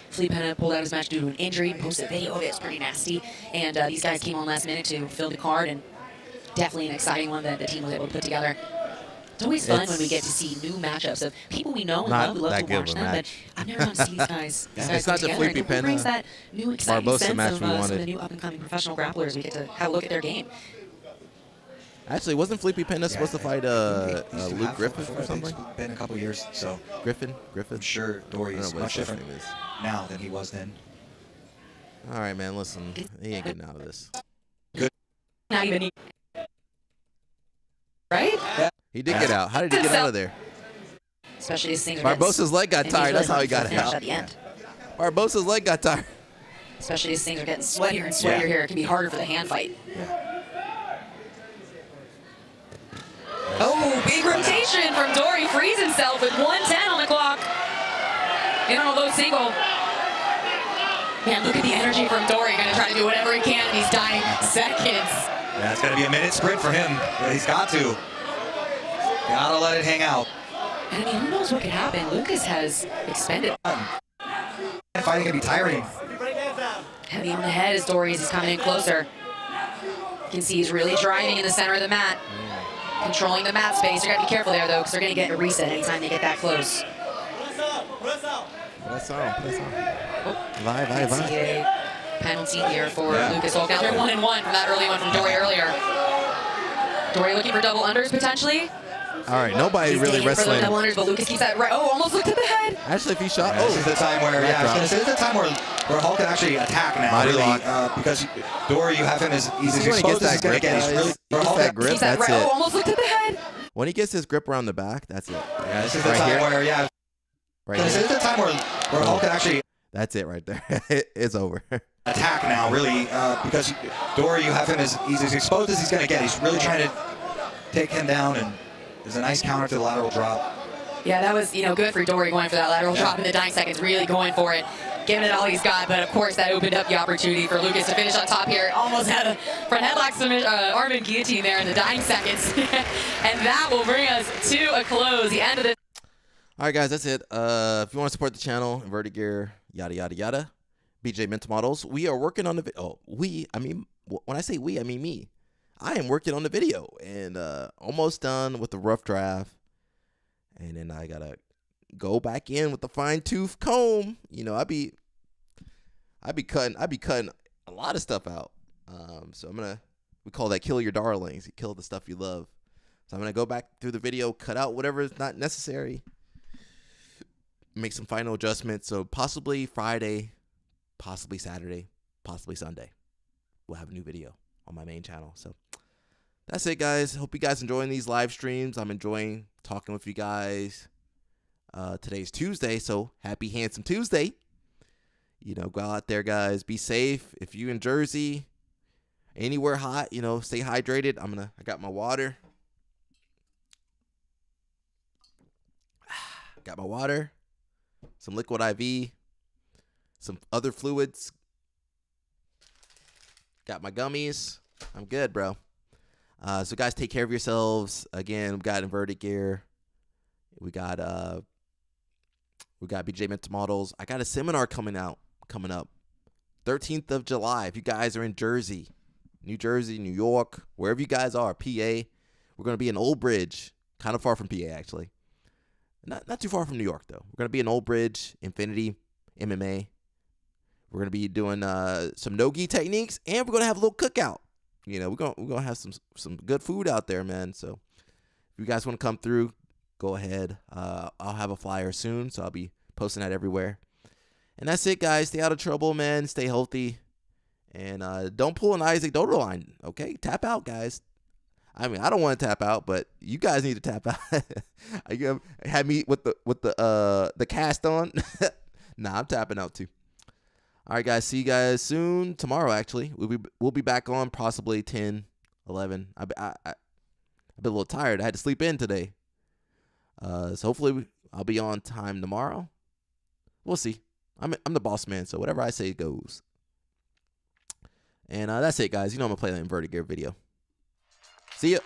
Felipe Pena pulled out his match due to an injury, posted a video of it. It's pretty nasty. And these guys came on last minute to fill the card, and definitely an exciting one that the team was able to put together. It's always fun when we get to see new matchups of people we know and love. We love to watch them, but I've never gotten to see these guys. It's not the together. Felipe Pena Brings that new exciting Barbosa sense match of we some of wanted. the new up-and-coming professional grapplers. We get to have a look at their game. Actually, wasn't Felipe Pena supposed to fight Luke Griffith or something? It's been a couple years, so. Griffin? I'm sure Dory is much different is. now than he was then. All right, man, listen. He ain't getting out of this. Not even right? Yeah. He did get out. How did he get out of there? Especially as things are Barbosa's leg got and he's tired. really That's how he hungry for got the finish out. At the end. Barbosa's leg got tired. Especially as things are getting sweatier and sweatier here. It can be harder for the hand fight. Oh, big rotation from Dory. Frees himself with 1:10 on the clock. In on a low single. Man, look at the energy from Dory. Going to try to do whatever he can. He's dying seconds. Yeah, it's going to be a minute sprint for him. But he's got to. Gotta let it hang out. And I mean, who knows what could happen? Lucas has expended. Fighting can be tiring. Heavy on the head as Dory is coming in closer. You can see he's really driving in the center of the mat. Controlling the mat space. You gotta be careful there though, because they're gonna get a reset anytime they get that close. Press on. Vai. Penalty here for Lucas Hulk. Now they're 1-1 from that early one from Dory earlier. Dory looking for double unders potentially. All right, nobody He's really getting it for the wrestling. double unders, but Lucas keeps that right. Oh, almost looked at the head. Actually, if he shot, This is the time where, back I was drop. going to say, this is the time where Hulk can actually attack now, Body really, lock. because Dory, you have him as he's See, when he exposed gets as he's that going to grip, get. He's guys, really, he gets that grip, Keeps that that's right. it. Oh, almost looked at the head. When he gets his grip around the back, that's it. Yeah, this is the Right time here. where, Right this here. is the time where Hulk can actually That's it right there. It's over. attack now, really, because Dory, you have him as he's as exposed as he's going to get. He's really trying to take him down, and there's a nice counter to the lateral drop. Yeah, that was, good for Dory going for that lateral drop in the dying seconds, really going for it, giving it all he's got. But of course, that opened up the opportunity for Lucas to finish on top here. Almost had a front headlock submission, Armin guillotine there in the dying seconds. And that will bring us to a close, the end of the. All right, guys, that's it. If you want to support the channel, Inverted Gear, yada, yada, yada, BJ Mental Models, we are working on the when I say we, I mean me. I am working on the video and almost done with the rough draft. And then I got to go back in with the fine-tooth comb. I be cutting a lot of stuff out. So we call that kill your darlings. You kill the stuff you love. So I'm going to go back through the video, cut out whatever is not necessary, make some final adjustments. So possibly Friday, possibly Saturday, possibly Sunday, we'll have a new video on my main channel. So that's it, guys. Hope you guys enjoying these live streams. I'm enjoying talking with you guys. Today's Tuesday, so happy Handsome Tuesday. Go out there, guys. Be safe. If you in Jersey, anywhere hot, stay hydrated. I got my water. Got my water, some liquid IV, some other fluids. Got my gummies. I'm good, bro. So guys, take care of yourselves. Again, we got Inverted Gear. We got BJ Mental Models. I got a seminar coming up 13th of July. If you guys are in Jersey, New Jersey, New York, wherever you guys are, PA, we're going to be in Old Bridge, kind of far from PA actually. Not too far from New York though. We're going to be in Old Bridge, Infinity, MMA. We're going to be doing some no-gi techniques, and we're going to have a little cookout. We're going to have some good food out there, man. So if you guys want to come through, go ahead. I'll have a flyer soon, so I'll be posting that everywhere. And that's it, guys. Stay out of trouble, man. Stay healthy. And don't pull an Isaac Dodo line, okay? Tap out, guys. I don't want to tap out, but you guys need to tap out. I had me with the cast on. Nah, I'm tapping out too. All right, guys. See you guys soon. Tomorrow, actually. We'll be back on possibly 10, 11. I've been a little tired. I had to sleep in today. So hopefully I'll be on time tomorrow. We'll see. I'm the boss man, so whatever I say goes. And that's it, guys. I'm going to play the Inverted Gear video. See ya.